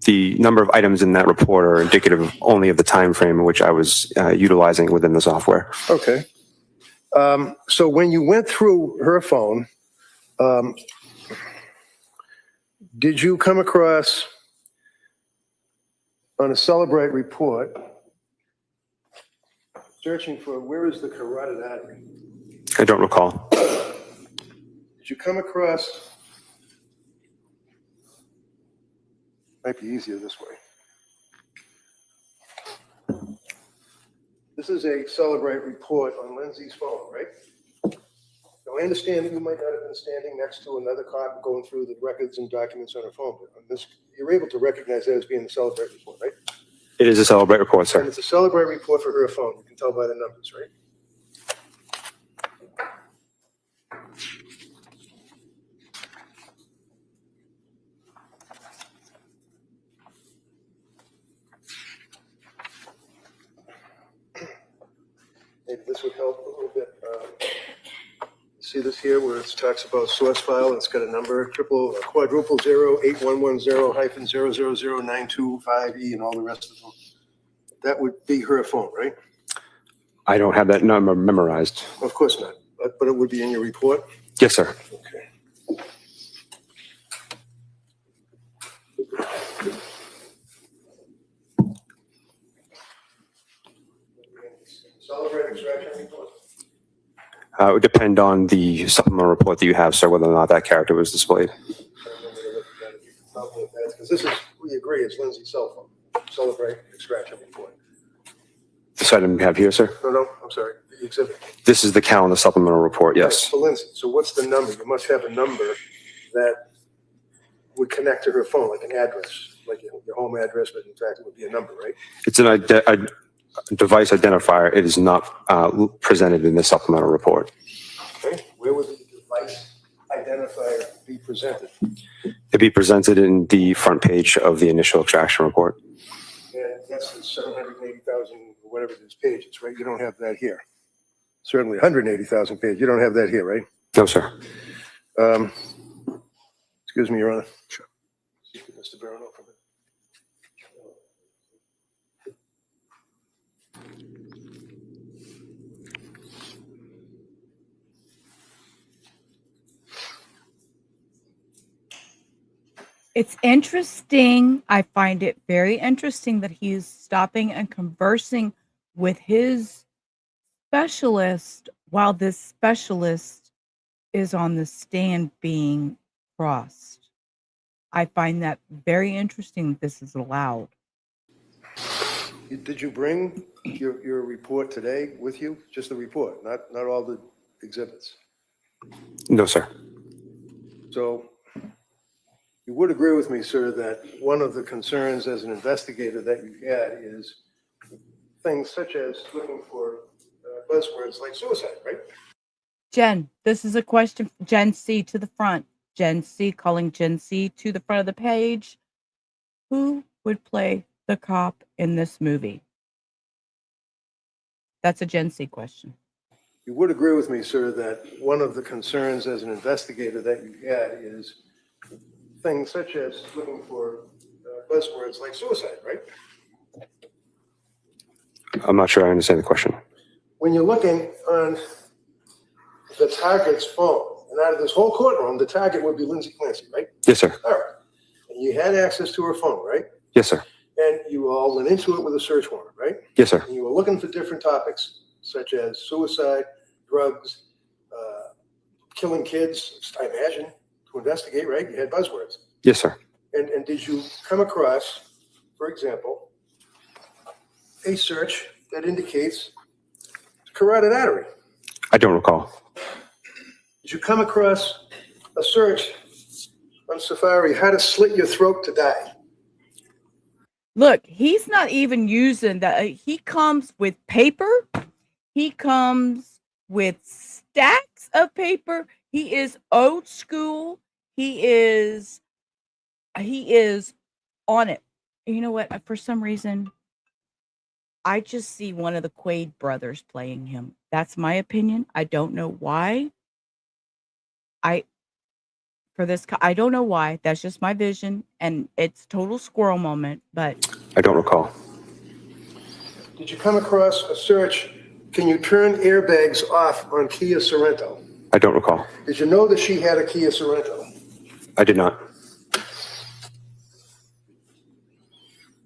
The number of items in that report are indicative only of the time frame in which I was utilizing within the software. Okay. So when you went through her phone, did you come across on a Celebrate report searching for where is the carotid artery? I don't recall. Did you come across, might be easier this way. This is a Celebrate report on Lindsay's phone, right? Now, I understand that you might not have been standing next to another cop going through the records and documents on her phone, but on this, you're able to recognize that as being the Celebrate report, right? It is a Celebrate report, And sir. it's a Celebrate report for her phone. You can tell by the numbers, right? Maybe this would help a little bit. See this here where it talks about source file? It's got a number, quadruple 08110-0000925E and all the rest of them. That would be her phone, right? I don't have that number memorized. Of course not, but it would be in your report? Yes, sir. Okay. Celebrate extraction report? It would depend on the supplemental report that you have, sir, whether or not that character was displayed. Because this is, we agree, it's Lindsay's cell phone. Celebrate extraction report. This item you have here, sir? No, I'm sorry, the exhibit. This is the Callan supplemental report, yes. For Lindsay, so what's the number? You must have a number that would connect to her phone, like an address, like your home address, but in fact it would be a number, right? It's a device identifier. It is not presented in this supplemental report. Okay, where would the device identifier be presented? It'd be presented in the front page of the initial extraction report. And that's the 780,000, whatever it is, pages, right? You don't have that here. Certainly 180,000 pages. You don't have that here, right? No, sir. Excuse me, Your Honor. Sure. Mr. Barrow, for a minute. It's interesting. I find it very interesting that he's stopping and conversing with his specialist while this specialist is on the stand being crossed. I find that very interesting that this is allowed. Did you bring your report today with you? Just the report, not all the exhibits? No, sir. So you would agree with me, sir, that one of the concerns as an investigator that you had is things such as looking for buzzwords like suicide, right? Jen, this is a question. Gen C to the front. Gen C, calling Gen C to the front of the page. Who would play the cop in this movie? That's a Gen C question. You would agree with me, sir, that one of the concerns as an investigator that you had is things such as looking for buzzwords like suicide, right? I'm not sure I understand the question. When you're looking on the target's phone, and out of this whole courtroom, the target would be Lindsay Clancy, right? Yes, sir. All right. And you had access to her phone, right? Yes, sir. And you all went into it with a search warrant, right? Yes, sir. And you were looking for different topics, such as suicide, drugs, killing kids, I imagine, to investigate, right? You had buzzwords. Yes, sir. And did you come across, for example, a search that indicates carotid artery? I don't recall. Did you come across a search on Safari, how to slit your throat to die? Look, he's not even using that. He comes with paper. He comes with stacks of paper. He is old school. He is on it. You know what? For some reason, I just see one of the Quaid brothers playing him. That's my opinion. I don't know why. I don't know why. That's just my vision, and it's total squirrel moment. But I don't recall. Did you come across a search, can you turn airbags off on Kia Sorento? I don't recall. Did you know that she had a Kia Sorento? I did not.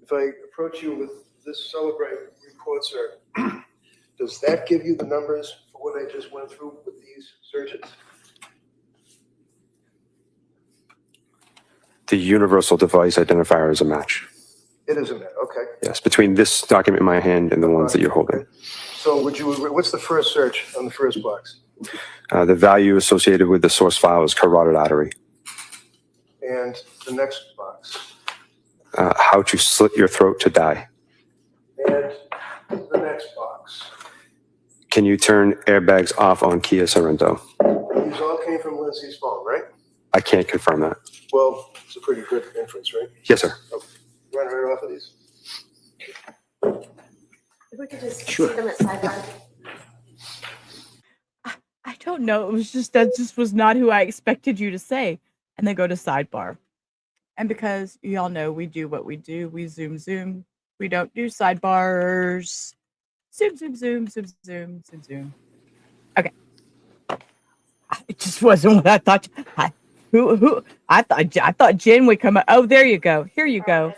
If I approach you with this Celebrate report, sir, does that give you the numbers for what I just went through with these searches? The universal device identifier is a match. It is a match, okay. Yes, between this document in my hand and the ones that you're holding. So would you, what's the first search on the first box? The value associated with the source file is carotid artery. And the next box? How to slit your throat to die. And the next box? Can you turn airbags off on Kia Sorento? These all came from Lindsay's phone, right? I can't confirm that. Well, it's a pretty good inference, right? Yes, sir. Okay. Run right off of these. If we could just Sure. see them at sidebar. I don't know. It was just that just was not who I expected you to say. And then go to sidebar. And because y'all know we do what we do, we zoom. We don't do sidebars. Zoom. Okay. It just wasn't what I thought. I thought Jen would come up. Oh, there you go. Here you go.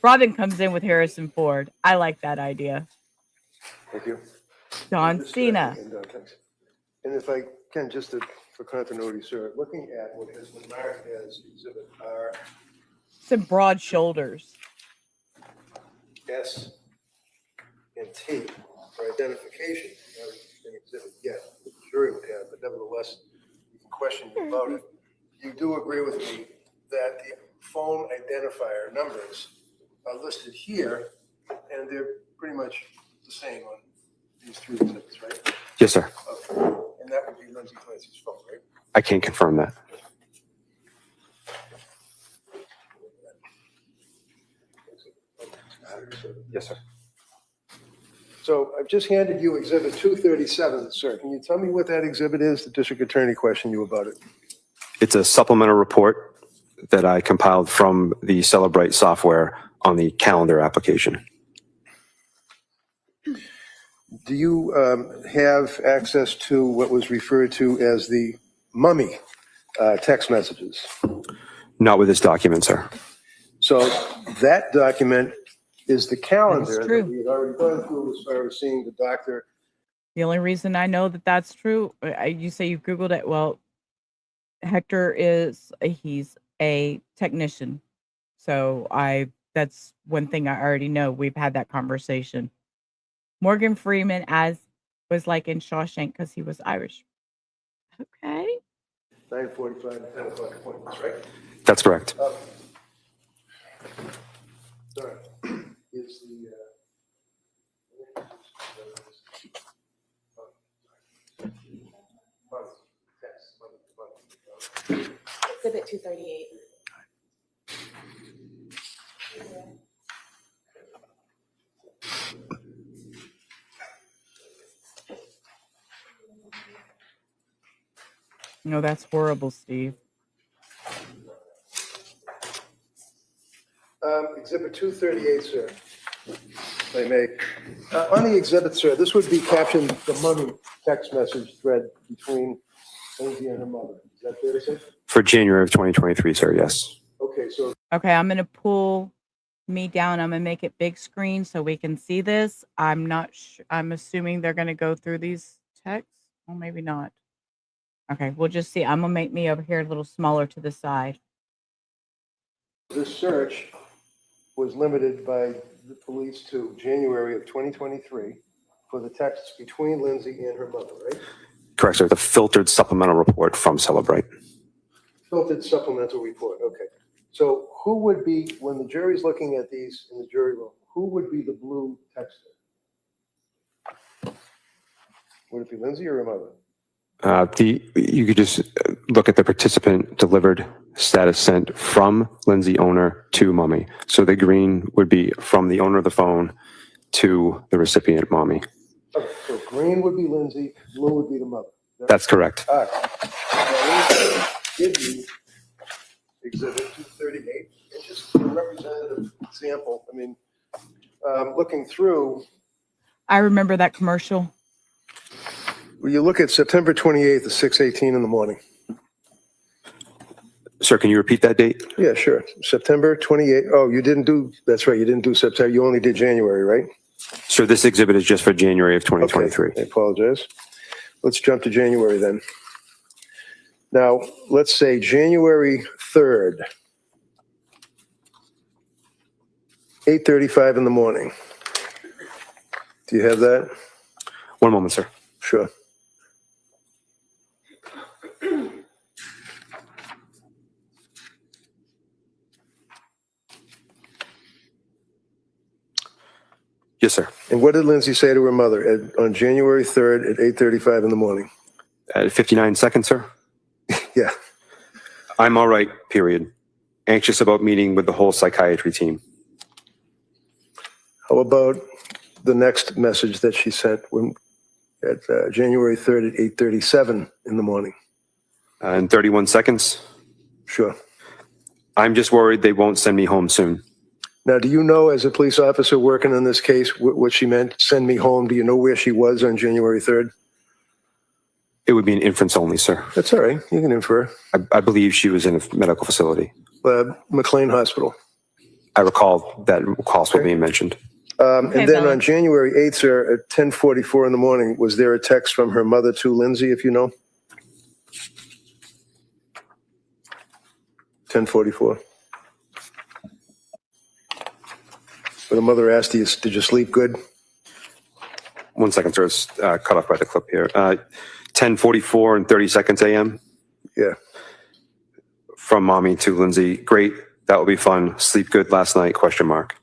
Robin comes in with Harrison Ford. I like that idea. Thank you. John Cena. And if I can, just for continuity, sir, looking at what has been marked as Exhibit R, Some broad shoulders. S, and T for identification, not an exhibit yet, the jury would have, but nevertheless, you can question you about it. You do agree with me that the phone identifier numbers are listed here, and they're pretty much the same on these three exhibits, right? Yes, sir. Okay. And that would be Lindsay Clancy's phone, right? I can't confirm that. Yes, sir. So I've just handed you Exhibit 237, sir. Can you tell me what that exhibit is? The district attorney questioned you about it. It's a supplemental report that I compiled from the Celebrate software on the calendar application. Do you have access to what was referred to as the mummy text messages? Not with this document, sir. So that document is the calendar That's true. that we had already gone through as far as seeing the doctor. The only reason I know that that's true, you say you Googled it. Well, Hector he's a technician. So that's one thing I already know. We've had that conversation. Morgan Freeman was like in Shawshank because he was Irish. Okay. 9:45 and 10 o'clock appointments, right? That's correct. Sorry. Is the Exhibit 238. No, that's horrible, Steve. Exhibit 238, sir. If I may. On the exhibit, sir, this would be captioned the mummy text message thread between Lindsay and her mother. Is that fair to say? For January of 2023, sir, yes. Okay, so Okay, I'm going to pull me down. I'm going to make it big screen so we can see this. I'm not sure. I'm assuming they're going to go through these texts. Well, maybe not. Okay, we'll just see. I'm going to make me over here a little smaller to the side. this search was limited by the police to January of 2023 for the texts between Lindsay and her mother, right? Correct, sir. The filtered supplemental report from Celebrate. Filtered supplemental report, okay. So who would be, when the jury's looking at these in the jury room, who would be the blue texter? Would it be Lindsay or her mother? You could just look at the participant delivered status sent from Lindsay owner to mummy. So the green would be from the owner of the phone to the recipient, mommy. Okay, so green would be Lindsay, blue would be the mother. That's correct. All right. Now, give you Exhibit 238, and just a representative example. I mean, looking through, I remember that commercial. well, you look at September 28th at 6:18 in the morning. Sir, can you repeat that date? Yeah, sure. September 28th. Oh, you didn't do, that's right, you didn't do September. You only did January, right? Sir, this exhibit is just for January of 2023. Okay, I apologize. Let's jump to January then. Now, let's say January 3rd, 8:35 in the morning. Do you have that? One moment, sir. Sure. Yes, sir. And what did Lindsay say to her mother on January 3rd at 8:35 in the morning? At 59 seconds, sir. Yeah. I'm all right, period. Anxious about meeting with the whole psychiatry team. How about the next message that she sent at January 3rd at 8:37 in the morning? In 31 seconds. Sure. I'm just worried they won't send me home soon. Now, do you know, as a police officer working on this case, what she meant, send me home? Do you know where she was on January 3rd? It would be an inference only, sir. That's all right. You can infer. I believe she was in a medical facility. McLean Hospital. I recall that hospital being mentioned. And then on January 8th, sir, at 10:44 in the morning, was there a text from her mother to Lindsay, if you know? 10:44. But the mother asked you, did you sleep good? 1 second, sir. It's cut off by the clip here. 10:44 and 30 seconds a.m. Yeah. From mommy to Lindsay. Great. That will be fun. Sleep good last night? Question mark.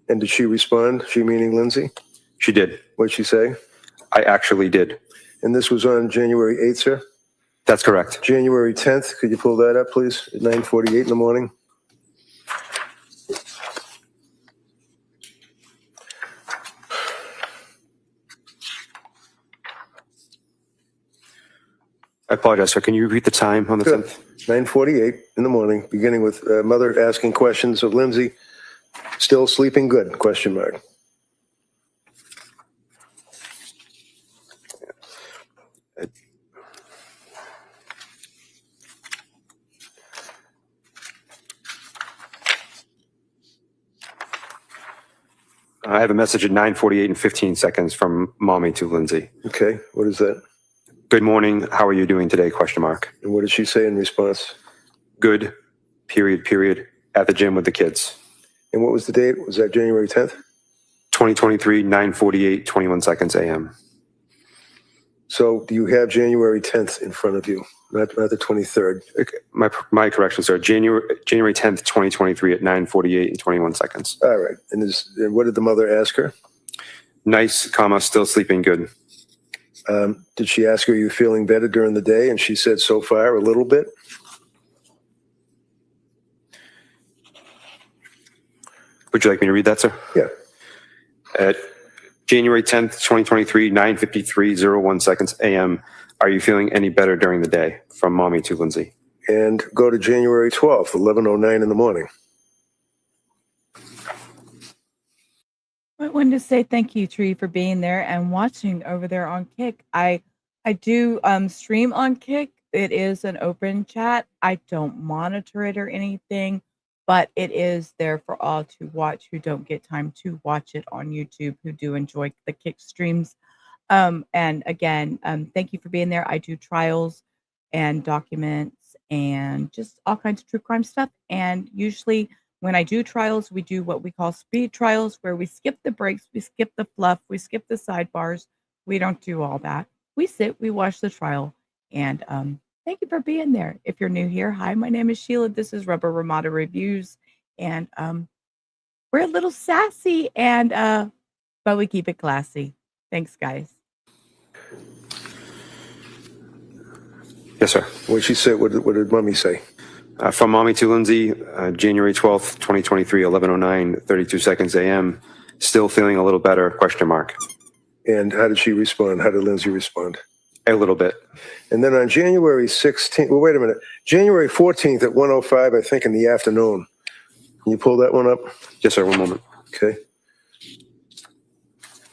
And did she respond? She meaning Lindsay? She did. What'd she say? I actually did. And this was on January 8th, sir? That's correct. January 10th, could you pull that up, please? At 9:48 in the morning? I apologize, sir. Can you repeat the time on the 10th? 9:48 in the morning, beginning with mother asking questions of Lindsay. Still sleeping good? Question mark. I have a message at 9:48 and 15 seconds from mommy to Lindsay. Okay, what is that? Good morning. How are you doing today? Question mark. And what did she say in response? Good. Period. At the gym with the kids. And what was the date? Was that January 10th? 2023, 9:48, 21 seconds a.m. So do you have January 10th in front of you? Not the 23rd. Okay. My correction, sir. January 10th, 2023 at 9:48 and 21 seconds. All right. And what did the mother ask her? Nice, still sleeping good. Did she ask her, are you feeling better during the day? And she said, so far, a little bit. Would you like me to read that, sir? Yeah. At January 10th, 2023, 9:53:01 seconds a.m. Are you feeling any better during the day? From mommy to Lindsay. And go to January 12th, 11:09 in the morning. I wanted to say thank you, Tree, for being there and watching over there on Kick. I do stream on Kick. It is an open chat. I don't monitor it or anything, but it is there for all to watch who don't get time to watch it on YouTube, who do enjoy the Kick streams. And again, thank you for being there. I do trials and documents and just all kinds of true crime stuff. And usually when I do trials, we do what we call speed trials, where we skip the breaks, we skip the fluff, we skip the sidebars. We don't do all that. We sit, we watch the trial. And thank you for being there. If you're new here, hi, my name is Sheila. This is Rubber Ramada Reviews. And we're a little sassy, and but we keep it classy. Thanks, guys. Yes, sir. What did she say? What did mommy say? From mommy to Lindsay, January 12th, 2023, 11:09, 32 seconds a.m. Still feeling a little better, question mark. And how did she respond? How did Lindsay respond? A little bit. And then on January 16th, well, wait a minute, January 14th at 1:05, I think in the afternoon. Can you pull that one up? Yes, sir. One moment. Okay.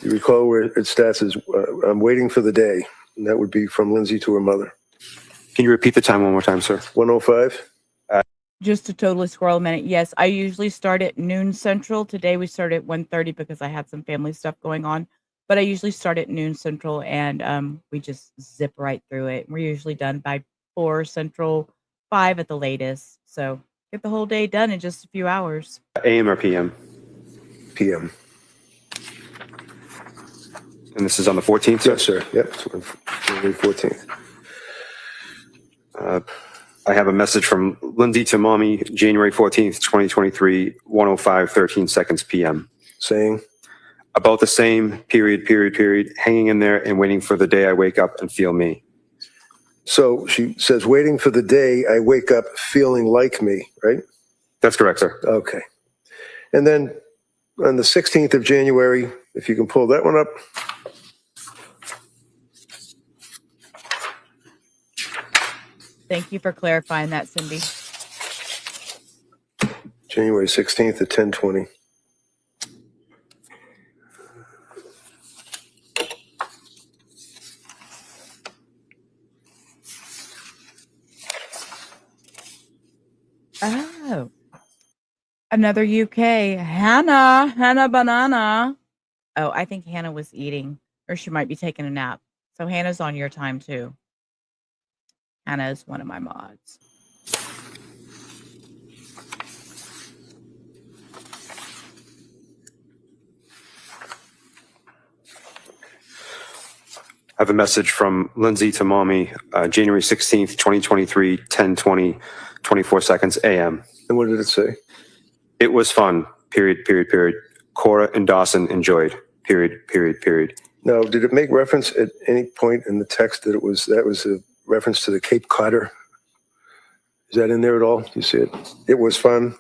You recall where it starts as, I'm waiting for the day. And that would be from Lindsay to her mother. Can you repeat the time one more time, sir? 1:05? Just to totally squirrel a minute. Yes, I usually start at noon Central. Today we started at 1:30 because I had some family stuff going on. But I usually start at noon Central, and we just zip right through it. We're usually done by 4 Central, 5 at the latest. So get the whole day done in just a few hours. AM or PM? PM. And this is on the 14th, sir? Yes, sir. Yep. January 14th. I have a message from Lindsay to mommy, January 14th, 2023, 1:05, 13 seconds PM. Saying? About the same, period, hanging in there and waiting for the day I wake up and feel me. So she says, waiting for the day I wake up feeling like me, right? That's correct, sir. Okay. And then on the 16th of January, if you can pull that one up. Thank you for clarifying that, Cindy. January 16th at 10:20. Oh, another UK. Hannah Banana. Oh, I think Hannah was eating, or she might be taking a nap. So Hannah's on your time too. Hannah is one of my mods. I have a message from Lindsay to mommy, January 16th, 2023, 10:20, 24 seconds AM. And what did it say? It was fun, period. Cora and Dawson enjoyed, period. Now, did it make reference at any point in the text that that was a reference to the Cape Codder? Is that in there at all? Do you see it? It was fun,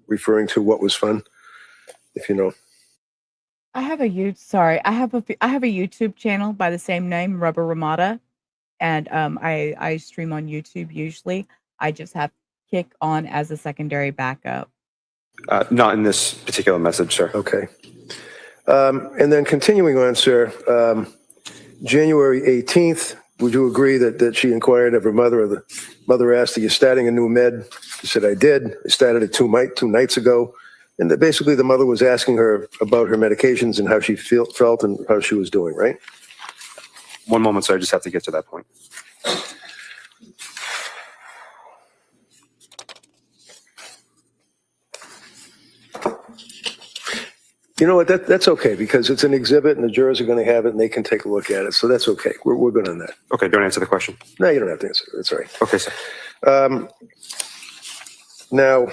referring to what was fun, if you know. I have a YouTube channel by the same name, Rubber Ramada, and I stream on YouTube usually. I just have Kick on as a secondary backup. Not in this particular message, sir. Okay. And then continuing on, sir, January 18th, would you agree that she inquired of her mother, or the mother asked, are you starting a new med? She said, I did. I started it two nights ago. And that basically the mother was asking her about her medications and how she felt and how she was doing, right? One moment, sir. I just have to get to that point. You know what? That's okay, because it's an exhibit and the jurors are going to have it and they can take a look at it. So that's okay. We're good on that. Okay, don't answer the question. No, you don't have to answer it. That's all right. Okay, sir. Now,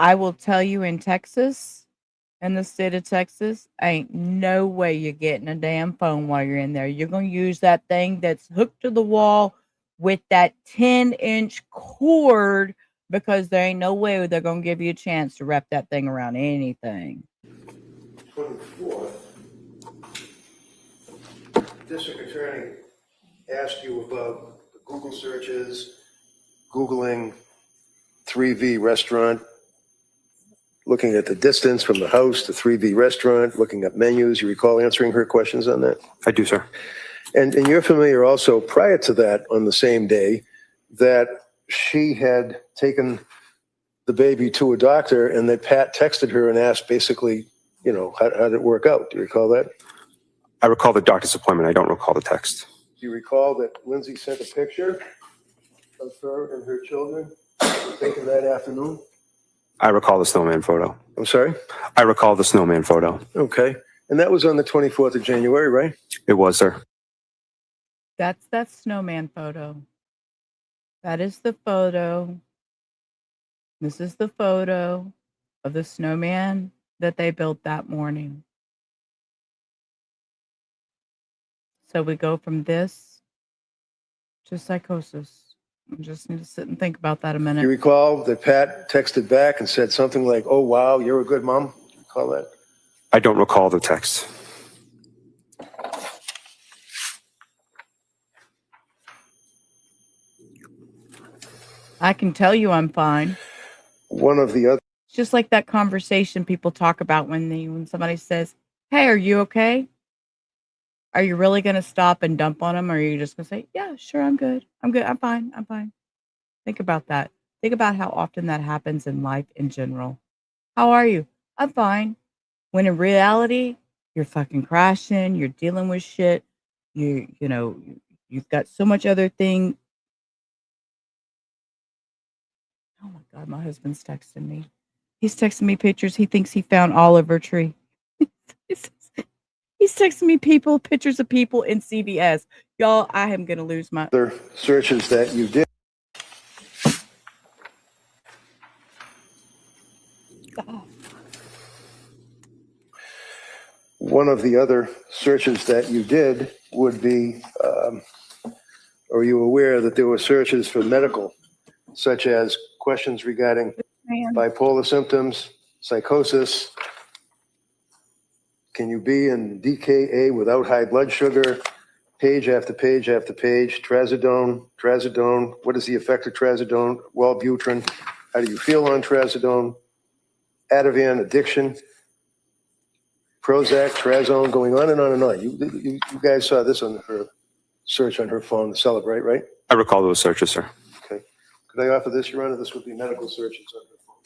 I will tell you, in Texas, in the state of Texas, ain't no way you're getting a damn phone while you're in there. You're going to use that thing that's hooked to the wall with that 10-inch cord, because there ain't no way they're going to give you a chance to wrap that thing around anything. 24th, District Attorney asked you about the Google searches, Googling 3V restaurant, looking at the distance from the house to 3V restaurant, looking at menus. You recall answering her questions on that? I do, sir. And you're familiar also, prior to that, on the same day, that she had taken the baby to a doctor and that Pat texted her and asked basically, you know, how did it work out? Do you recall that? I recall the doctor's appointment. I don't recall the text. Do you recall that Lindsay sent a picture of her and her children taken that afternoon? I recall the snowman photo. I'm sorry? I recall the snowman photo. Okay. And that was on the 24th of January, right? It was, sir. That's that snowman photo. That is the photo. This is the photo of the snowman that they built that morning. So we go from this Just psychosis. I just need to sit and think about that a You minute. recall that Pat texted back and said something like, "Oh, wow, you're a good mom"? Recall that? I don't recall the text. I can tell you I'm fine. One of the other. It's just like that conversation people talk about when somebody says, "Hey, are you okay?" Are you really going to stop and dump on them, or are you just going to say, "Yeah, sure, I'm good. I'm good. I'm fine. I'm fine." Think about that. Think about how often that happens in life in general. How are you? I'm fine. When in reality, you're fucking crashing. You're dealing with shit. You've got so much other thing. Oh my God, my husband's texting me. He's texting me pictures. He thinks he found Oliver Tree. He's texting me pictures of people in CVS. Y'all, I am going to lose my... Other searches that you did. One of the other searches that you did would be, are you aware that there were searches for medical, such as questions regarding bipolar symptoms, psychosis? Can you be in DKA without high blood sugar? Page after page after page. Trazodone. What is the effect of trazodone? Wellbutrin. How do you feel on trazodone? Ativan addiction. Prozac, Trazone, going on and on and on. You guys saw this on her search on her phone, the Celebrate, right? I recall those searches, sir. Okay. Could I offer this, Your Honor? This would be medical searches on her phone.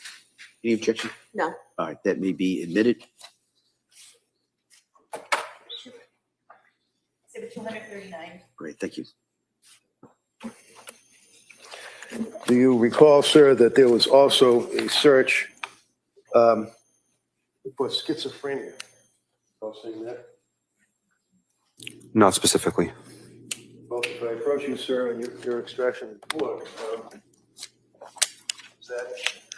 Any objection? No. All right, that may be admitted. Exhibit 239. Great, thank you. Do you recall, sir, that there was also a search for schizophrenia? I'll say that. Not specifically. Well, if I approach you, sir, and your extraction report, does that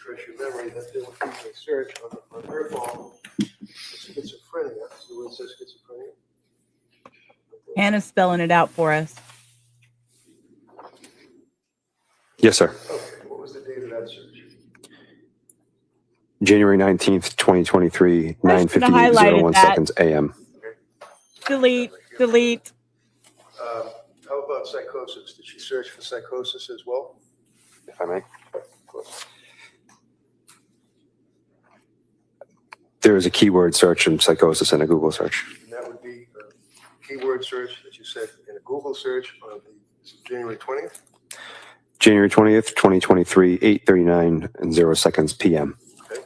refresh your memory that there was a search on her phone for schizophrenia? See where it says schizophrenia? Hannah's spelling it out for us. Yes, sir. Okay, what was the date of that search? January 19th, 2023, I should have 9:58:01 highlighted that. seconds a.m. Delete. How about psychosis? Did she search for psychosis as well? If I may. There is a keyword search in psychosis in a Google search. And that would be a keyword search that you said in a Google search on January 20th? January 20th, 2023, 8:39 and 0 seconds p.m. Okay.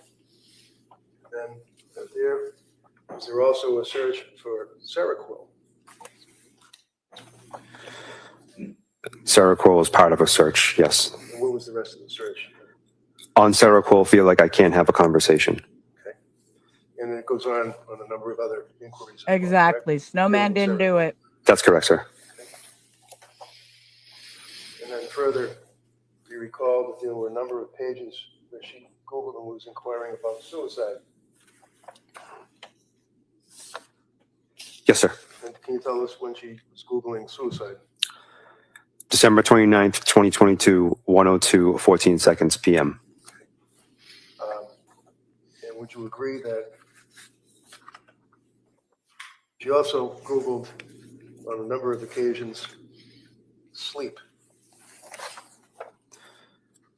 Then was there also a search for Seroquel? Seroquel is part of a search, yes. And what was the rest of the search? On Seroquel, feel like I can't have a conversation. Okay. And it goes on a number of other inquiries. Exactly. Snowman didn't do it. That's correct, sir. And then further, do you recall that there were a number of pages where she Googled and was inquiring about suicide? Yes, sir. And can you tell us when she was Googling suicide? December 29th, 2022, 1:02:14 seconds p.m. And would you agree that she also Googled on a number of occasions sleep?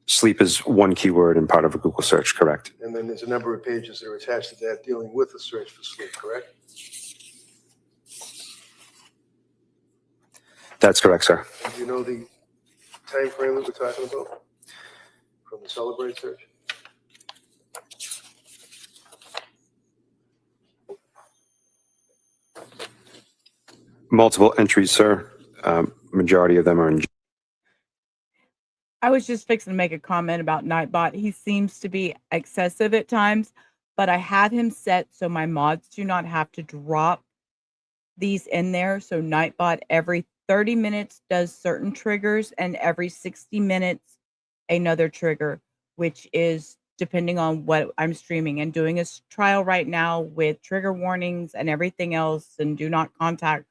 Sleep is one keyword and part of a Google search, correct? And then there's a number of pages that are attached to that dealing with the search for sleep, correct? That's correct, sir. And do you know the time frame that we're talking about from the Celebrate search? Multiple entries, sir. Majority of them are in. I was just fixing to make a comment about Nightbot. He seems to be excessive at times, but I have him set so my mods do not have to drop these in there. So Nightbot every 30 minutes does certain triggers, and every 60 minutes another trigger, which is depending on what I'm streaming, and doing a trial right now with trigger warnings and everything else and do not contact.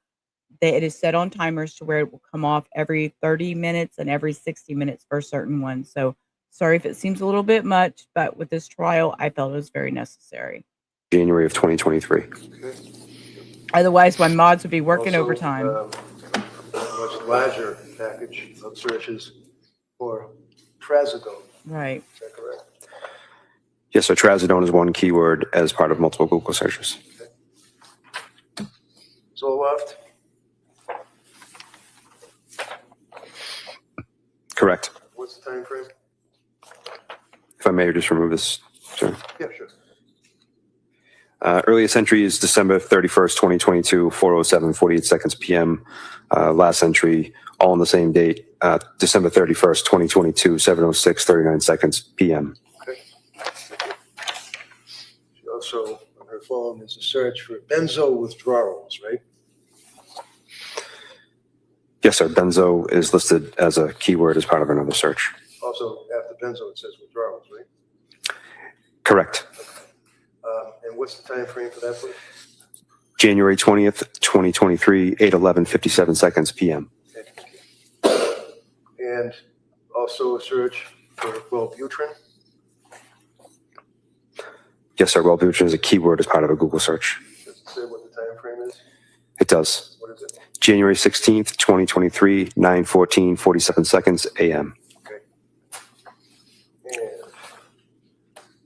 It is set on timers to where it will come off every 30 minutes and every 60 minutes for certain ones. So sorry if it seems a little bit much, but with this trial, I felt it was very necessary. January of 2023. Otherwise, my mods would be working Also, overtime. A much larger package of searches for trazodone. Right. Is that correct? Yes, so trazodone is one keyword as part of multiple Google searches. Zoloft. Correct. What's the time frame? If I may just remove this, sir. Yeah, sure. Earliest entry is December 31st, 2022, 4:07, 48 PM. Last entry, all on the same date, December 31st, 2022, 7:06, 39 PM. Okay. She also, on her phone, is a search for benzo withdrawals, right? Yes, sir. Benzo is listed as a keyword as part of another search. Also, after benzo, it says withdrawals, right? Correct. And what's the time frame for that, please? January 20th, 2023, 8:11, 57 PM. Okay, thank you. And also a search for Wellbutrin. Yes, sir. Wellbutrin is a keyword as part of a Google search. Does it say what the time frame is? It does. What is it? January 16th, 2023, 9:14, 47 AM. Okay. And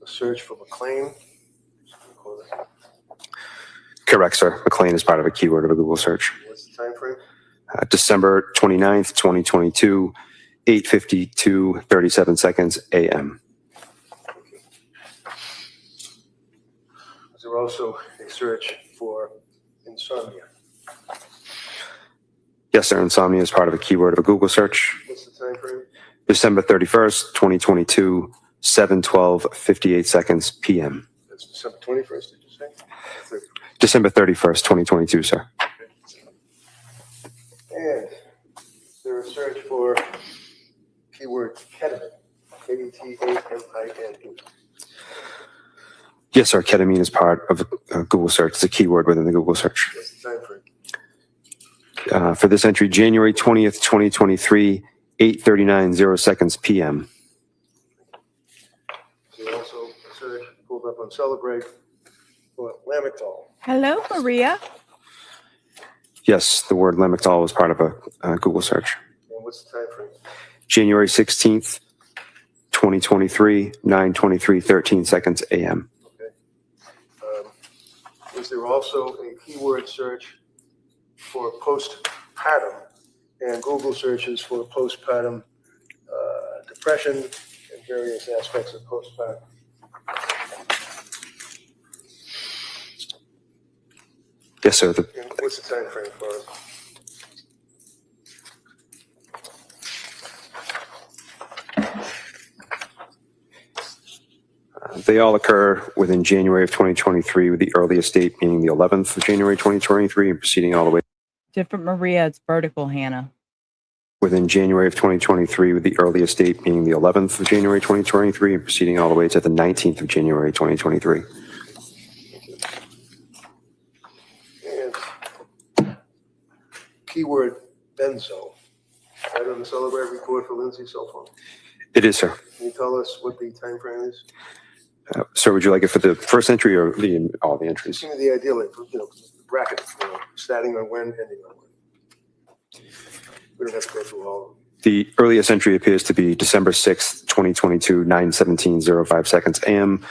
a search for McLean. Correct, sir. McLean is part of a keyword of a Google search. What's the time frame? December 29th, 2022, 8:52, 37 AM. Is there also a search for insomnia? Yes, sir. Insomnia is part of a keyword of a Google search. What's the time frame? December 31st, 2022, 7:12, 58 PM. That's December 21st, did you say? 30. December 31st, 2022, sir. And is there a search for keyword ketamine? Ketamine. Yes, sir. Ketamine is part of a Google search. It's a keyword within the Google search. What's the time frame? For this entry, January 20th, 2023, 8:39 PM. There's also a search pulled up on Celebrate for Lamictal. Hello, Maria. Yes, the word Lamictal was part of a Google search. And what's the time frame? January 16th, 2023, 9:23, 13 AM. Okay. Is there also a keyword search for postpartum and Google searches for postpartum depression and various aspects of postpartum? Yes, sir. And what's the time frame for it? They all occur within January of 2023, with the earliest date being the 11th of January 2023 and proceeding all the way Different Maria. It's vertical, Hannah. within January of 2023, with the earliest date being the 11th of January 2023 and proceeding all the way to the 19th of January 2023. And keyword benzo. Right on the Celebrate report for Lindsay's cell phone. It is, sir. Can you tell us what the time frame is? Sir, would you like it for the first entry or all the Just entries? give me the idea, like, bracket, starting on when, ending on when. We don't have to go through all of them. The earliest entry appears to be December 6th, 2022, 9:17:05 AM,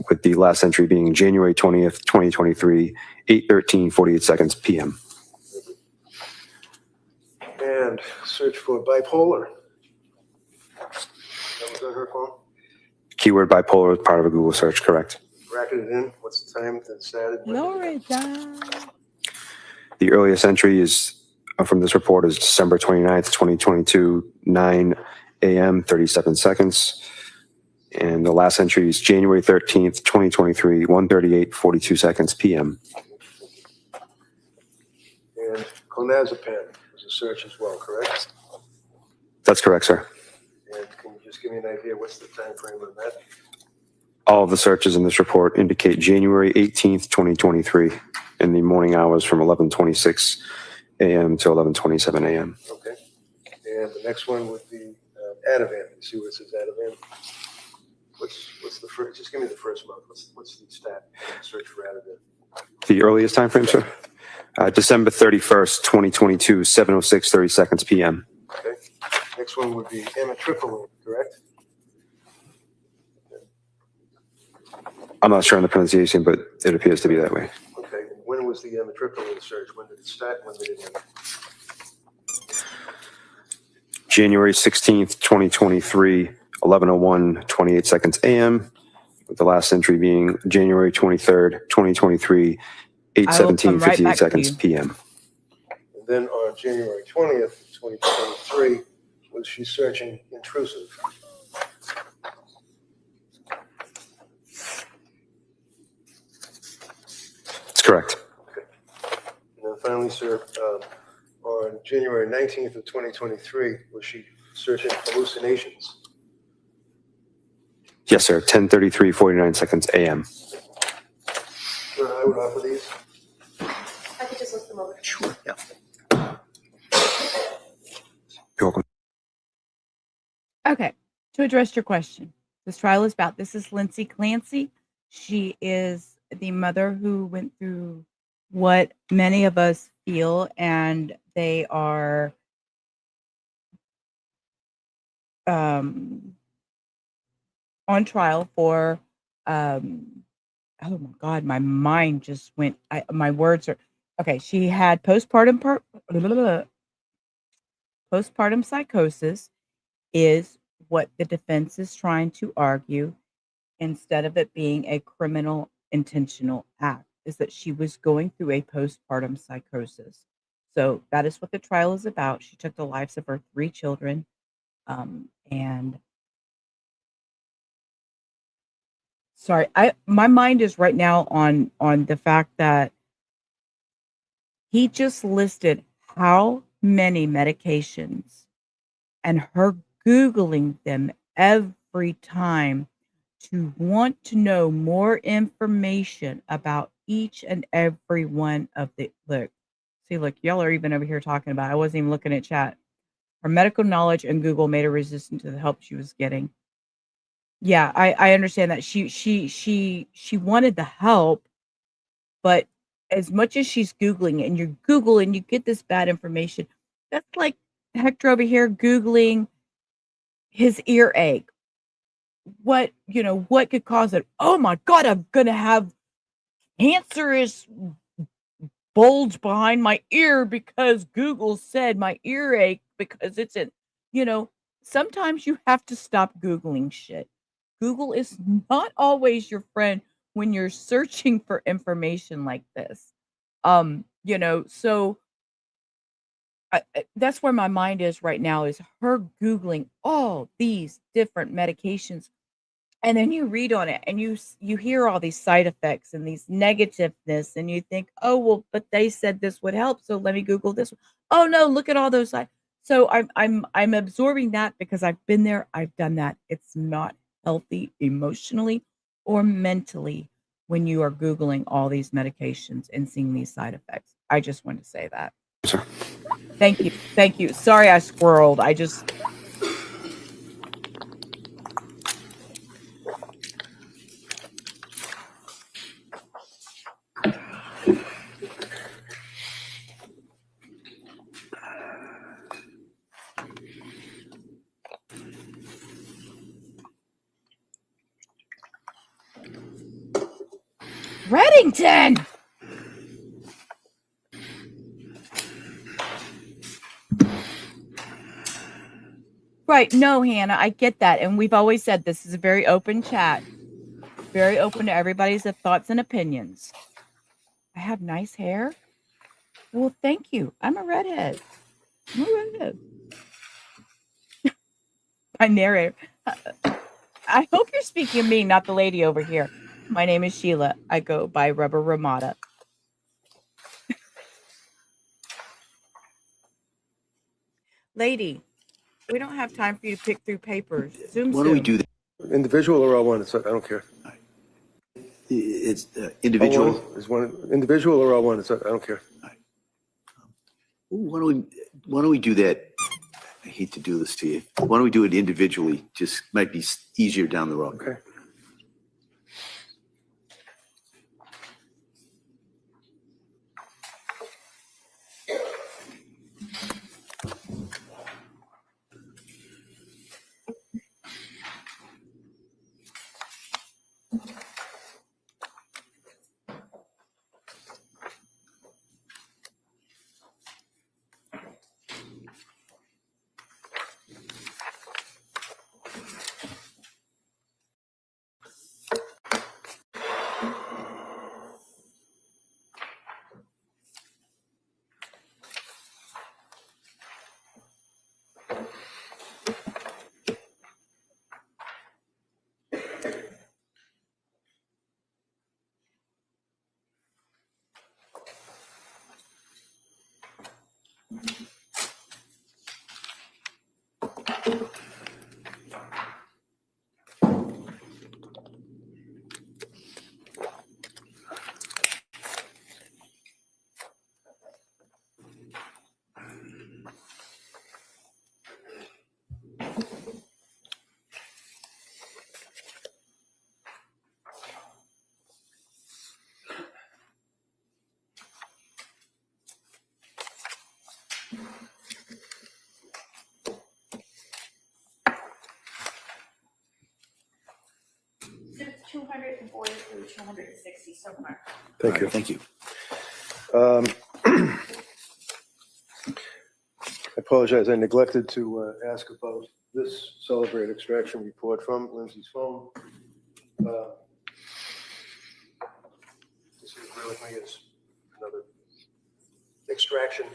with the last entry being January 20th, 2023, 8:13, 48 PM. And search for bipolar. That was on her phone? Keyword bipolar is part of a Google search, correct? Bracketed in, what's the time that it started? Florida. The earliest entry is from this report is December 29th, 2022, 9 AM, 37 seconds. And the last entry is January 13th, 2023, 1:38, 42 PM. And clonazepam was a search as well, correct? That's correct, sir. And can you just give me an idea, what's the time frame on that? All of the searches in this report indicate January 18th, 2023, in the morning hours from 11:26 a.m. to 11:27 a.m. Okay. And the next one would be Ativan. You see where it says Ativan? What's the first? Just give me the first month. What's the stat? Search for Ativan. The earliest time frame, sir? December 31st, 2022, 7:06:30 seconds p.m. Okay. Next one would be amitriptyline, correct? I'm not sure on the pronunciation, but it appears to be that way. Okay. And when was the amitriptyline search? When did it start? When did it end? January 16th, 2023, 11:01, 28 seconds a.m., with the last entry being January 23rd, 2023, 8:17, 58 seconds p.m. And then on January 20th, 2023, was she searching intrusive? That's correct. Okay. And then finally, sir, on January 19th of 2023, was she searching hallucinations? Yes, sir. 10:33, 49 seconds a.m. Sir, I would offer these. I could just look them over. Sure, yeah. You're welcome. Okay, to address your question, this trial is about, this is Lindsay Clancy. She is the mother who went through what many of us feel, and they are on trial for, oh my God, my mind just went, my words are, okay, she had postpartum psychosis is what the defense is trying to argue, instead of it being a criminal intentional act, is that she was going through a postpartum psychosis. So that is what the trial is about. She took the lives of her 3 children. And sorry, my mind is right now on the fact that he just listed how many medications and her Googling them every time to want to know more information about each and every one of the, look, y'all are even over here talking about, I wasn't even looking at chat. Her medical knowledge and Google made her resistant to the help she was getting. Yeah, I understand that she wanted the help, but as much as she's Googling and you Google and you get this bad information, that's like Hector over here Googling his earache. What could cause it? Oh my God, I'm going to have cancerous bulge behind my ear because Google said my earache because it's in, sometimes you have to stop Googling shit. Google is not always your friend when you're searching for information like this. So that's where my mind is right now, is her Googling all these different medications. And then you read on it and you hear all these side effects and these negativeness, and you think, oh, well, but they said this would help, so let me Google this one. Oh no, look at all those. So I'm absorbing that because I've been there, I've done that. It's not healthy emotionally or mentally when you are Googling all these medications and seeing these side effects. I just want to say that. Sure. Thank you. Sorry, I squirreled. I just. Reddington! Right. No, Hannah, I get that. And we've always said this is a very open chat, very open to everybody's thoughts and opinions. I have nice hair. Well, thank you. I'm a redhead. My narrator. I hope you're speaking of me, not the lady over here. My name is Sheila. I go by Rubber Ramada. Lady, we don't have time for you to pick through papers. Zoom. Why don't we do that? Individual or all one? I don't care. It's individual. Is one individual or all one? I don't care. Why don't we do that? I hate to do this to you. Why don't we do it individually? Just might be easier down the road. Okay. Exhibits 240 through 260 so far. Thank you. Thank you. I apologize. I neglected to ask about this Celebrate extraction report from Lindsay's phone. This is really me is another extraction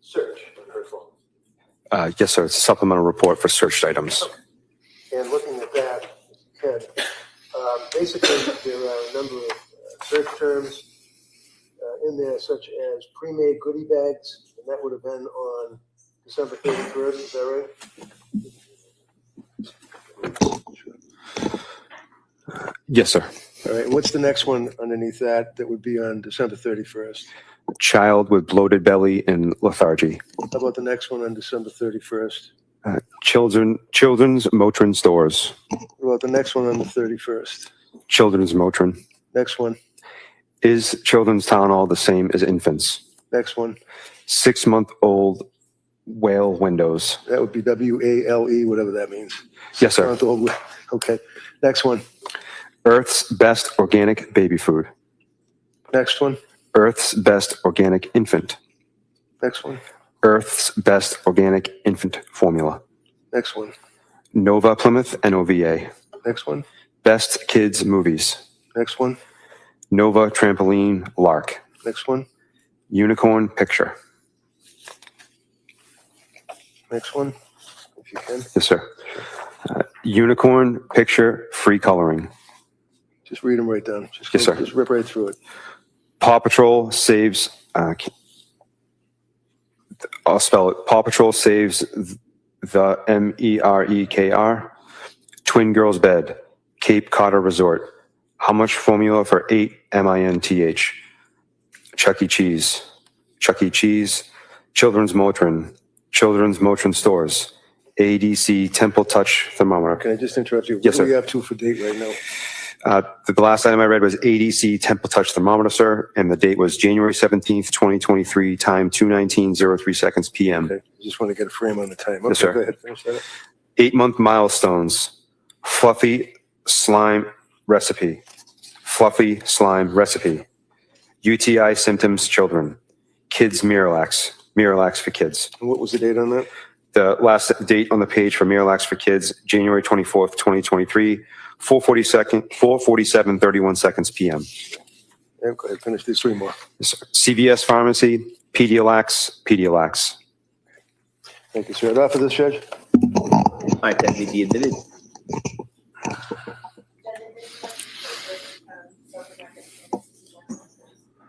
search on her phone. Yes, sir. It's a supplemental report for searched items. And looking at that, Ken, basically there are a number of search terms in there, such as pre-made goodie bags, and that would have been on December 31st. Is that right? Yes, sir. All right. And what's the next one underneath that that would be on December 31st? Child with bloated belly and lethargy. How about the next one on December 31st? Children's Motrin stores. What about the next one on the 31st? Children's Motrin. Next one. Is children's Tylenol the same as infants? Next one. 6-month-old whale windows. That would be WALE, whatever that means. Yes, sir. Month-old. Okay. Next one. Earth's best organic baby food. Next one. Earth's best organic infant. Next one. Earth's best organic infant formula. Next one. Nova Plymouth NOVA. Next one. Best kids movies. Next one. Nova Trampoline Lark. Next one. Unicorn Picture. Next one, if you can. Yes, sir. Unicorn Picture Free Coloring. Just read them right down. Just Yes, sir. Just rip right through it. Paw Patrol saves. I'll spell it. Paw Patrol saves the MEREKR. Twin Girls Bed. Cape Cod Resort. How much formula for 8 MINTH? Chuck E. Cheese. Chuck E. Cheese. Children's Motrin. Children's Motrin stores. ADC Temple Touch thermometer. Can I just interrupt you? Yes, What do we sir. have to for date right now? The last item I read was ADC Temple Touch thermometer, sir, and the date was January 17th, 2023, time 2:19:03 seconds PM. Okay. I just want to get a frame on the time. Yes, Okay, sir. go ahead. Finish that up. 8-month milestones. Fluffy slime recipe. Fluffy slime recipe. UTI symptoms children. Kids Miralax. Miralax for kids. And what was the date on that? The last date on the page for Miralax for kids, January 24th, 2023, 4:47:31 seconds PM. Yeah, go ahead. Finish these three more. Yes, sir. CVS Pharmacy, Pedialax. Thank you, sir. Enough of this, Judge? All right, that may be admitted.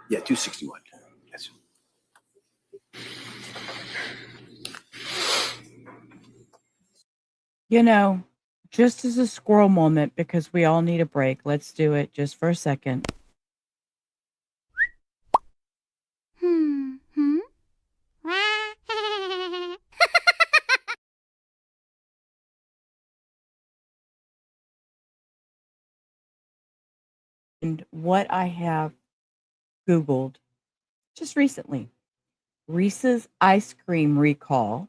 Yeah, 261. Yes. You know, just as a squirrel moment, because we all need a break, let's do it just for a second. And what I have Googled just recently, Reese's ice cream recall,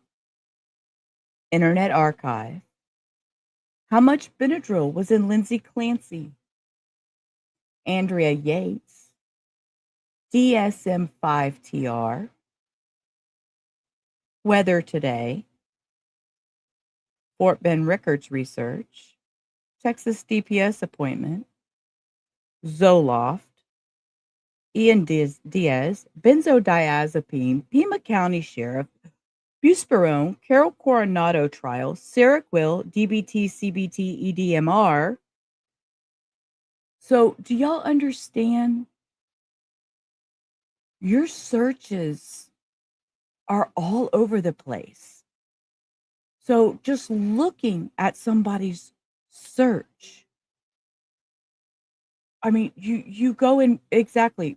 Internet Archive, how much Benadryl was in Lindsay Clancy, Andrea Yates, DSM-5TR, Weather Today, Fort Bend Rickards Research, Texas DPS appointment, Zoloft, Ian Diaz, benzodiazepine, Pima County Sheriff, buspirone, Carol Coronado trial, Seroquel, DBT, CBT, EDMR. So do y'all understand? Your searches are all over the place. So just looking at somebody's search, I mean, you go in exactly.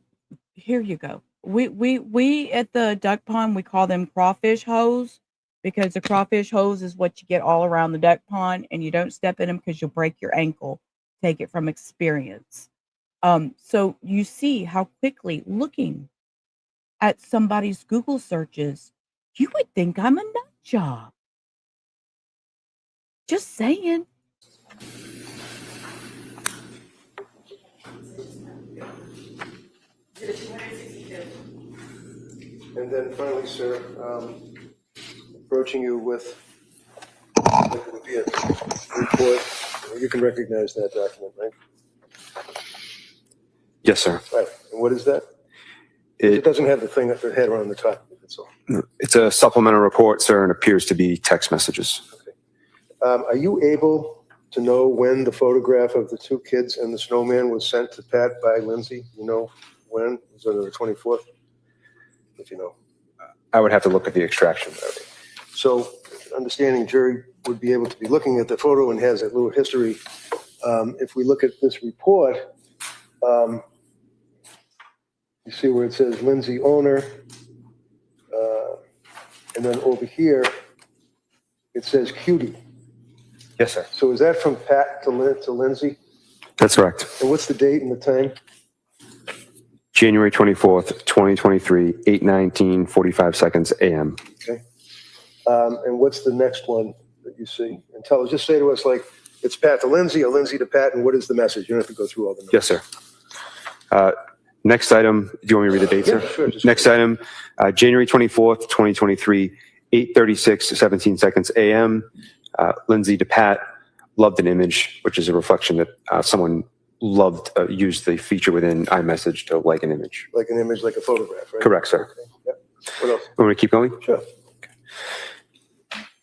Here you go. We at the duck pond, we call them crawfish holes because the crawfish hose is what you get all around the duck pond, and you don't step in them because you'll break your ankle. Take it from experience. So you see how quickly looking at somebody's Google searches, you would think I'm a nut job. Just saying. And then finally, sir, approaching you with what would be a report. You can recognize that document, right? Yes, sir. Right. And what is that? It doesn't have the thing that the header on the top. That's all. It's a supplemental report, sir, and appears to be text messages. Okay. Are you able to know when the photograph of the two kids and the snowman was sent to Pat by Lindsay? You know when? Was it on the 24th? If you know. I would have to look at the extraction. Okay. So, understanding jury would be able to be looking at the photo and has a little history. If we look at this report, you see where it says Lindsay owner, and then over here it says Cutie. Yes, sir. So is that from Pat to Lindsay? That's correct. And what's the date and the time? January 24th, 2023, 8:19:45 a.m. Okay. And what's the next one that you see? And just say to us, like, it's Pat to Lindsay or Lindsay to Pat, and what is the message? You don't have to go through all the numbers. Yes, sir. Next item, do you want me to read the date, sir? Yeah, sure. Next item, January 24th, 2023, 8:36:17 a.m. Lindsay to Pat, loved an image, which is a reflection that someone used the feature within iMessage to like an image. Like an image, like a photograph, right? Correct, sir. Okay. Yep. What else? Want me to keep going? Sure. Okay.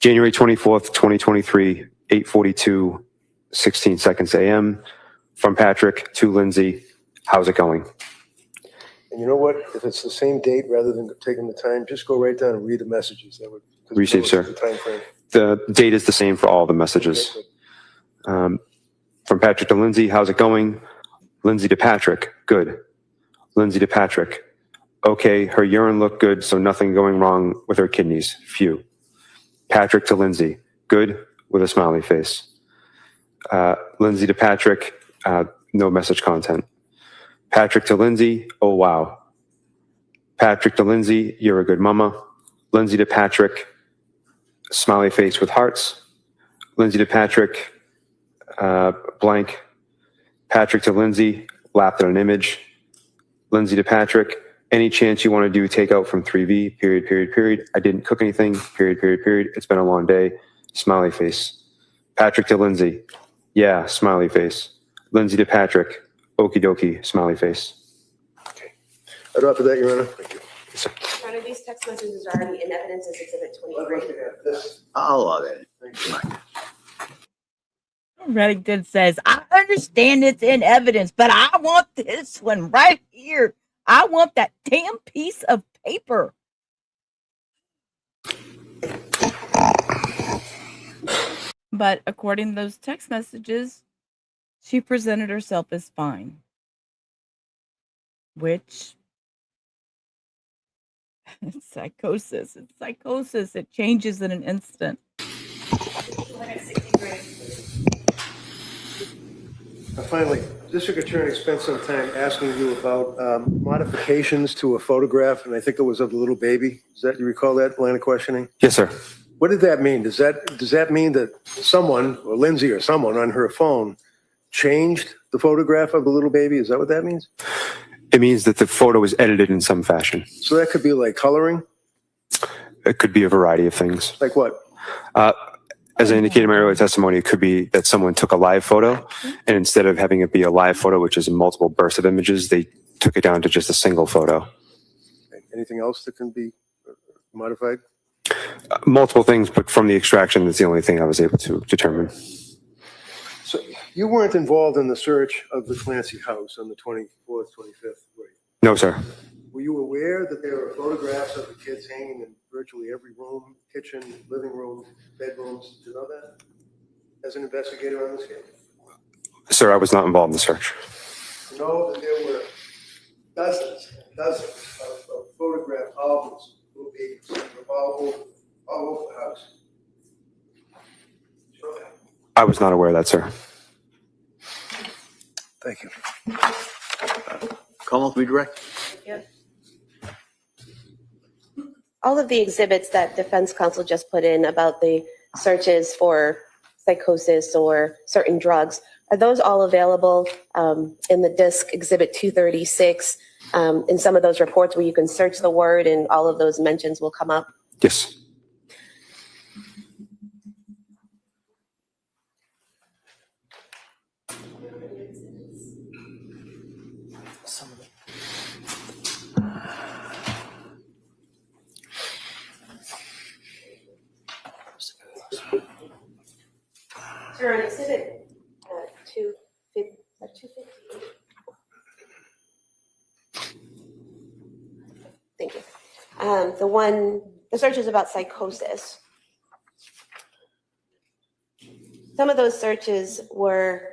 January 24th, 2023, 8:42:16 a.m. From Patrick to Lindsay, how's it going? And you know what? If it's the same date, rather than taking the time, just go right down and read the messages. That would Received, sir. The time frame. The date is the same for all the messages. Okay, From Patrick to Lindsay, how's it going? Lindsay to Patrick, good. Lindsay to Patrick, okay, her urine looked good, so nothing going wrong with her kidneys, phew. Patrick to Lindsay, good, with a smiley face. Lindsay to Patrick, no message content. Patrick to Lindsay, oh wow. Patrick to Lindsay, you're a good mama. Lindsay to Patrick, smiley face with hearts. Lindsay to Patrick, blank. Patrick to Lindsay, laughed at an image. Lindsay to Patrick, any chance you want to do takeout from 3V, period, period, period. I didn't cook anything, period, period, period. It's been a long day, smiley face. Patrick to Lindsay, yeah, smiley face. Lindsay to Patrick, okie dokie, smiley face. Okay. Right after that, Your Honor. Thank you. Yes, sir. Your Honor, these text messages are already in evidence as Exhibit 23. I'll allow that. Reddington says, I understand it's in evidence, but I want this one right here. I want that damn piece of paper. But according to those text messages, she presented herself as fine, which it's psychosis. It's psychosis. It changes in an instant. Finally, District Attorney spent some time asking you about modifications to a photograph, and I think it was of the little baby. You recall that line of questioning? Yes, sir. What did that mean? Does that mean that someone, or Lindsay or someone on her phone, changed the photograph of the little baby? Is that what that means? It means that the photo was edited in some fashion. So that could be like coloring? It could be a variety of things. Like what? As I indicated in my earlier testimony, it could be that someone took a live photo, and instead of having it be a live photo, which is multiple bursts of images, they took it down to just a single photo. Anything else that can be modified? Multiple things, but from the extraction, that's the only thing I was able to determine. So you weren't involved in the search of the Clancy house on the 24th, 25th, were you? No, sir. Were you aware that there were photographs of the kids hanging in virtually every room, kitchen, living room, bedrooms? Did you know that as an investigator on this case? Sir, I was not involved in the search. You know that there were dozens and dozens of photograph albums, little babies, all over the house. Did you know that? I was not aware of that, sir. Thank you. Commonwealth redirect? Yep. All of the exhibits that defense counsel just put in about the searches for psychosis or certain drugs, are those all available in the disc exhibit 236 in some of those reports where you can search the word and all of those mentions will come up? Yes. Sure, on exhibit 258. Thank you. The search is about psychosis. Some of those searches were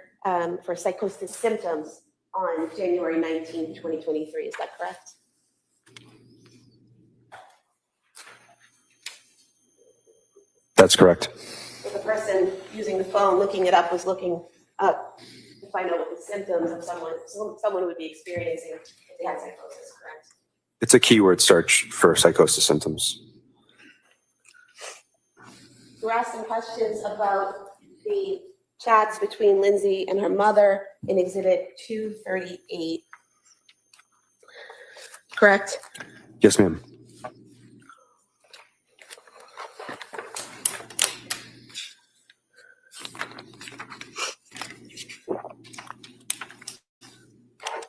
for psychosis symptoms on January 19, 2023. Is that correct? That's correct. So the person using the phone, looking it up, was looking up to find out what the symptoms of someone would be experiencing if they had psychosis, correct? It's a keyword search for psychosis symptoms. We're asking questions about the chats between Lindsay and her mother in exhibit 238. Correct? Yes, ma'am.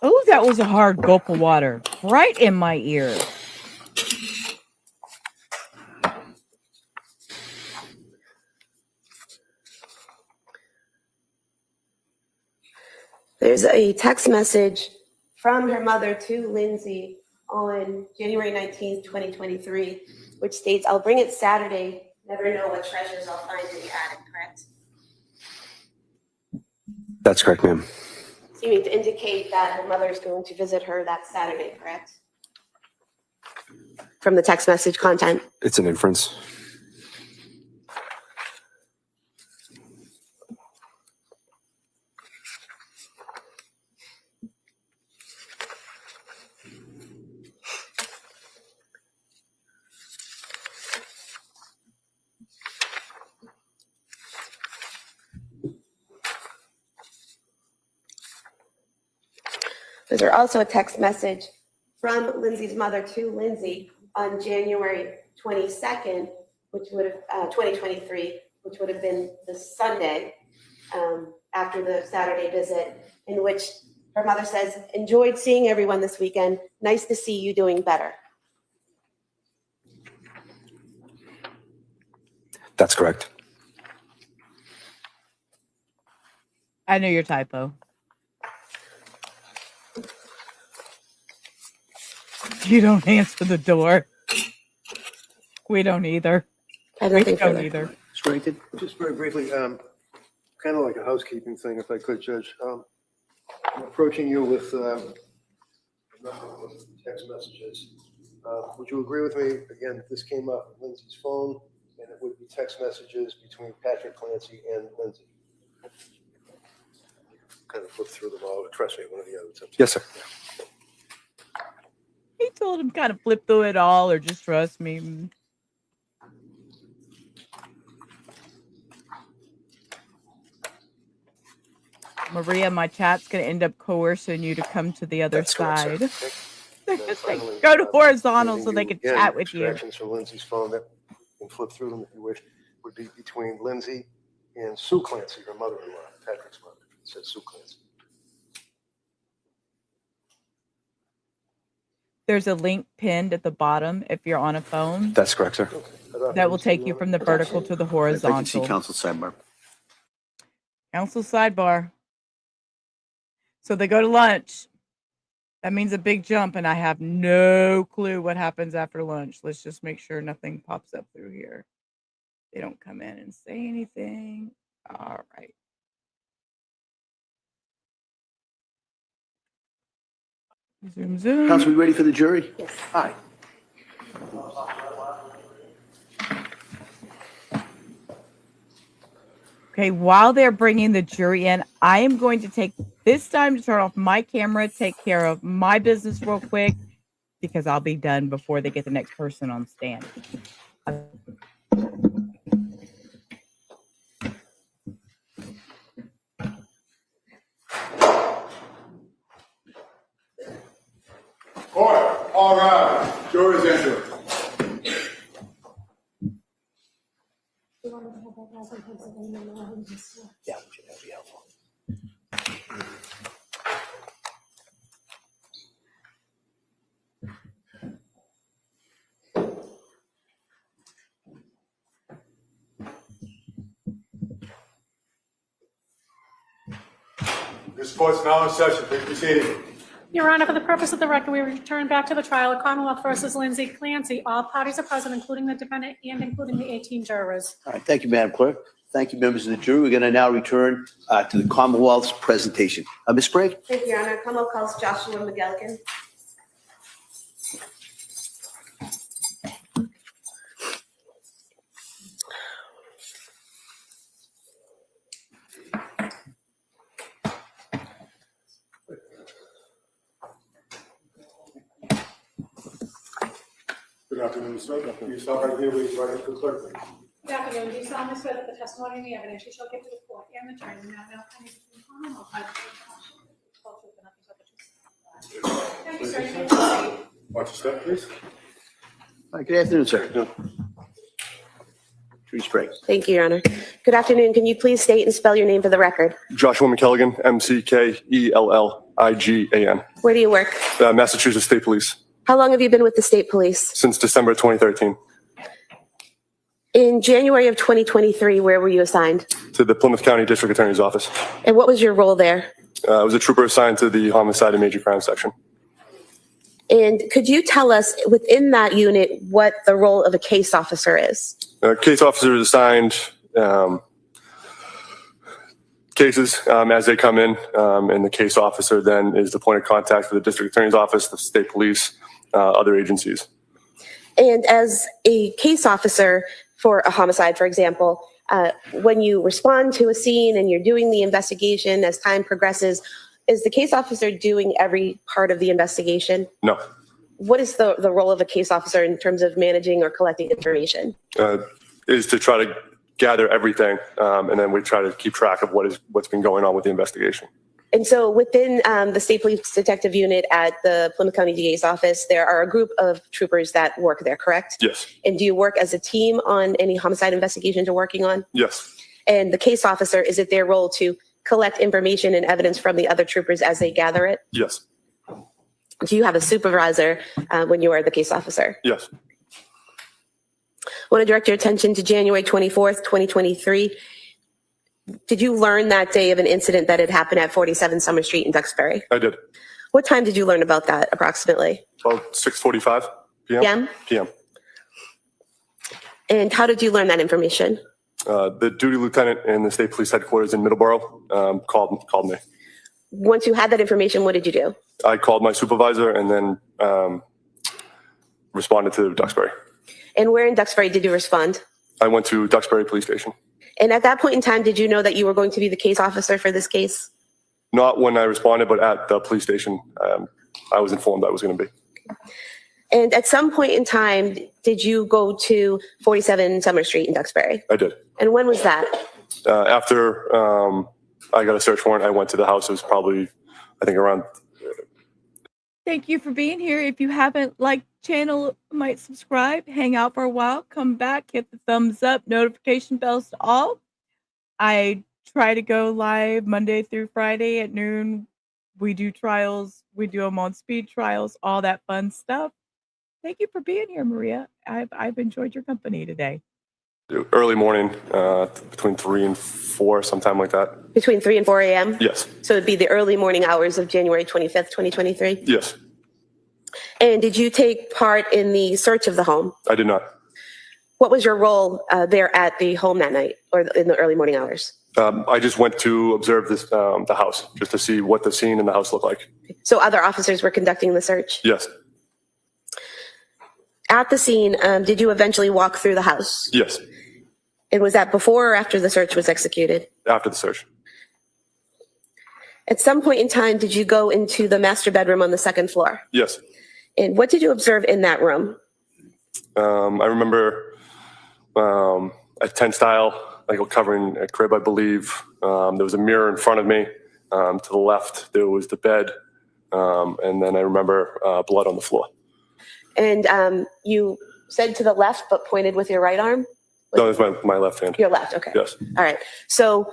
Oh, that was a hard gulp of water right in my ear. There's a text message from her mother to Lindsay on January 19th, 2023, which states, "I'll bring it Saturday. Never know what treasures I'll find in the attic," correct? That's correct, ma'am. Seeming to indicate that her mother is going to visit her that Saturday, correct? From the text message content. It's an inference. There's also a text message from Lindsay's mother to Lindsay on January 22nd, which would have 2023, which would have been the Sunday after the Saturday visit, in which her mother says, "Enjoyed seeing everyone this weekend. Nice to see you doing better." That's correct. I know your typo. You don't answer the door. We don't either. I have We nothing don't further. either. Straighten? Just very briefly, kind of like a housekeeping thing, if I could, Judge. I'm approaching you with text messages. Would you agree with me, again, that this came up on Lindsay's phone, and it would be text messages between Patrick Clancy and Lindsay? kind of flip through them all. Trust me, one of the others. Yes, sir. He told him kind of flip through it all or just trust me. Maria, my chat's going to end up coercing you to come to the other side. Go to horizontal so they can chat with you. Instructions from Lindsay's phone that you can flip through them if you wish. Would be between Lindsay and Sue Clancy, her mother-in-law, Patrick's mother. It says Sue Clancy. There's a link pinned at the bottom if you're on a phone. That's correct, sir. That will take you from the vertical to the If I can see horizontal. council sidebar. Council sidebar. So they go to lunch. That means a big jump, and I have no clue what happens after lunch. Let's just make sure nothing pops up through here. They don't come in and say anything. All right. Zoom, zoom. Council, we ready for the jury? Yes. Hi. Okay, while they're bringing the jury in, I am going to take this time to turn off my camera, take care of my business real quick, because I'll be done before they get the next person on stand. Court, all rise. Jury's entered. Yeah, that'd be helpful. This court's now in session. Please be seated. Your Honor, for the purpose of the record, we return back to the trial of Commonwealth versus Lindsay Clancy. All parties are present, including the defendant and including the 18 jurors. All right, thank you, Madam Clerk. Thank you, members of the jury. We're going to now return to the Commonwealth's presentation. Ms. Sprague? Thank you, Your Honor. Commonwealth calls Joshua McGilligan. Good afternoon, sir. You start right here with right into the clerk, please. Good afternoon. Do you solemnly swear that the testimony and the evidence you shall give to the court and the jury will not melt any between Commonwealth and the truth and nothing but the truth? Thank you, sir. You may proceed. Watch your step, please. All right, good afternoon, sir. Jury Sprague. Thank you, Your Honor. Good afternoon. Can you please state and spell your name for the record? Joshua McKelligan, McKelligan. Where do you work? Massachusetts State Police, How long have you been with the state police? since December 2013, In January of 2023, where were you assigned? to the Plymouth County District Attorney's Office. And what was your role there? I was a trooper assigned to the Homicide and Major Crime Section. And could you tell us within that unit what the role of a case officer is? Case officer is assigned cases as they come in, and the case officer then is the point of contact for the District Attorney's Office, the state police, other agencies. And as a case officer for a homicide, for example, when you respond to a scene and you're doing the investigation as time progresses, is the case officer doing every part of the investigation? No. What is the role of a case officer in terms of managing or collecting information? Is to try to gather everything, and then we try to keep track of what's been going on with the investigation. And so within the State Police Detective Unit at the Plymouth County DA's office, there are a group of troopers that work there, correct? Yes. And do you work as a team on any homicide investigations you're working on? Yes. And the case officer, is it their role to collect information and evidence from the other troopers as they gather it? Yes. Do you have a supervisor when you are the case officer? Yes. I want to direct your attention to January 24th, 2023. Did you learn that day of an incident that had happened at 47 Summer Street in Duxbury? I did. What time did you learn about that approximately? About 6:45 p.m. PM? And how did you learn that information? The duty lieutenant in the state police headquarters in Middleborough called me. Once you had that information, what did you do? I called my supervisor and then responded to Duxbury. And where in Duxbury did you respond? I went to Duxbury Police Station. And at that point in time, did you know that you were going to be the case officer for this case? Not when I responded, but at the police station, I was informed I was going to be. And at some point in time, did you go to 47 Summer Street in Duxbury? I did. And when was that? After I got a search warrant, I went to the house. It was probably, I think, around. Thank you for being here. If you haven't liked the channel, might subscribe, hang out for a while, come back, hit the thumbs up, notification bells to all. I try to go live Monday through Friday at noon. We do trials. We do them on speed trials, all that fun stuff. Thank you for being here, Maria. I've enjoyed your company today. Early morning, between 3 and 4, sometime like that. Between 3 and 4 a.m.? Yes. So it'd be the early morning hours of January 25th, 2023? Yes. And did you take part in the search of the home? I did not. What was your role there at the home that night or in the early morning hours? I just went to observe the house, just to see what the scene in the house looked like. So other officers were conducting the search? Yes. At the scene, did you eventually walk through the house? Yes. And was that before or after the search was executed? After the search. At some point in time, did you go into the master bedroom on the second floor? Yes. And what did you observe in that room? I remember a tent style, like covering a crib, I believe. There was a mirror in front of me. To the left, there was the bed. And then I remember blood on the floor. And you said to the left, but pointed with your right arm? No, it's my left hand. Your left, okay. Yes. All right. So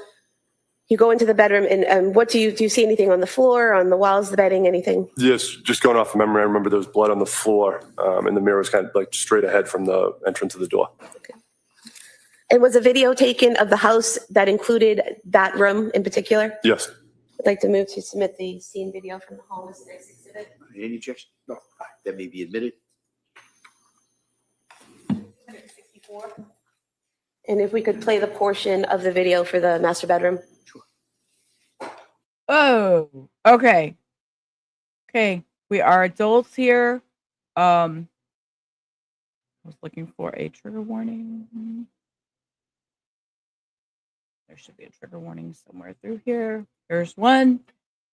you go into the bedroom, and what do you see anything on the floor, on the walls, the bedding, anything? Yes, just going off of memory, I remember there was blood on the floor, and the mirror was kind of like straight ahead from the entrance of the door. Okay. And was a video taken of the house that included that room in particular? Yes. I'd like to move to submit the scene video from the home as the next exhibit. Any objection? No. All right, that may be admitted. 164. And if we could play the portion of the video for the master bedroom. Oh, okay. Okay, we are adults here. I was looking for a trigger warning. There should be a trigger warning somewhere through here. Here's one.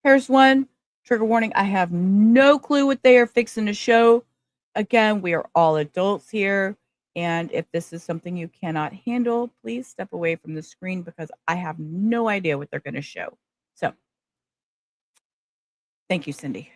Here's one. Trigger warning. I have no clue what they are fixing to show. Again, we are all adults here. And if this is something you cannot handle, please step away from the screen because I have no idea what they're going to show. So, thank you, Cindy.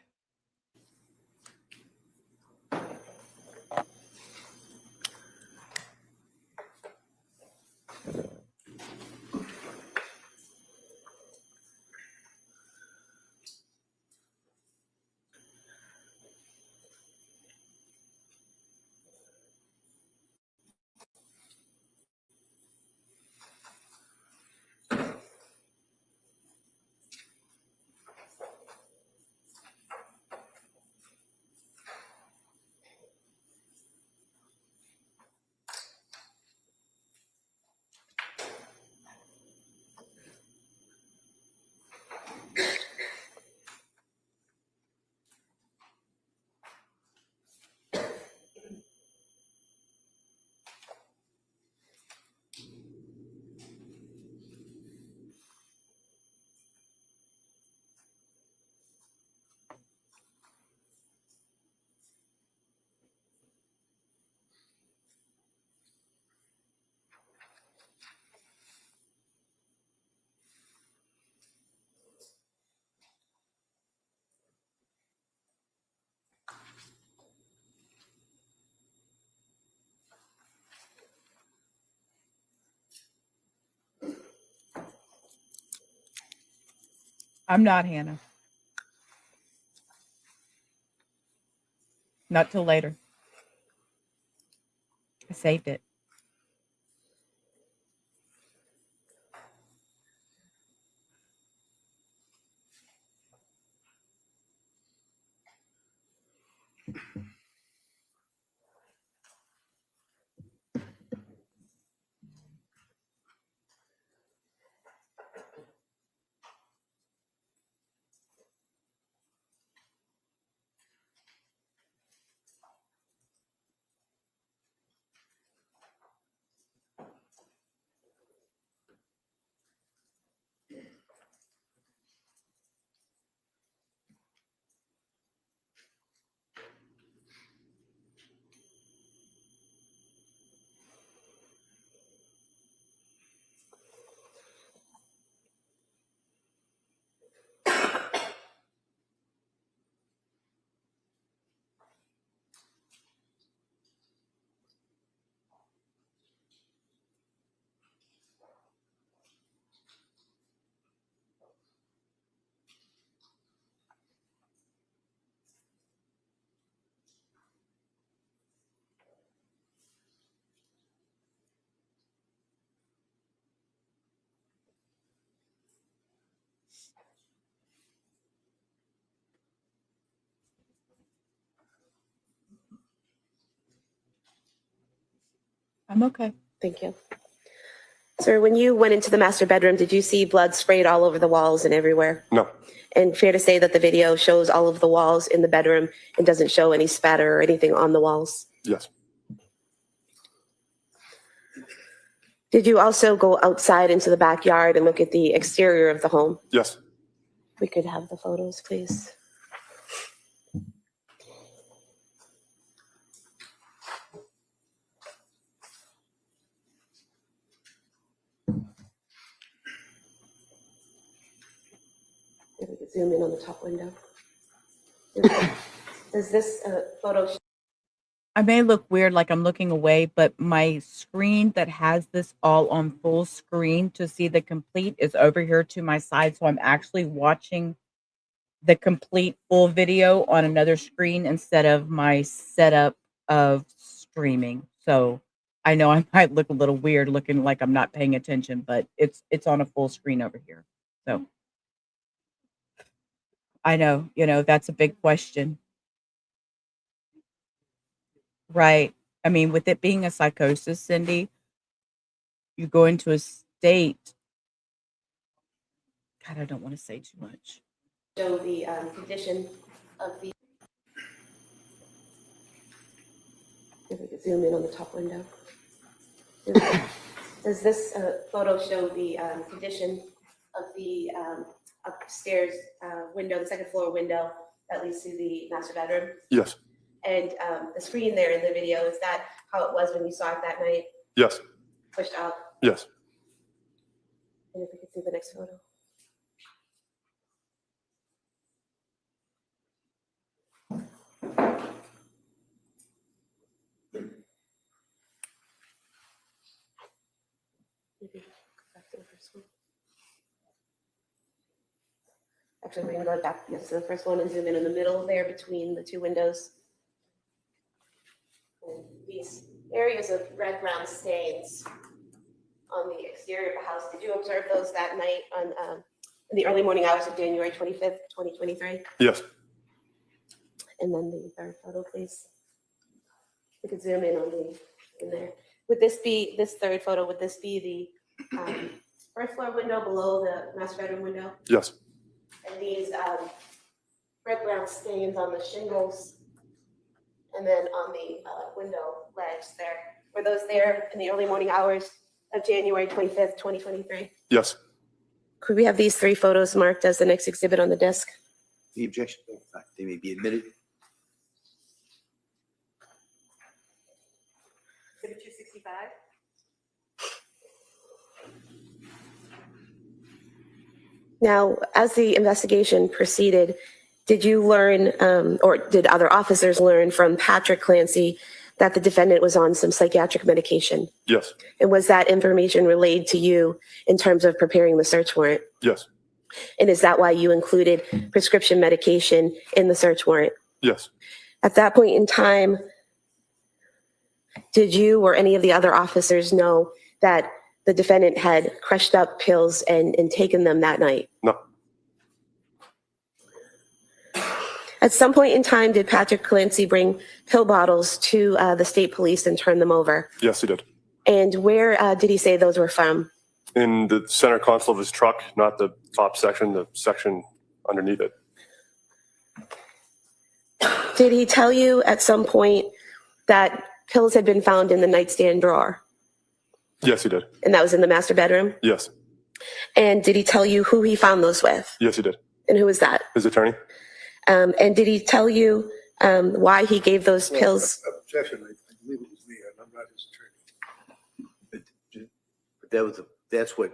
I'm not, Hannah. Not till later. I saved it. I'm okay. Thank you. Sir, when you went into the master bedroom, did you see blood sprayed all over the walls and everywhere? No. And fair to say that the video shows all of the walls in the bedroom and doesn't show any spatter or anything on the walls? Yes. Did you also go outside into the backyard and look at the exterior of the home? Yes. We could have the photos, please. If we could zoom in on the top window. Does this photo show? I may look weird like I'm looking away, but my screen that has this all on full screen to see the complete is over here to my side. So I'm actually watching the complete full video on another screen instead of my setup of streaming. So I know I might look a little weird looking like I'm not paying attention, but it's on a full screen over here. So I know, that's a big question. Right. I mean, with it being a psychosis, Cindy, you go into a state. God, I don't want to say too much. Show the condition of the. If we could zoom in on the top window. Does this photo show the condition of the upstairs window, the second floor window that leads to the master bedroom? Yes. And the screen there in the video, is that how it was when you saw it that night? Yes. Pushed out? Yes. And if we could see the next photo. Maybe go back to the first one. Actually, we're going to go back to the first one and zoom in the middle there between the two windows. And these areas of red-brown stains on the exterior of the house, did you observe those that night on in the early morning hours of January 25th, 2023? Yes. And then the third photo, please. We could zoom in on in there. Would this be, this third photo, would this be the first floor window below the master bedroom window? Yes. And these red-brown stains on the shingles and then on the window ledge there, were those there in the early morning hours of January 25th, 2023? Yes. Could we have these three photos marked as the next exhibit on the disc? The objection, they may be admitted. Exhibit 265. Now, as the investigation proceeded, did you learn, or did other officers learn from Patrick Clancy that the defendant was on some psychiatric medication? Yes. And was that information relayed to you in terms of preparing the search warrant? Yes. And is that why you included prescription medication in the search warrant? Yes. At that point in time, did you or any of the other officers know that the defendant had crushed up pills and taken them that night? No. At some point in time, did Patrick Clancy bring pill bottles to the state police and turn them over? Yes, he did. And where did he say those were from? In the center console of his truck, not the top section, the section underneath it. Did he tell you at some point that pills had been found in the nightstand drawer? Yes, he did. And that was in the master bedroom? Yes. And did he tell you who he found those with? Yes, he did. And who was that? His attorney? And did he tell you why he gave those pills? Objection, I believe it was me, I'm not his attorney. But that's what,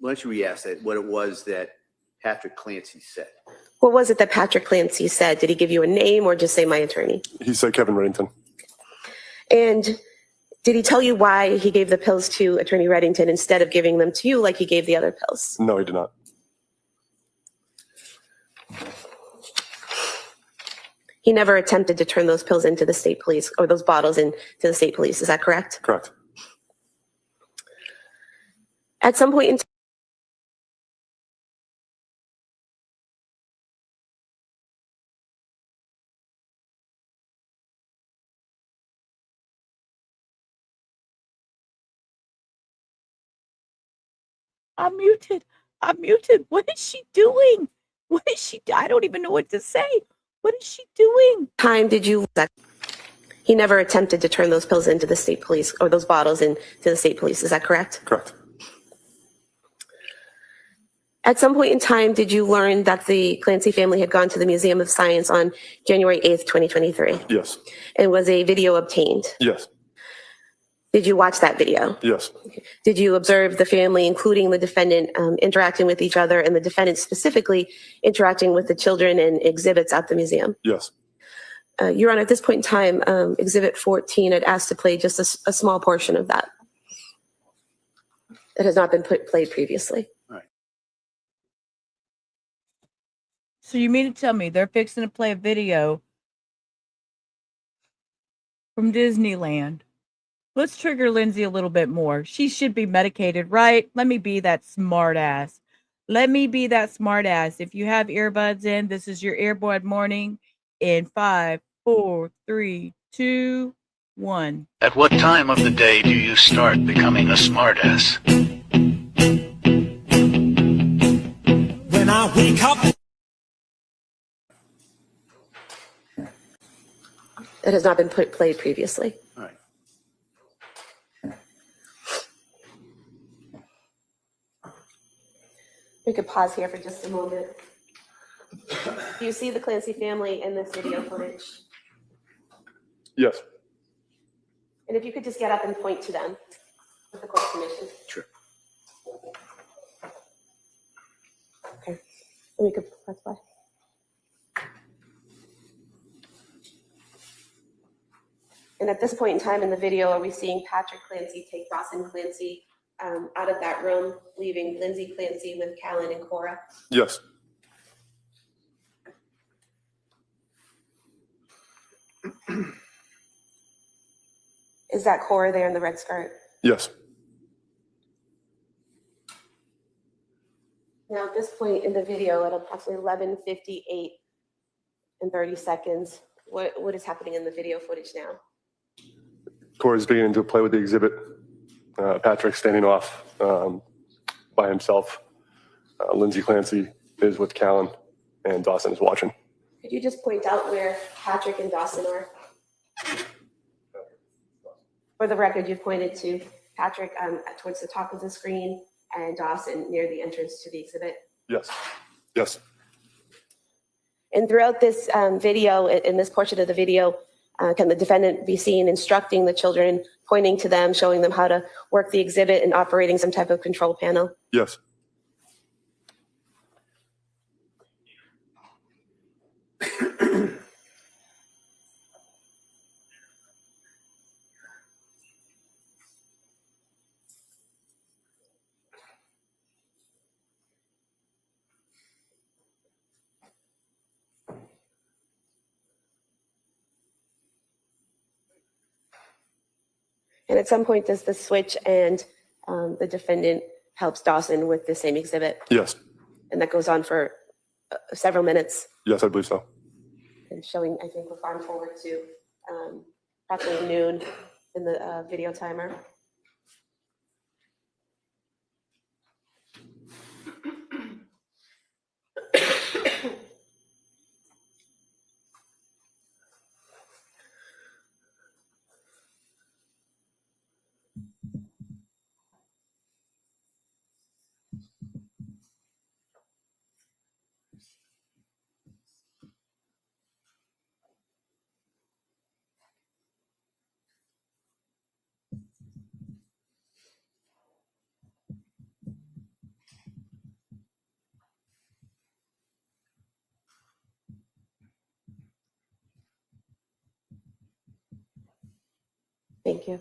why don't you re-ask that, what it was that Patrick Clancy said? What was it that Patrick Clancy said? Did he give you a name or just say my attorney? He said Kevin Reddington. And did he tell you why he gave the pills to Attorney Reddington instead of giving them to you like he gave the other pills? No, he did not. He never attempted to turn those pills into the state police or those bottles into the state police. Is that correct? Correct. At some point in time, I'm muted. I'm muted. What is she doing? What is she? I don't even know what to say. What is she doing? Time did you? He never attempted to turn those pills into the state police or those bottles into the state police. Is that correct? Correct. At some point in time, did you learn that the Clancy family had gone to the Museum of Science on January 8th, 2023? Yes. And was a video obtained? Yes. Did you watch that video? Yes. Did you observe the family, including the defendant, interacting with each other and the defendant specifically interacting with the children and exhibits at the museum? Yes. Your Honor, at this point in time, Exhibit 14 had asked to play just a small portion of that. It has not been played previously. So you mean to tell me they're fixing to play a video from Disneyland? Let's trigger Lindsay a little bit more. She should be medicated, right? Let me be that smart ass. Let me be that smart ass. If you have earbuds in, this is your earbud morning in 5, 4, 3, 2, 1. At what time of the day do you start becoming a smartass? When I wake up. It has not been played previously. All right. We could pause here for just a moment. Do you see the Clancy family in this video footage? Yes. And if you could just get up and point to them with the court's permission. Sure. Okay. And we could press play. And at this point in time in the video, are we seeing Patrick Clancy take Dawson Clancy out of that room, leaving Lindsay Clancy with Callan and Cora? Yes. Is that Cora there in the red skirt? Yes. Now, at this point in the video, at approximately 11:58 and 30 seconds, what is happening in the video footage now? Cora's beginning to play with the exhibit. Patrick standing off by himself. Lindsay Clancy is with Callan, and Dawson is watching. Could you just point out where Patrick and Dawson are? For the record, you pointed to Patrick towards the top of the screen and Dawson near the entrance to the exhibit. Yes. Yes. And throughout this video, in this portion of the video, can the defendant be seen instructing the children, pointing to them, showing them how to work the exhibit and operating some type of control panel? Yes. And at some point, does the switch and the defendant helps Dawson with the same exhibit? Yes. And that goes on for several minutes? Yes, I believe so. And showing, I think we're far forward to approximately noon in the video timer. Thank you.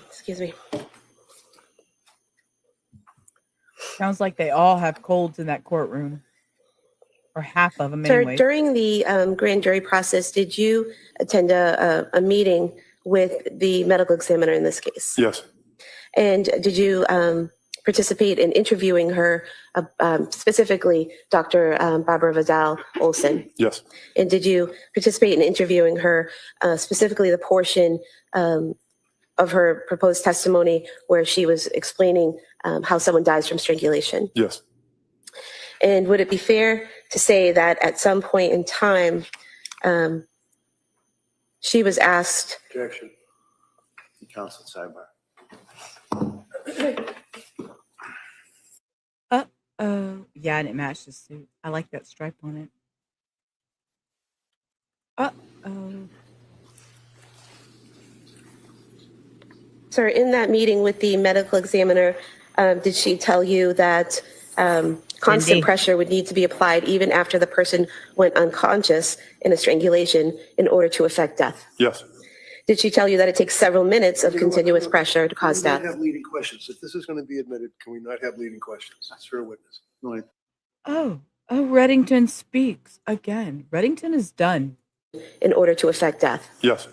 Excuse me. Sounds like they all have colds in that courtroom, or half of them anyway. During the grand jury process, did you attend a meeting with the medical examiner in this case? Yes. And did you participate in interviewing her, specifically Dr. Barbara Vidal Olson? Yes. And did you participate in interviewing her, specifically the portion of her proposed testimony where she was explaining how someone dies from strangulation? Yes. And would it be fair to say that at some point in time, she was asked? Objection. Counsel, sidebar. Yeah, and it matched the suit. I like that stripe on it. Uh-oh. Sir, in that meeting with the medical examiner, did she tell you that constant Cindy. pressure would need to be applied even after the person went unconscious in a strangulation in order to affect death? Yes. Did she tell you that it takes several minutes of continuous pressure to cause Can we death? not have leading questions? If this is going to be admitted, can we not have leading questions? It's for a witness. No, Oh, Reddington speaks again. Reddington is done. In order to affect death? Yes.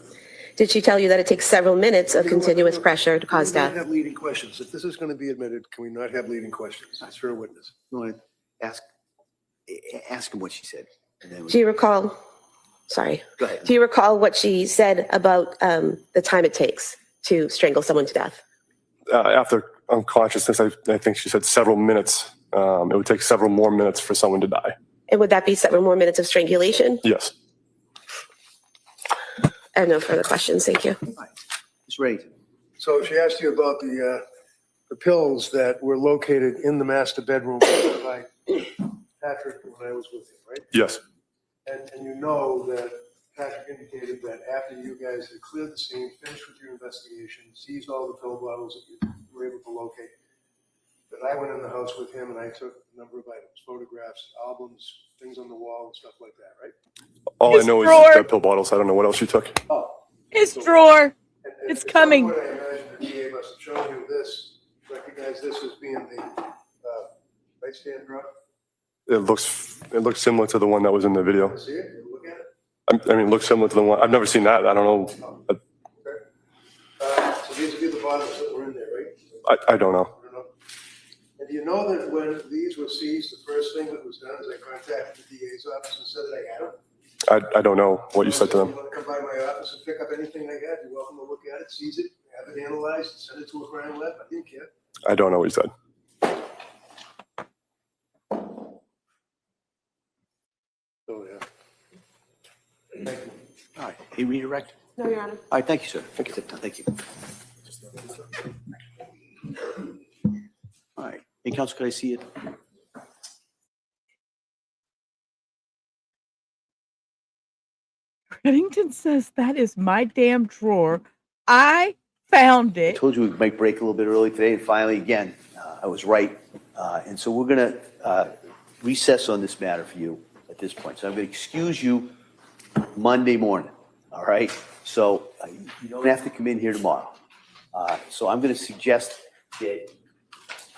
Did she tell you that it takes several minutes of continuous pressure to cause Can we death? not have leading questions? If this is going to be admitted, can we not have leading questions? It's for a witness. no, ask him what she said. And then Do you recall? Sorry. Go ahead. Do you recall what she said about the time it takes to strangle someone to death? After unconsciousness, I think she said several minutes. It would take several more minutes for someone to die. And would that be several more minutes of strangulation? Yes. I have no further questions. Thank you. Ms. Reddington. So she asked you about the pills that were located in the master bedroom by Patrick when I was with him, right? Yes. And you know that Patrick indicated that after you guys had cleared the scene, finished with your investigation, seized all the pill bottles that you were able to locate, that I went in the house with him and I took a number of items, photographs, albums, things on the wall and stuff like that, right? All His I know drawer. is the pill bottles. I don't know what else you took. Oh. His drawer. And It's at coming. some point, I imagine the DA must have shown you this, recognize this as being the nightstand drawer. It looks similar to the one that was in the video. See it? You look at it? I mean, it looks similar to the one. I've never seen that. I don't know. Okay. So these would be the bottles that were in there, right? I don't know. I don't know. And do you know that when these were seized, the first thing that was done is I contacted the DA's office and said that I had them? I don't know what you said to them. You want to come by my office and pick up anything I got, you're welcome to look at it, seize it, have it analyzed, send it to a crime lab. I didn't care. I don't know what you said. Oh, yeah. Thank you. All right, you redirect? No, Your Honor. All right, thank you, sir. Thank you. Thank you. All right, hey, counsel, could I see it? Reddington says that is my damn drawer. I found I it. told you we might break a little bit early today, and finally, again, I was right. And so we're going to recess on this matter for you at this point. So I'm going to excuse you Monday morning, all right? So you don't have to come in here tomorrow. So I'm going to suggest that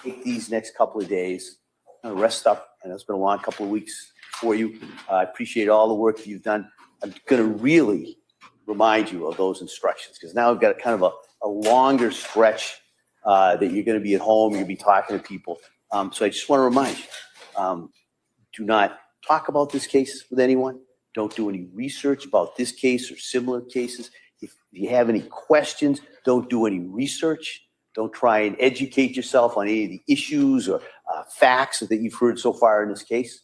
take these next couple of days, rest up. I know it's been a long couple of weeks for you. I appreciate all the work that you've done. I'm going to really remind you of those instructions because now we've got kind of a longer stretch that you're going to be at home, you're going to be talking to people. So I just want to remind you, do not talk about this case with anyone. Don't do any research about this case or similar cases. If you have any questions, don't do any research. Don't try and educate yourself on any of the issues or facts that you've heard so far in this case.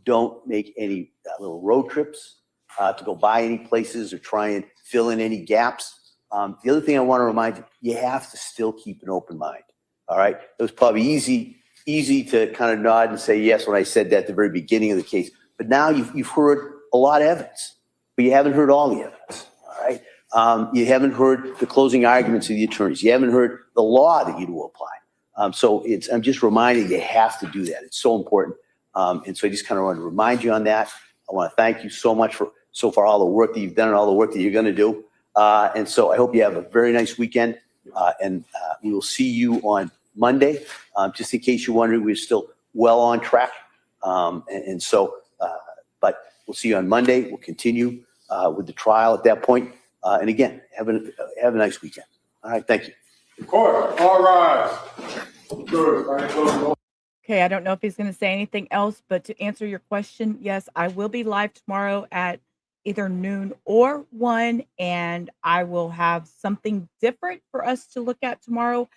Don't make any little road trips to go by any places or try and fill in any gaps. The other thing I want to remind you, you have to still keep an open mind. All right. It was probably easy to kind of nod and say yes when I said that at the very beginning of the case. But now you've heard a lot of evidence, but you haven't heard all the evidence. All right. You haven't heard the closing arguments of the attorneys. You haven't heard the law that you will apply. So I'm just reminding you have to do that. It's so important. And so I just kind of want to remind you on that. I want to thank you so much for so far all the work that you've done and all the work that you're going to do. And so I hope you have a very nice weekend. And we will see you on Monday. Just in case you're wondering, we're still well on track. But we'll see you on Monday. We'll continue with the trial at that point. And again, have a nice weekend. All right. Thank you. Court, all rise. Okay, I don't know if he's going to say anything else, but to answer your question, yes, I will be live tomorrow at either noon or 1, and I will have something different for us to look at tomorrow.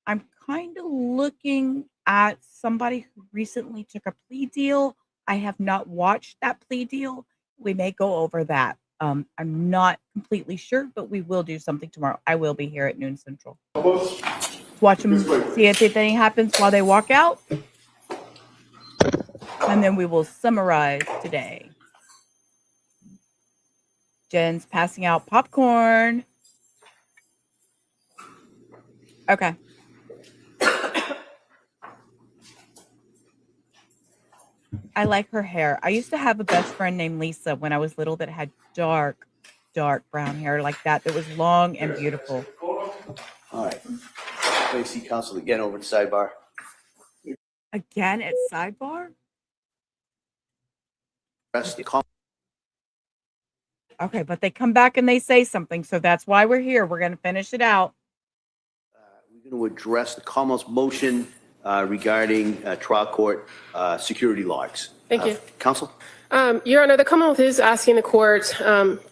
I'm kind of looking at somebody who recently took a plea deal. I have not watched that plea deal. We may go over that. I'm not completely sure, but we will do something tomorrow. I will be here at noon Central. Watch them, see if anything happens while they walk out. And then we will summarize today. Jen's passing out popcorn. Okay. I like her hair. I used to have a best friend named Lisa when I was little that had dark brown hair like that. That was long and beautiful. All right. Please see counsel again over to sidebar. Again at sidebar? Okay, but they come back and they say something, so that's why we're here. We're going to finish it out. We're going to address the Commonwealth's motion regarding trial court security logs. Thank you. Counsel? Your Honor, the Commonwealth is asking the court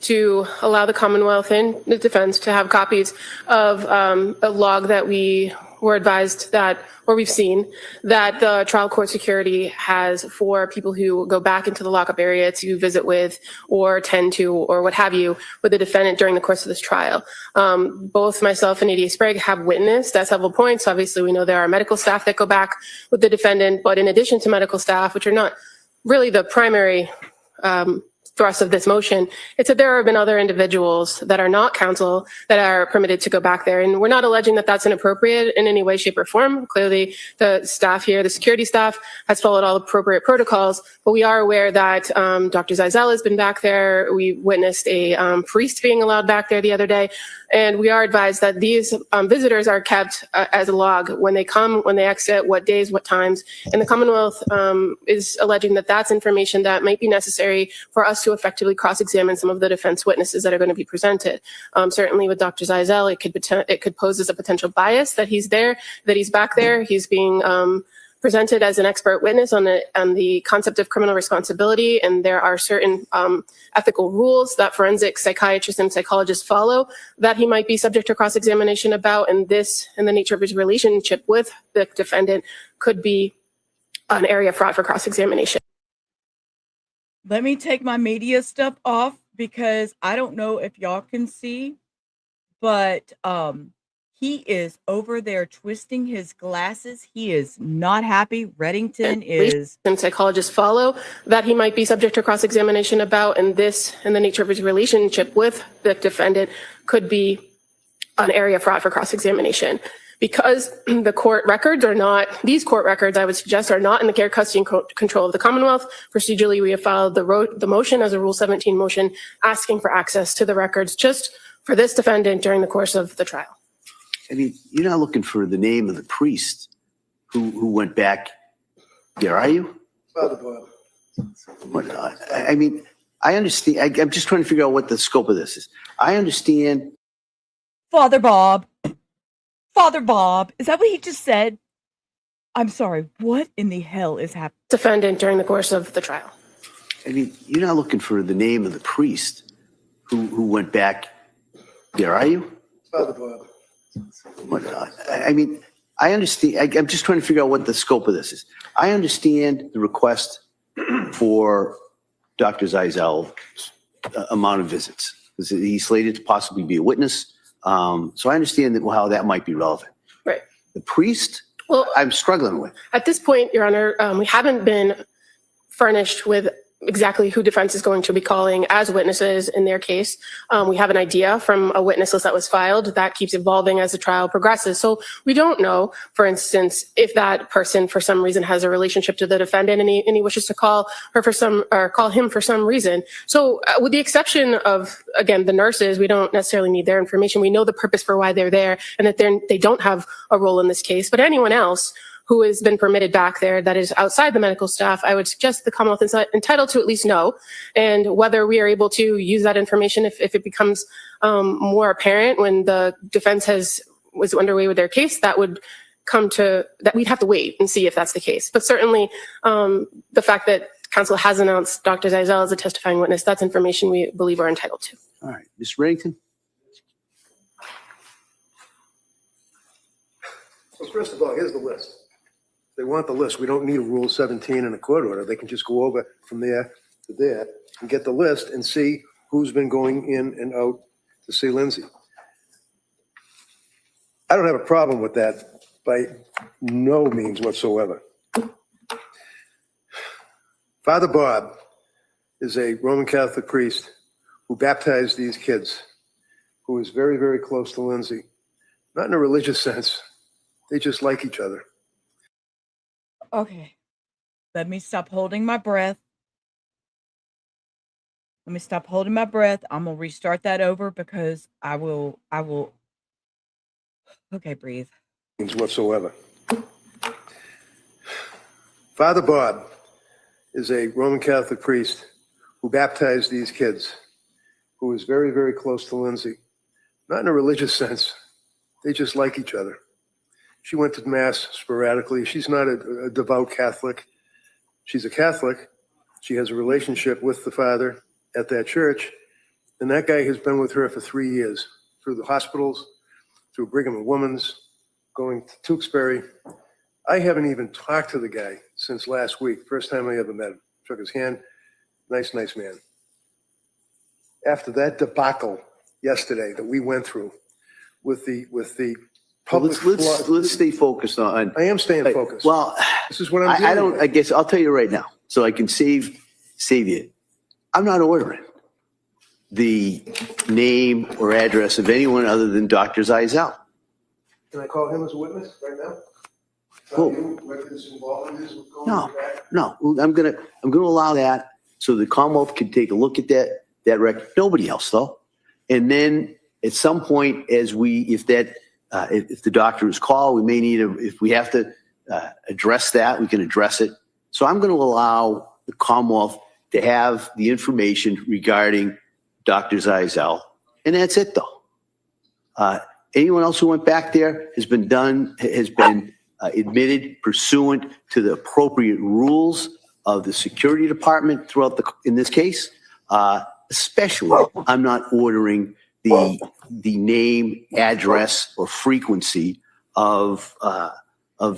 to allow the Commonwealth and the defense to have copies of a log that we were advised that, or we've seen, that the trial court security has for people who go back into the lockup area to visit with or tend to or what have you with the defendant during the course of this trial. Both myself and ADA Sprague have witnessed at several points. Obviously, we know there are medical staff that go back with the defendant, but in addition to medical staff, which are not really the primary thrust of this motion, it's that there have been other individuals that are not counsel that are permitted to go back there. And we're not alleging that that's inappropriate in any way, shape, or form. Clearly, the staff here, the security staff, has followed all appropriate protocols, but we are aware that Dr. Zeisel has been back there. We witnessed a priest being allowed back there the other day. And we are advised that these visitors are kept as a log when they come, when they exit, what days, what times. And the Commonwealth is alleging that that's information that might be necessary for us to effectively cross-examine some of the defense witnesses that are going to be presented. Certainly with Dr. Zeisel, it could pose as a potential bias that he's there, that he's back there. He's being presented as an expert witness on the concept of criminal responsibility, and there are certain ethical rules that forensic psychiatrists and psychologists follow that he might be subject to cross-examination about, and this, and the nature of his relationship with the defendant, could be an area fraught for cross-examination. Let me take my media stuff off because I don't know if y'all can see, but he is over there twisting his glasses. He is not happy. Reddington is... And psychologists follow that he might be subject to cross-examination about, and this, and the nature of his relationship with the defendant, could be an area fraught for cross-examination. Because the court records are not, these court records, I would suggest, are not in the care, custody, and control of the Commonwealth. Procedurally, we have filed the motion as a Rule 17 motion asking for access to the records just for this defendant during the course of the trial. I mean, you're not looking for the name of the priest who went back there, are you? Father Boyle. I mean, I understand. I'm just trying to figure out what the scope of this is. I understand. Father Bob. Father Bob. Is that what he just said? I'm sorry. What in the hell is happening? Defendant during the course of the trial. I mean, you're not looking for the name of the priest who went back there, are you? Father Boyle. I mean, I understand. I'm just trying to figure out what the scope of this is. I understand the request for Dr. Zeisel's amount of visits. He's slated to possibly be a witness. So I understand that how that might be relevant. Right. The priest, well, I'm struggling with. At this point, Your Honor, we haven't been furnished with exactly who defense is going to be calling as witnesses in their case. We have an idea from a witness list that was filed that keeps evolving as the trial progresses. So we don't know, for instance, if that person for some reason has a relationship to the defendant and he wishes to call her for some, or call him for some reason. So with the exception of, again, the nurses, we don't necessarily need their information. We know the purpose for why they're there and that they don't have a role in this case. But anyone else who has been permitted back there that is outside the medical staff, I would suggest the Commonwealth is entitled to at least know, and whether we are able to use that information if it becomes more apparent when the defense was underway with their case, that would come to, that we'd have to wait and see if that's the case. But certainly the fact that counsel has announced Dr. Zeisel as a testifying witness. That's information we believe we're entitled to. All right, Ms. Reddington? So first of all, here's the list. They want the list. We don't need a Rule 17 and a court order. They can just go over from there to there and get the list and see who's been going in and out to see Lindsay. I don't have a problem with that by no means whatsoever. Father Bob is a Roman Catholic priest who baptized these kids, who is very, very close to Lindsay. Not in a religious sense. They just like each other. Okay. Let me stop holding my breath. Let me stop holding my breath. I'm going to restart that over because I will. Okay, breathe. Whatsoever. Father Bob is a Roman Catholic priest who baptized these kids, who is very, very close to Lindsay. Not in a religious sense. They just like each other. She went to Mass sporadically. She's not a devout Catholic. She's a Catholic. She has a relationship with the father at that church. And that guy has been with her for 3 years, through the hospitals, through Brigham and Women's, going to Tewksbury. I haven't even talked to the guy since last week. First time I ever met him. Shook his hand. Nice man. After that debacle yesterday that we went through with the public. Let's stay focused on. I am staying focused. Well, this is what I'm doing. I don't. I guess I'll tell you right now, so I can save you. I'm not ordering the name or address of anyone other than Dr. Zeisel. Can I call him as a witness right now? Cool. Tell you what his involvement is with going back? No. I'm gonna allow that so the Commonwealth can take a look at that record. Nobody else though. And then at some point, if the doctor is called, we may need if we have to address that, we can address it. So I'm going to allow the Commonwealth to have the information regarding Dr. Zeisel, and that's it though. Anyone else who went back there has been admitted pursuant to the appropriate rules of the security department in this case. Especially, I'm not ordering the name, address, or frequency of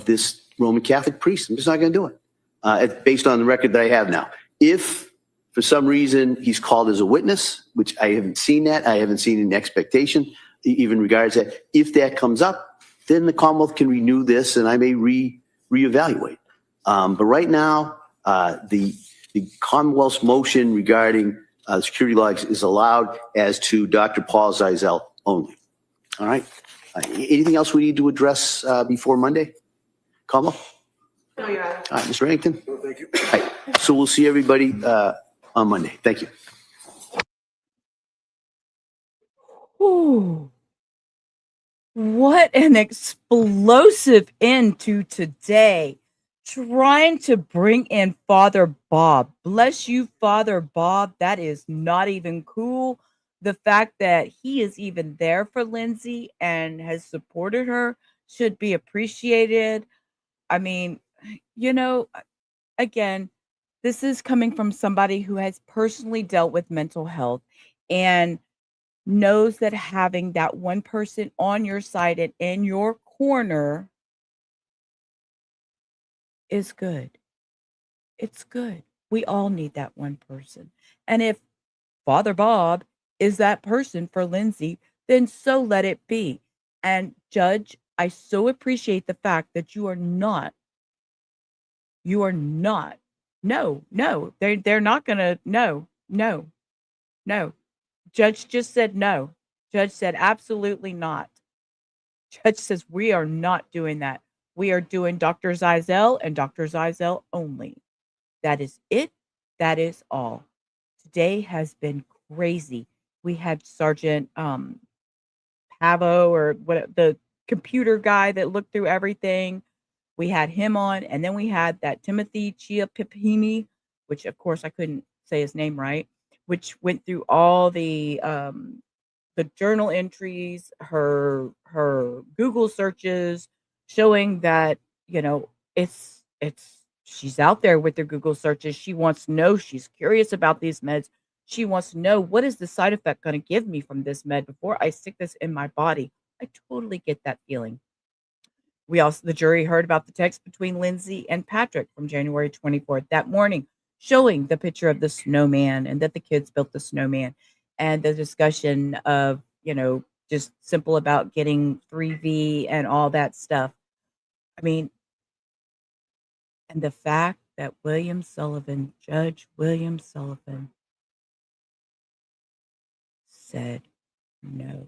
this Roman Catholic priest. I'm just not going to do it based on the record that I have now. If for some reason he's called as a witness, which I haven't seen that, I haven't seen an expectation even regards that. If that comes up, then the Commonwealth can renew this, and I may reevaluate. But right now, the Commonwealth's motion regarding security logs is allowed as to Dr. Paul Zeisel only. All right. Anything else we need to address before Monday? Commonwealth? No, Your Honor. All right, Mr. Reddington? No, thank you. All right. So we'll see everybody on Monday. Thank you. Ooh. What an explosive end to today. Trying to bring in Father Bob. Bless you, Father Bob. That is not even cool. The fact that he is even there for Lindsay and has supported her should be appreciated. I mean, again, this is coming from somebody who has personally dealt with mental health and knows that having that one person on your side and in your corner is good. It's good. We all need that one person. And if Father Bob is that person for Lindsay, then so let it be. And Judge, I so appreciate the fact that you are not. No, they're not gonna, no. Judge just said no. Judge said absolutely not. Judge says we are not doing that. We are doing Dr. Zeisel and Dr. Zeisel only. That is it. That is all. Today has been crazy. We had Sergeant Pavo, or what, the computer guy that looked through everything. We had him on, and then we had that Timothy Chiapipini, which of course I couldn't say his name right, which went through all the journal entries, her Google searches, showing that it's she's out there with her Google searches. She wants to know. She's curious about these meds. She wants to know, what is the side effect going to give me from this med before I stick this in my body? I totally get that feeling. The jury heard about the text between Lindsay and Patrick from January 24th that morning, showing the picture of the snowman and that the kids built the snowman, and the discussion of, just simple about getting 3V and all that stuff. I mean, and the fact that Judge William Sullivan, said no.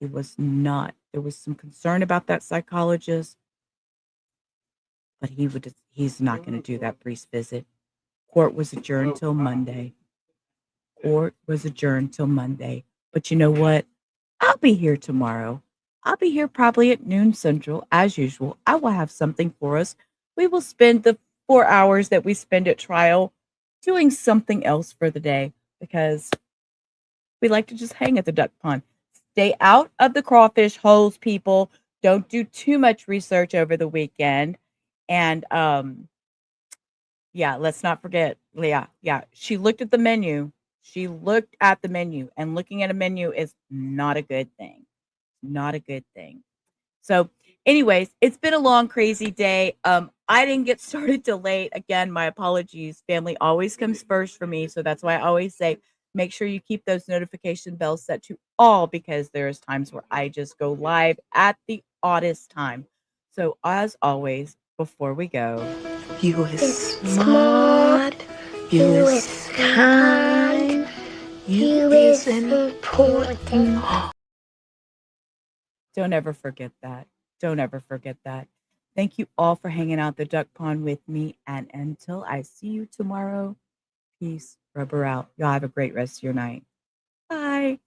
It was not. There was some concern about that psychologist, but he's not going to do that brief visit. Court was adjourned till Monday. But you know what? I'll be here tomorrow. I'll be here probably at noon Central, as usual. I will have something for us. We will spend the 4 hours that we spend at trial doing something else for the day, because we like to just hang at the duck pond. Stay out of the crawfish holes, people. Don't do too much research over the weekend. And let's not forget, Leah. Yeah, she looked at the menu. And looking at a menu is not a good thing. Not a good thing. So, anyways, it's been a long, crazy day. I didn't get started till late. Again, my apologies. Family always comes first for me. So that's why I always say, make sure you keep those notification bells set to all, because there's times where I just go live at the oddest time. So as always, before we go, you is smart, you is kind, you is important. Don't ever forget that. Thank you all for hanging out the duck pond with me. And until I see you tomorrow, peace. Rubber out. Y'all have a great rest of your night. Bye.